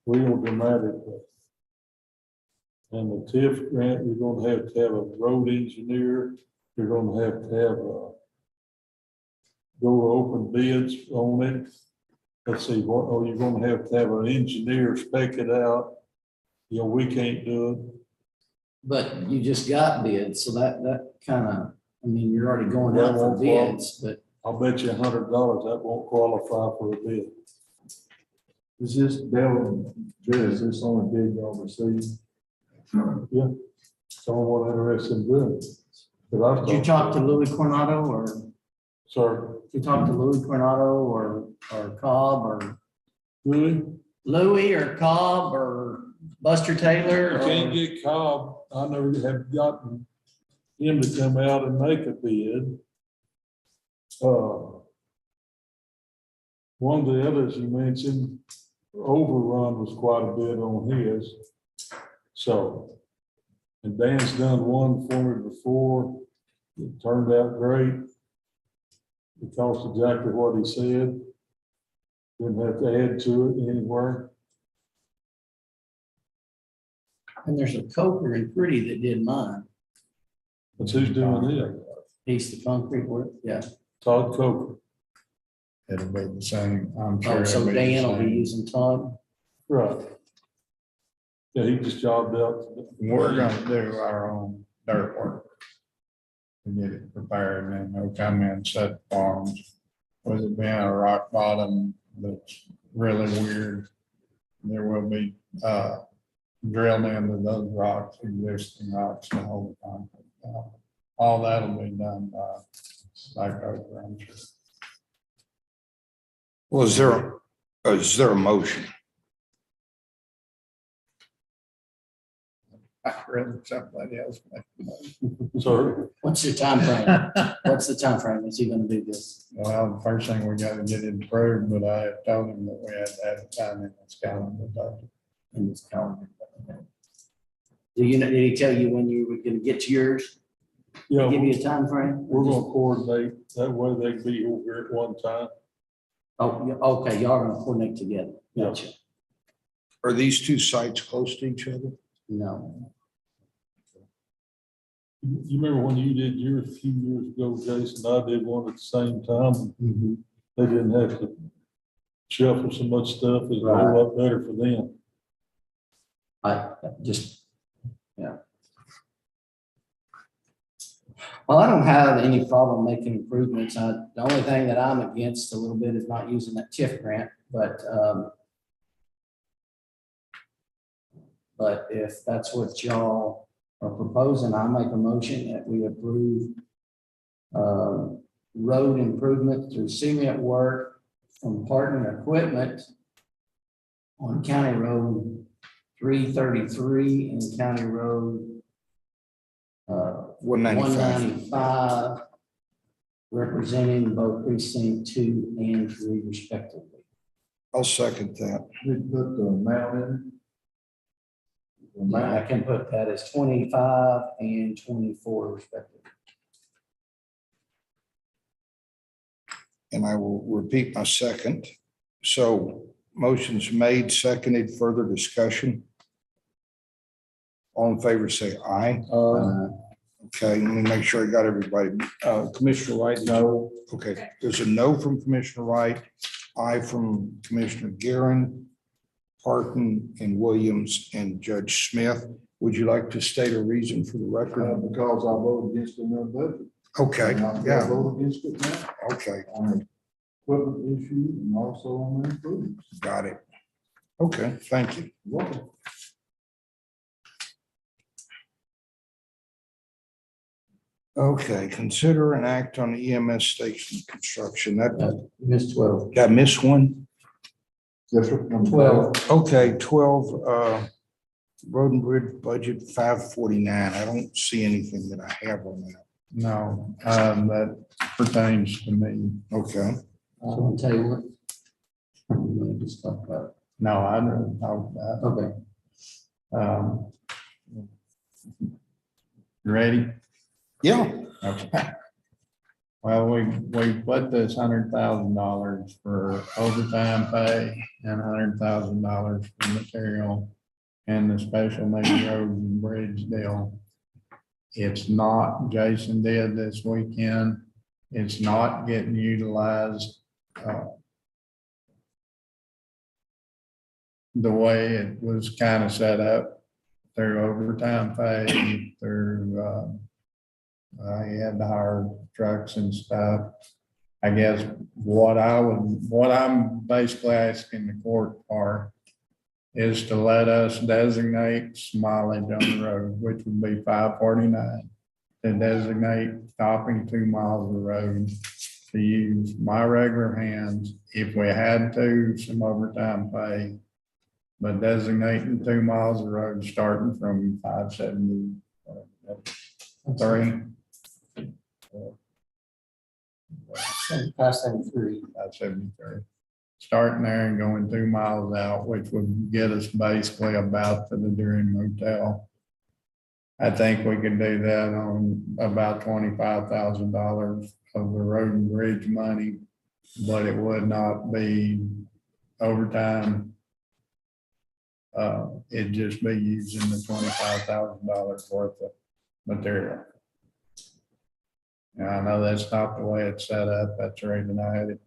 real dramatically. And the TIF grant, you're gonna have to have a road engineer, you're gonna have go open bids on it. Let's see, you're gonna have to have an engineer spec it out. You know, we can't do it. But you just got bids, so that kind of, I mean, you're already going out for bids, but I'll bet you $100 that won't qualify for a bid. Is this Dell, is this only bid y'all received? Yeah, someone interested in doing it. But I've did you talk to Louis Coronado or Sir, did you talk to Louis Coronado or Cobb or Louis, or Cobb or Buster Taylor? you can't Or, get Cobb. I never have gotten him to come out and make a bid. One of the others you mentioned, Overrun was quite a bit on his. So, and Dan's done one for me before. It turned out great. It cost exactly what he said. Didn't have to add to it anywhere. and there's a Coker and Pretty that did mine. But who's doing it? He's the concrete work, yeah. Todd Coker. It'll be the same, I'm sure. Oh, so it'll be the Dan will be same. using Todd. Right. Yeah, he just jobbed out. We're gonna do our own dirt work. To get it prepared, and then they'll come in, set farms. With it being a rock bottom that's really weird. There will be, drilled into those rocks, existing rocks, the whole time. All that'll be done by Coker, I'm sure. Well, is there a motion? I'd rather somebody else make the motion. Sorry. What's your time frame? What's the time frame? Is he gonna do this? Well, the first thing we gotta get it approved, but I had told him that we had to have it done in this calendar budget. In this calendar? Do you know, did he tell you when you were gonna get yours? Yeah, Give you a time frame? we're gonna coordinate, that way they can be over here at one time. Oh, yeah, okay, y'all are gonna coordinate together. Yeah. Gotcha. Are these two sites close to each other? No. You remember when you did yours a few years ago, Jason, I did one at the same time. They didn't have to shuffle so much stuff. It was a whole lot better for them. I just, yeah. Well, I don't have any problem making improvements. The only thing that I'm against a little bit is not using that TIF grant, but if that's what y'all are proposing, I'll make a motion that we approve road improvement through cement work from partner equipment on County Road 333 and County Road 195, representing both precinct 2 and 3 respectively. I'll second that. We put the amount in. The I amount, can put that as 25 and 24 respectively. And I will repeat my second. So motion's made, seconded, further discussion. All in favor, say aye. Okay, let me make sure I got everybody. Commissioner Wright? No. Okay, there's a no from Commissioner Wright, aye from Commissioner Guerin, Parton and Williams and Judge Smith. Would you like to state a reason for the record? because I voted against it in the budget. Okay, And I'm gonna yeah, vote against it now okay, on equipment issue and also on the improvements. got it. Okay, thank you. You're welcome. Okay, consider an act on EMS station construction. That, Miss 12. did I miss one? Yes, sir. Number 12. Okay, 12, road and bridge budget 549. I don't see anything that I have on that. No, that pertains to me. Okay, I'll tell you what. I'm gonna just talk about it. No, I don't talk about Okay. it. You ready? yeah, Okay. Well, we put this $100,000 for overtime pay and $100,000 for material and the special maybe roads and bridge deal. It's not, Jason did this weekend, it's not getting utilized the way it was kind of set up through overtime pay, through he had to hire trucks and stuff. I guess what I'm basically asking the court for is to let us designate mileage on the road, which would be 549. To designate stopping 2 miles of road, to use my regular hands, if we had to, some overtime pay. But designating 2 miles of road starting from 573. 573. 573. Starting there and going 2 miles out, which would get us basically about to the Duran Motel. I think we could do that on about $25,000 of the road and bridge money, but it would not be overtime. It'd just be using the $25,000 worth of material. And I know that's not the way it's set up. That's the reason I had it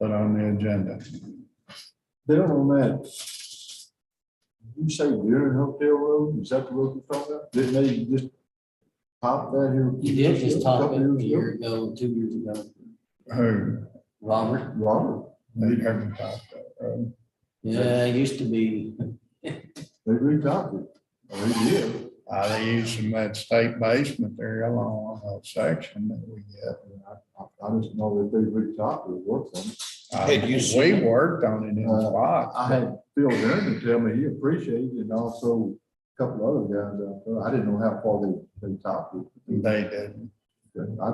put on the agenda. Bill, on that, you say Duran Hotel Road, is that the road you're talking about? Didn't they just pop that here? You did just a talk couple it a years year ago? ago, 2 years ago. Who? Robert, Robert, They never talked that road. yeah, it used to be. they re-topped it. Oh, he did. They use some of that state base material on that section that we get. I just know that they re-topped it, worked on it. Had you We seen- worked on it in spots. I had Phil Durden tell me he appreciated it, and also a couple other guys out there. I didn't know how far they topped it. They didn't. I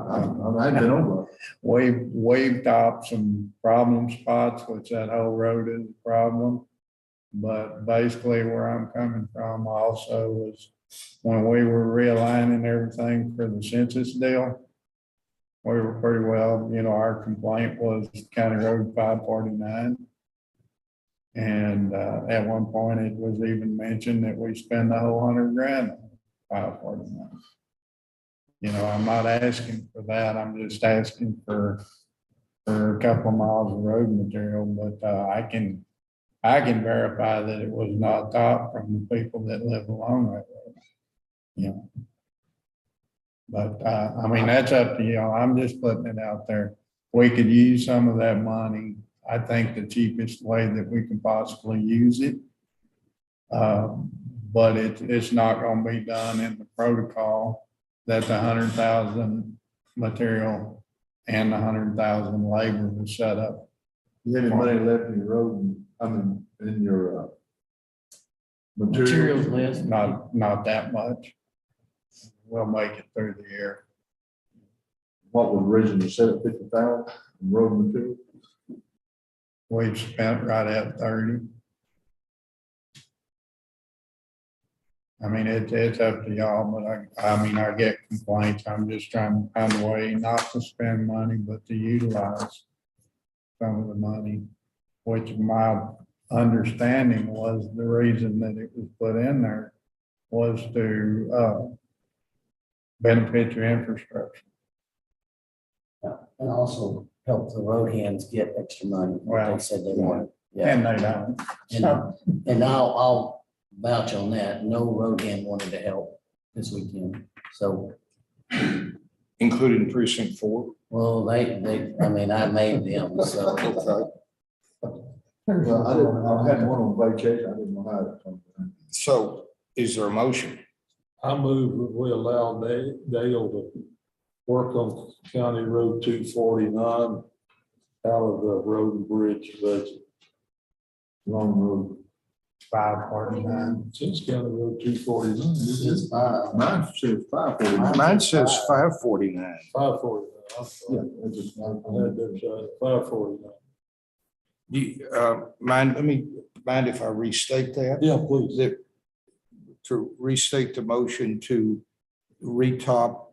hadn't been over. We've topped some problem spots, which that whole road is a problem. But basically where I'm coming from also was when we were realigning everything for the census deal. We were pretty well, our complaint was County Road 549. And at one point it was even mentioned that we spend the whole $100,000 on 549. You know, I'm not asking for that. I'm just asking for a couple of miles of road material, but I can verify that it was not top from the people that live along that road. You know. But I mean, that's up to you. I'm just putting it out there. We could use some of that money. I think the cheapest way that we can possibly use it. But it's not gonna be done in the protocol that the 100,000 material and the 100,000 labor was set up. Is any money left in your road, in your, Materials materials? list. Not that much. We'll make it through the year. What was originally said at 50,000 in road material? We've spent right at 30. I mean, it's up to y'all, but I mean, I get complaints. I'm just trying to find a way not to spend money, but to utilize some of the money, which my understanding was the reason that it was put in there was to benefit your infrastructure. And also help the road hands get extra money. Well, They said they wanted. Yeah. And they don't. And I'll vouch on that. No road hand wanted to help this weekend. So, Including precinct 4. well, I mean, I made them, so. Well, I had one on vacation. I didn't know how it come down. So is there a motion? I move that we allow Dale to work on County Road 249 out of the road and bridge budget. Long road. 549. Since County Road 249. It's fine. Mine says 549. Mine says 549. 549. I'm Yeah, sorry. it's just. I had that side, 549. Do you, mind if I restate that? Yeah, please. That to restate the motion to retop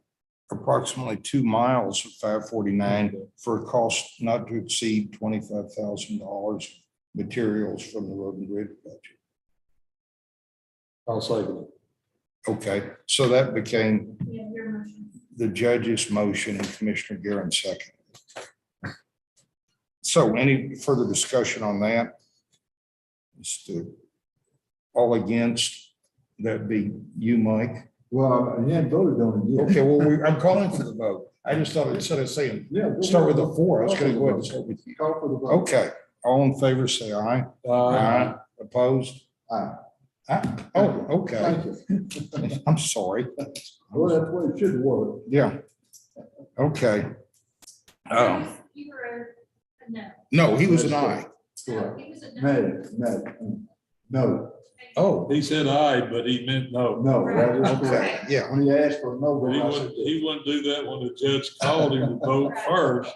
approximately 2 miles of 549 for a cost not to exceed $25,000 materials from the road and bridge budget. I'll second it. Okay, so that became Yeah, your motion. the judge's motion and Commissioner Guerin second. So any further discussion on that? All against, that'd be you, Mike. Well, he hadn't voted on it yet. Okay, well, I'm calling for the vote. I just thought instead of saying, Yeah. go start with ahead. the 4, I was gonna go ahead and start with you. Call for the vote. Okay, all in favor, say aye. Opposed? Aye. Oh, okay. Thank you. I'm sorry. Well, that's the way it should work. Yeah. Okay. You were a no. No, he was an aye. Correct. He was a no. No. Oh, He said aye, but he meant no. No, that is okay, correct. yeah. When he asked for a no, But then I said, he wouldn't do that when the judge called him to vote first.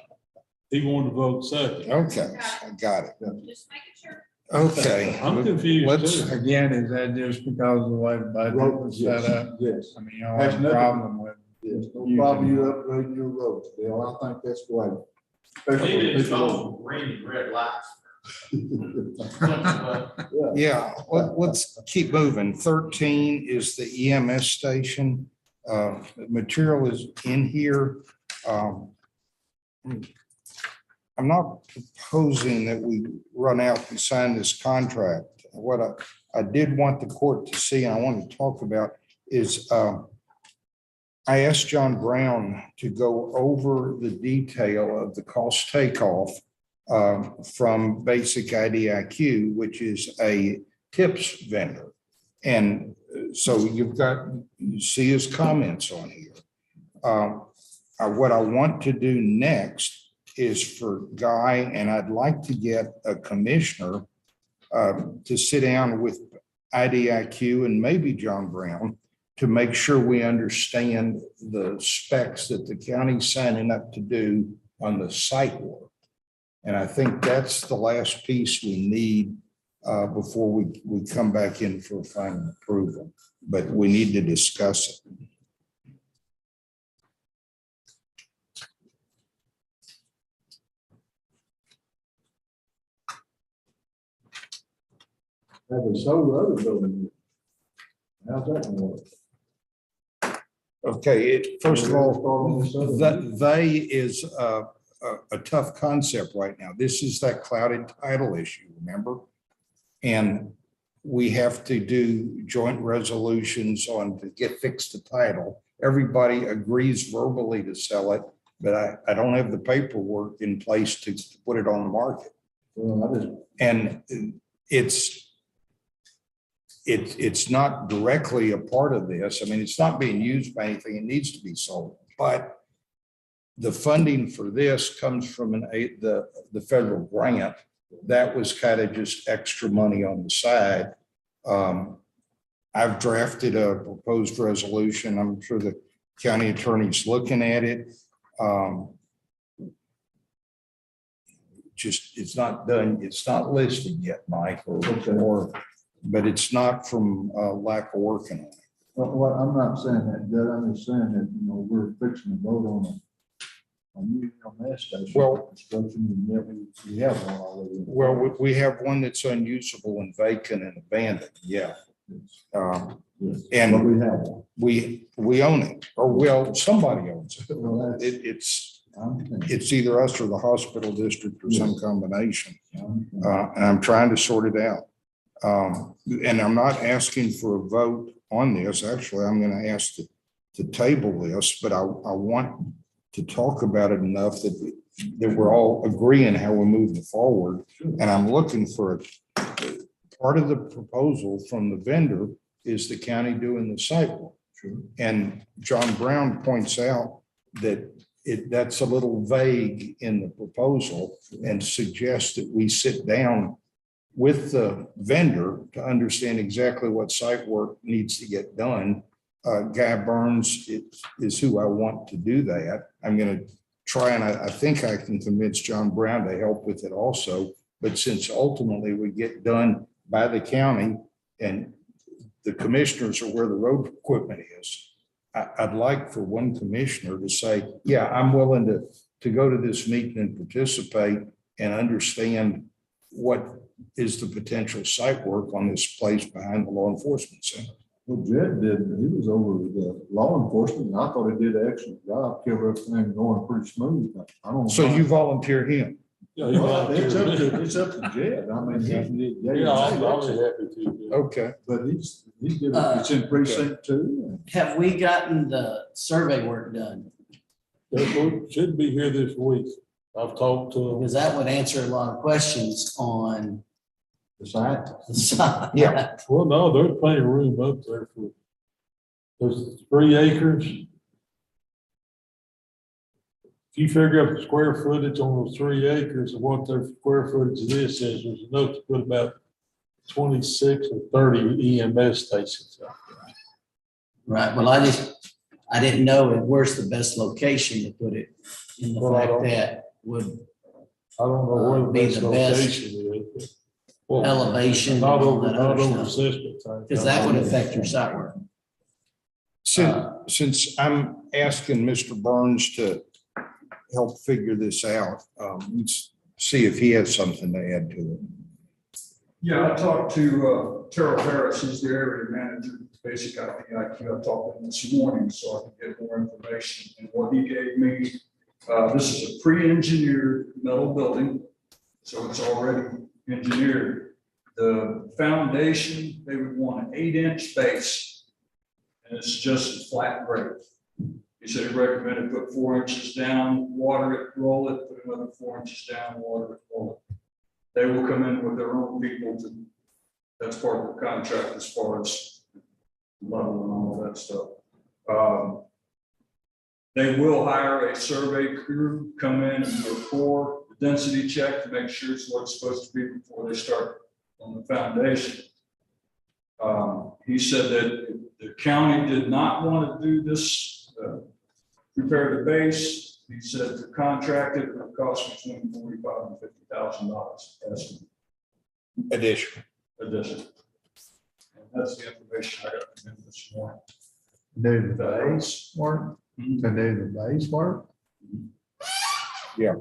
He wanted to vote second. Okay, I got it. Just making sure. Okay. I'm confused Let's, too. Again, is that just because of the way the budget was set up? yes, I mean, you don't Has have a nothing- problem with. yes, no problem, you upgrade your roads, Dale, I think that's great. Especially for people- green, red lights. yeah, let's keep moving. 13 is the EMS station. The material is in here. I'm not proposing that we run out and sign this contract. What I did want the court to see, and I want to talk about is I asked John Brown to go over the detail of the cost takeoff from Basic IDIQ, which is a tips vendor. And so you see his comments on here. What I want to do next is for Guy, and I'd like to get a commissioner to sit down with IDIQ and maybe John Brown to make sure we understand the specs that the county's signing up to do on the site work. And I think that's the last piece we need before we come back in for final approval, but we need to discuss it. Have we sold the other building? How's that gonna work? Okay, first of all, they is a tough concept right now. This is that clouded title issue, remember? And we have to do joint resolutions on to fix the title. Everybody agrees verbally to sell it, but I don't have the paperwork in place to put it on the market. Well, I just, And it's not directly a part of this. I mean, it's not being used by anything. It needs to be sold, but the funding for this comes from the federal grant. That was kind of just extra money on the side. I've drafted a proposed resolution. I'm sure the county attorney's looking at it. Just, it's not done. It's not listed yet, Mike, but it's not from lack of working on it. well, I'm not saying that, Judge, I'm just saying that, you know, we're fixing to vote on a new EMS station. Well- Construction, and yet we have one already. Well, we have one that's unusable and vacant and abandoned, yeah. Yes, And but we have one. we own it, or well, somebody owns it. Well, that's, It's either us or the hospital district or some combination. And I'm trying to sort it out. And I'm not asking for a vote on this. Actually, I'm going to ask to table this, but I want to talk about it enough that we're all agreeing how we're moving forward. And I'm looking for part of the proposal from the vendor is the county doing the site work. And John Brown points out that that's a little vague in the proposal and suggests that we sit down with the vendor to understand exactly what site work needs to get done. Guy Burns is who I want to do that. I'm going to try, and I think I can convince John Brown to help with it also. But since ultimately we get done by the county and the commissioners are where the road equipment is, I'd like for one commissioner to say, yeah, I'm willing to go to this meeting and participate and understand what is the potential site work on this place behind the law enforcement center. Well, Jed did, he was over the law enforcement, and I thought he did an excellent job, kept everything going pretty smooth. I don't. So you volunteer him? Yeah, Well, it's up to Jed. I mean, Yeah, I'll be happy to. Okay. but he's good. It's in precinct 2. Have we gotten the survey work done? They should be here this week. I've talked to them. Because that would answer a lot of questions on The site. the side. Yeah. Well, no, there's plenty of room up there for, there's 3 acres. If you figure out the square footage on those 3 acres and what their square footage of this is, there's enough to put about 26 or 30 EMS stations out there. Right, well, I didn't know where's the best location to put it in the Well, I fact don't- that would I don't know where the Be best the best location is. Well, elevation. Not and all over, that not other over stuff. Cessna type. Because that would affect your site work. Since I'm asking Mr. Burns to help figure this out, let's see if he has something to add to it. Yeah, I talked to Terrell Harris, he's the area manager, basic IQ. I talked to him this morning so I could get more information. And what he gave me, this is a pre-engineered metal building, so it's already engineered. The foundation, they would want an 8-inch base, and it's just flat grade. He said he recommended put 4 inches down, water it, roll it, put another 4 inches down, water it, roll it. They will come in with their own people to, that's part of the contract as far as level and all that stuff. They will hire a survey crew, come in and do a core density check to make sure it's what it's supposed to be before they start on the foundation. He said that the county did not want to do this, prepare the base. He said to contract it would cost between $45,000 and $50,000 estimate. Addition. Addition. And that's the information I got from him this morning. Do the base work, to do the base work. Yeah,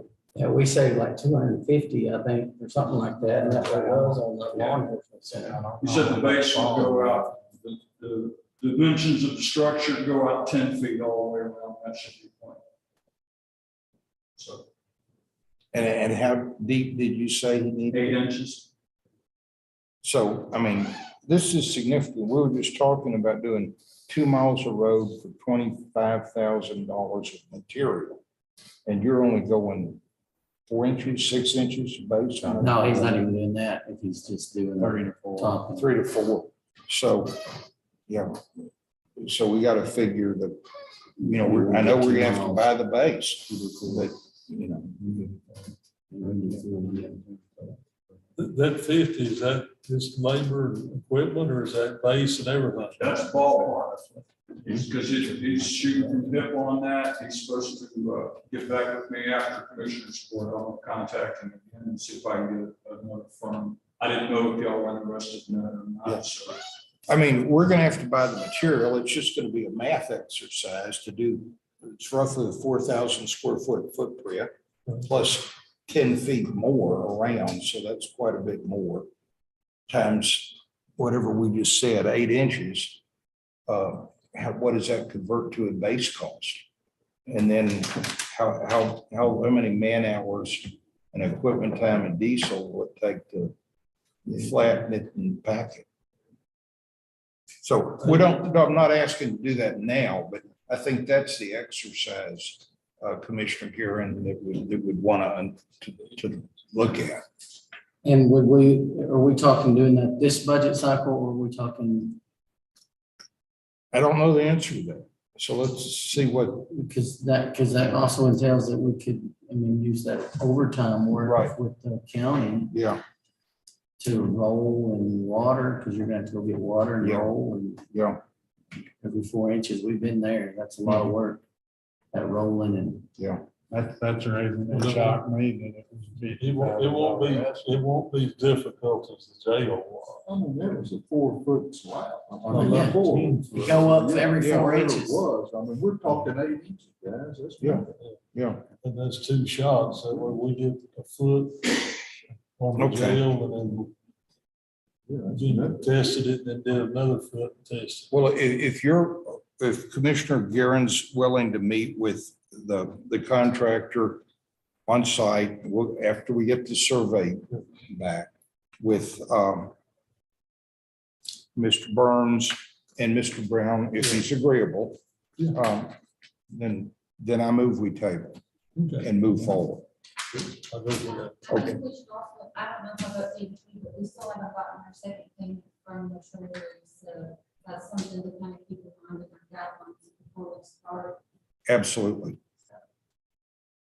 we saved like 250, I think, or something like that, and that's what it was on the law enforcement center. He said the base will go out, the dimensions of the structure go out 10 feet all the way around. That should be fine. So And how deep did you say he needed? 8 inches. So, I mean, this is significant. We were just talking about doing 2 miles of road for $25,000 of material. And you're only going 4 inches, 6 inches base on it? No, he's not even doing that if he's just doing. 3 to 4. Top. 3 to 4. So, yeah. So we got to figure that, you know, I know we're gonna have to buy the base, but, you know. That 50, is that just labor and equipment or is that base and everything? That's ballpark. Because he's shooting from hip on that. He's supposed to get back with me after Commissioner's Court. I'll contact him again and see if I can get another firm. I didn't know if y'all were interested in that or not, so. I mean, we're gonna have to buy the material. It's just gonna be a math exercise to do. It's roughly a 4,000 square foot footprint plus 10 feet more around, so that's quite a bit more. Times whatever we just said, 8 inches. What does that convert to a base cost? And then how many man hours and equipment time and diesel would it take to flatten it and pack it? So I'm not asking to do that now, but I think that's the exercise, Commissioner Guerin, that would want to look at. And are we talking doing that this budget cycle or are we talking? I don't know the answer to that. So let's see what. Because that also entails that we could, use that overtime work Right. with the county Yeah, to roll and water, because you're gonna have to go get water and Yeah. roll and yeah, every 4 inches. We've been there. That's a lot of work. That rolling and yeah. That's the reason it shocked me that it was. It won't be as difficult as the jail was. I mean, that was a 4-foot slab. Oh, yeah. You go up every 4 whatever it inches. Was, I mean, we're talking 8 inches, guys. That's Yeah. nothing. Yeah, And that's 2 shots, so we get a foot on the Okay. jail and Yeah, that's then nothing. tested it and then did another foot and tested. well, if Commissioner Guerin's willing to meet with the contractor on site, after we get the survey back with Mr. Burns and Mr. Brown, if he's agreeable, then I move we table Okay. and move forward. I'll go with that. I think we should also, I don't know how about ADP, but we still haven't gotten our second payment from the treasury, so that's something to kind of keep in mind in our guidelines before we start. Absolutely.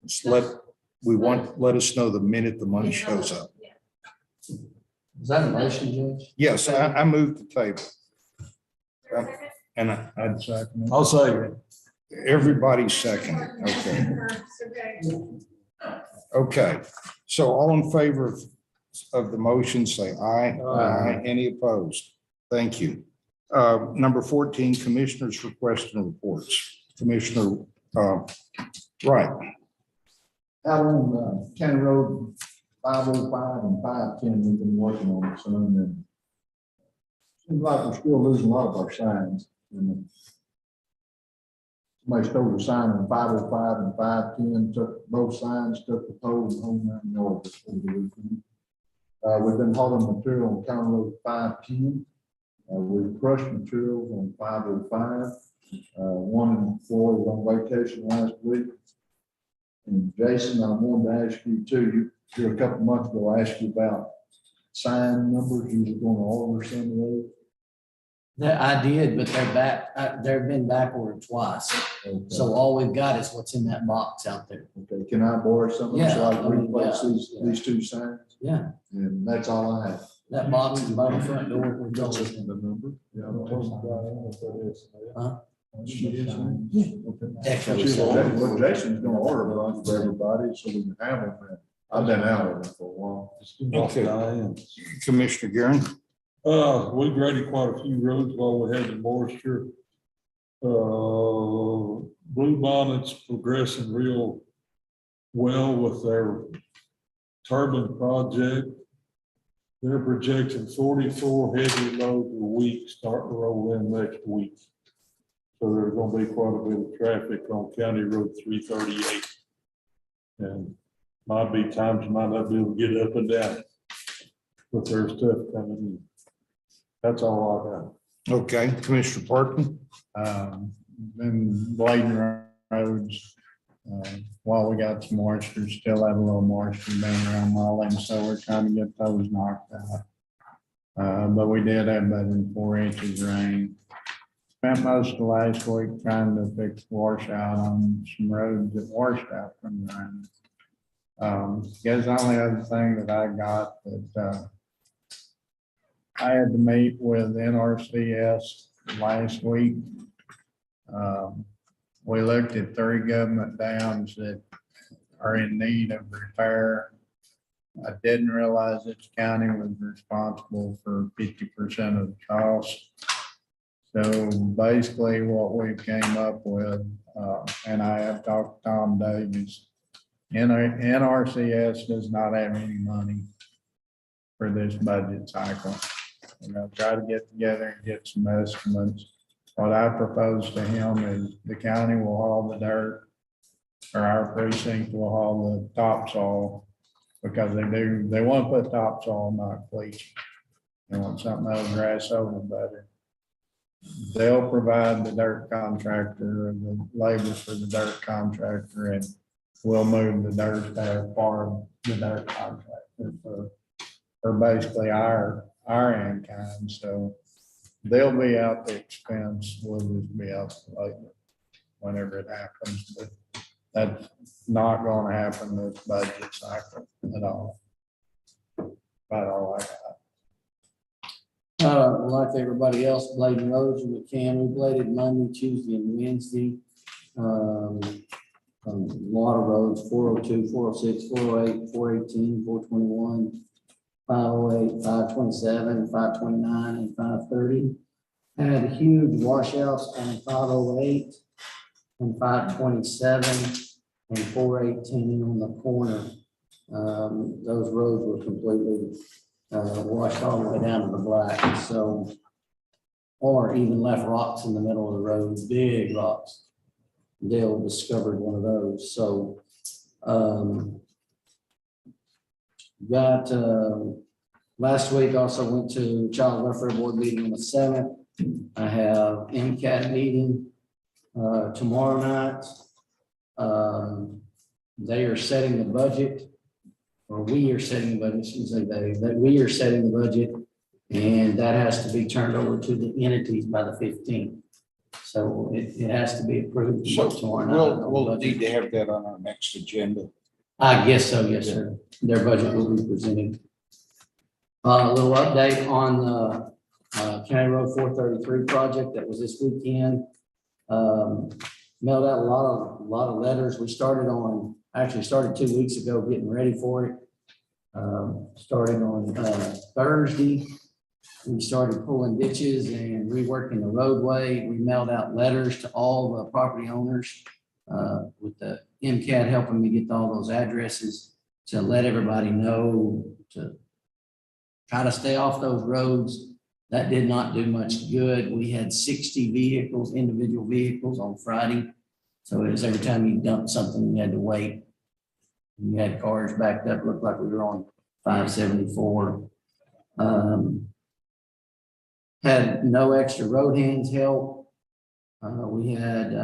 Just let us know the minute the money shows up. Yeah. is that a motion, Judge? Yes, I moved the table. Is there a second? And I'd second it. I'll say it. everybody's second. Okay. Okay. So all in favor of the motion, say aye. Aye. Any opposed? Thank you. Number 14, Commissioners' requests and reports. Commissioner, right. Out on County Road 505 and 510, we've been working on it some, and seems like we're still losing a lot of our signs. And somebody stole a sign on 505 and 510, took both signs, took the pole and home run yards over the weekend. We've been hauling material on County Road 510. We've crushed materials on 505. One employee was on vacation last week. And Jason, I wanted to ask you too, you a couple of months ago, I asked you about sign numbers, you were going to order some of those. That I did, but they're back, they've been back ordered twice. Okay. So all we've got is what's in that box out there. Okay, can I borrow some of them so I Yeah, I can mean, replace yeah. these two signs? Yeah, And that's all I have. that box is by the front door. We're Just going. the number. Yeah. Huh? Okay. Echo Well, sign. Jason's gonna order a bunch for everybody so we can have them. I've been out of it for a while. Okay. Commissioner Guerin. We graded quite a few roads while we had the moisture. Blue Bonnet's progressing real well with their turbine project. They're projecting 44 heavy loads a week starting to roll in next week. So there's gonna be quite a bit of traffic on County Road 338. And might be times you might not be able to get up and down. But there's stuff coming in. That's all I got. Okay, Commissioner Parkin? Been blading roads. While we got some moisture, still have a little moisture being around Molly, so we're trying to get those knocked out. But we did have better than 4 inches rain. Spent most of last week trying to fix washout on some roads that washed out from the rain. Guess the only other thing that I got that, I had to meet with NRCS last week. We looked at 3 government dams that are in need of repair. I didn't realize that the county was responsible for 50% of the cost. So basically what we came up with, and I have talked to Tom Davis, NRCS does not have any money for this budget cycle. We're gonna try to get together and get some estimates. What I propose to him is the county will haul the dirt, or our precinct will haul the topsoil, because they want to put topsoil, not bleach. They want something else, grass over better. They'll provide the dirt contractor and the labor for the dirt contractor, and we'll move the dirt to farm the dirt contractor for basically our end kind. So they'll be out the expense, we'll just be out the labor whenever it happens, but that's not gonna happen this budget cycle at all. About all I got. Like everybody else, blading roads when we can. We bladed Monday, Tuesday, and Wednesday. A lot of roads, 402, 406, 408, 418, 421, 508, 527, 529, and 530. Had huge washouts on 508 and 527 and 418 on the corner. Those roads were completely washed all the way down to the black, so, or even left rocks in the middle of the roads, big rocks. Dale discovered one of those, so, last week also went to Child Welfare Board meeting on the 7th. I have MCAT meeting, tomorrow night. They are setting the budget. Or we are setting the budget, shouldn't say they, that we are setting the budget, and that has to be turned over to the entities by the 15th. So it has to be approved So tomorrow night. we'll need to have that on our next agenda. I guess so, yes, sir. Their budget will be presented. A little update on the County Road 433 project that was this weekend. Mailed out a lot of letters. We started 2 weeks ago getting ready for it. Starting on Thursday, we started pulling ditches and reworking the roadway. We mailed out letters to all the property owners with the MCAT helping me get all those addresses to let everybody know to try to stay off those roads. That did not do much good. We had 60 vehicles, individual vehicles on Friday. So it was every time you dumped something, you had to wait. You had cars backed up, looked like we were on 574. Had no extra road hands help. We had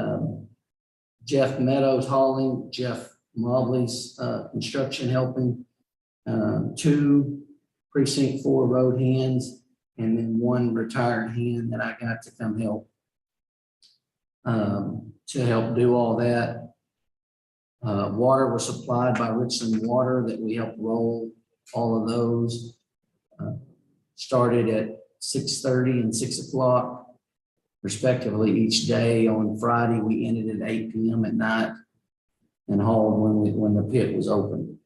Jeff Meadows hauling, Jeff Mobley's construction helping, 2 precinct 4 road hands, and then 1 retired hand that I got to come help to help do all that. Water was supplied by Richland Water that we helped roll all of those. Started at 6:30 and 6 o'clock respectively each day. On Friday, we ended at 8 p.m. at night and hauled when the pit was open.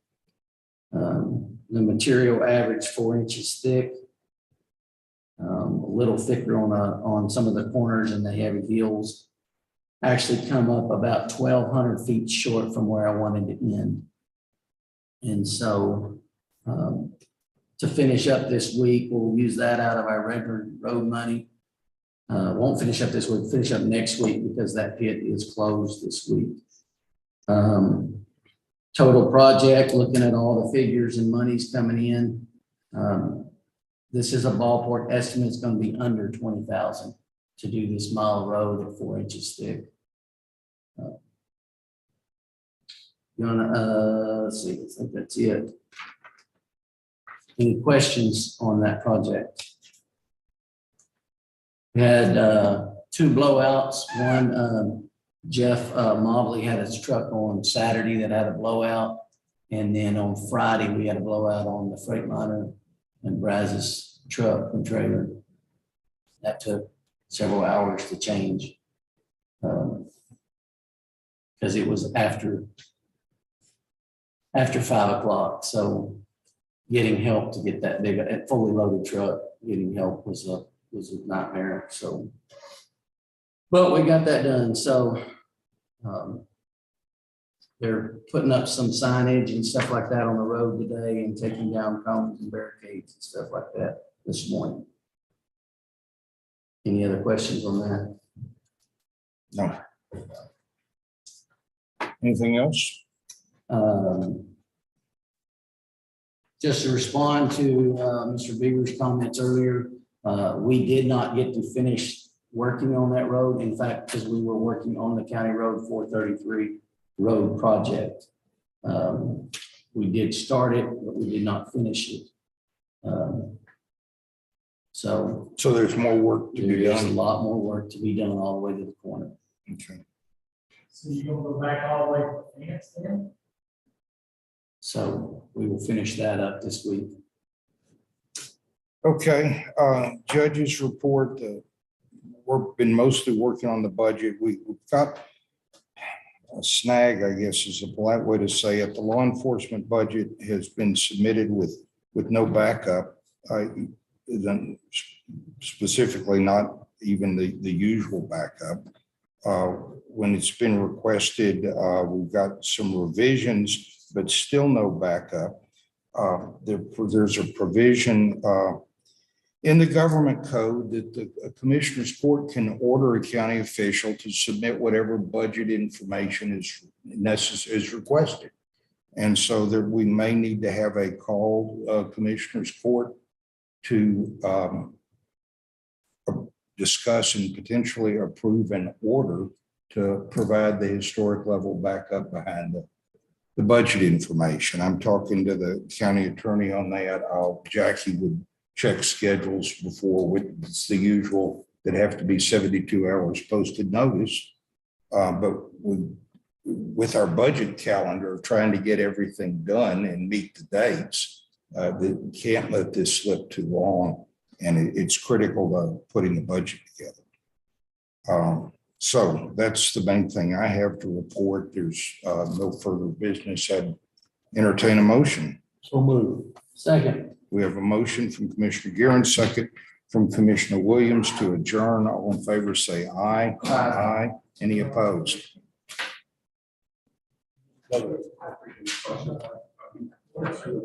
The material averaged 4 inches thick, a little thicker on some of the corners and the heavy hills. Actually come up about 1,200 feet short from where I wanted to end. And so to finish up this week. We'll use that out of our regular road money. Won't finish up this week, finish up next week because that pit is closed this week. Total project, looking at all the figures and monies coming in. This is a ballpark estimate. It's going to be under 20,000 to do this mile road at 4 inches thick. Let's see, I think that's it. Any questions on that project? We had 2 blowouts. One, Jeff Mobley had his truck on Saturday that had a blowout. And then on Friday, we had a blowout on the Freightliner and Brazos truck and trailer. That took several hours to change. Because it was after 5 o'clock. So getting help to get that big, fully loaded truck, getting help was a nightmare. So, but we got that done. So they're putting up some signage and stuff like that on the road today and taking down cones and barricades and stuff like that this morning. Any other questions on that? No. Anything else? Just to respond to Mr. Beaver's comments earlier, we did not get to finish working on that road. In fact, because we were working on the County Road 433 road project. We did start it, but we did not finish it. So there's more work to be there's a done. lot more work to be done all the way to the corner. Okay. So you're gonna go back all the way to the fence then? So we will finish that up this week. Okay, judges report, we've been mostly working on the budget. We've got a snag, I guess is a polite way to say it. The law enforcement budget has been submitted with no backup. Then specifically not even the usual backup. When it's been requested, we've got some revisions, but still no backup. There's a provision in the government code that the commissioner's court can order a county official to submit whatever budget information is necessary, is requested. And so that we may need to have a call commissioner's court to discuss and potentially approve an order to provide the historic level backup behind the budget information. I'm talking to the county attorney on that. Jackie would check schedules before, it's the usual that have to be 72 hours posted notice. But with our budget calendar, trying to get everything done and meet the dates, we can't let this slip too long. And it's critical to putting the budget together. So that's the main thing I have to report. There's no further business. I'd entertain a motion. So move. Second. We have a motion from Commissioner Guerin, second from Commissioner Williams to adjourn. All in favor, say aye. Aye. Any opposed? I appreciate the question.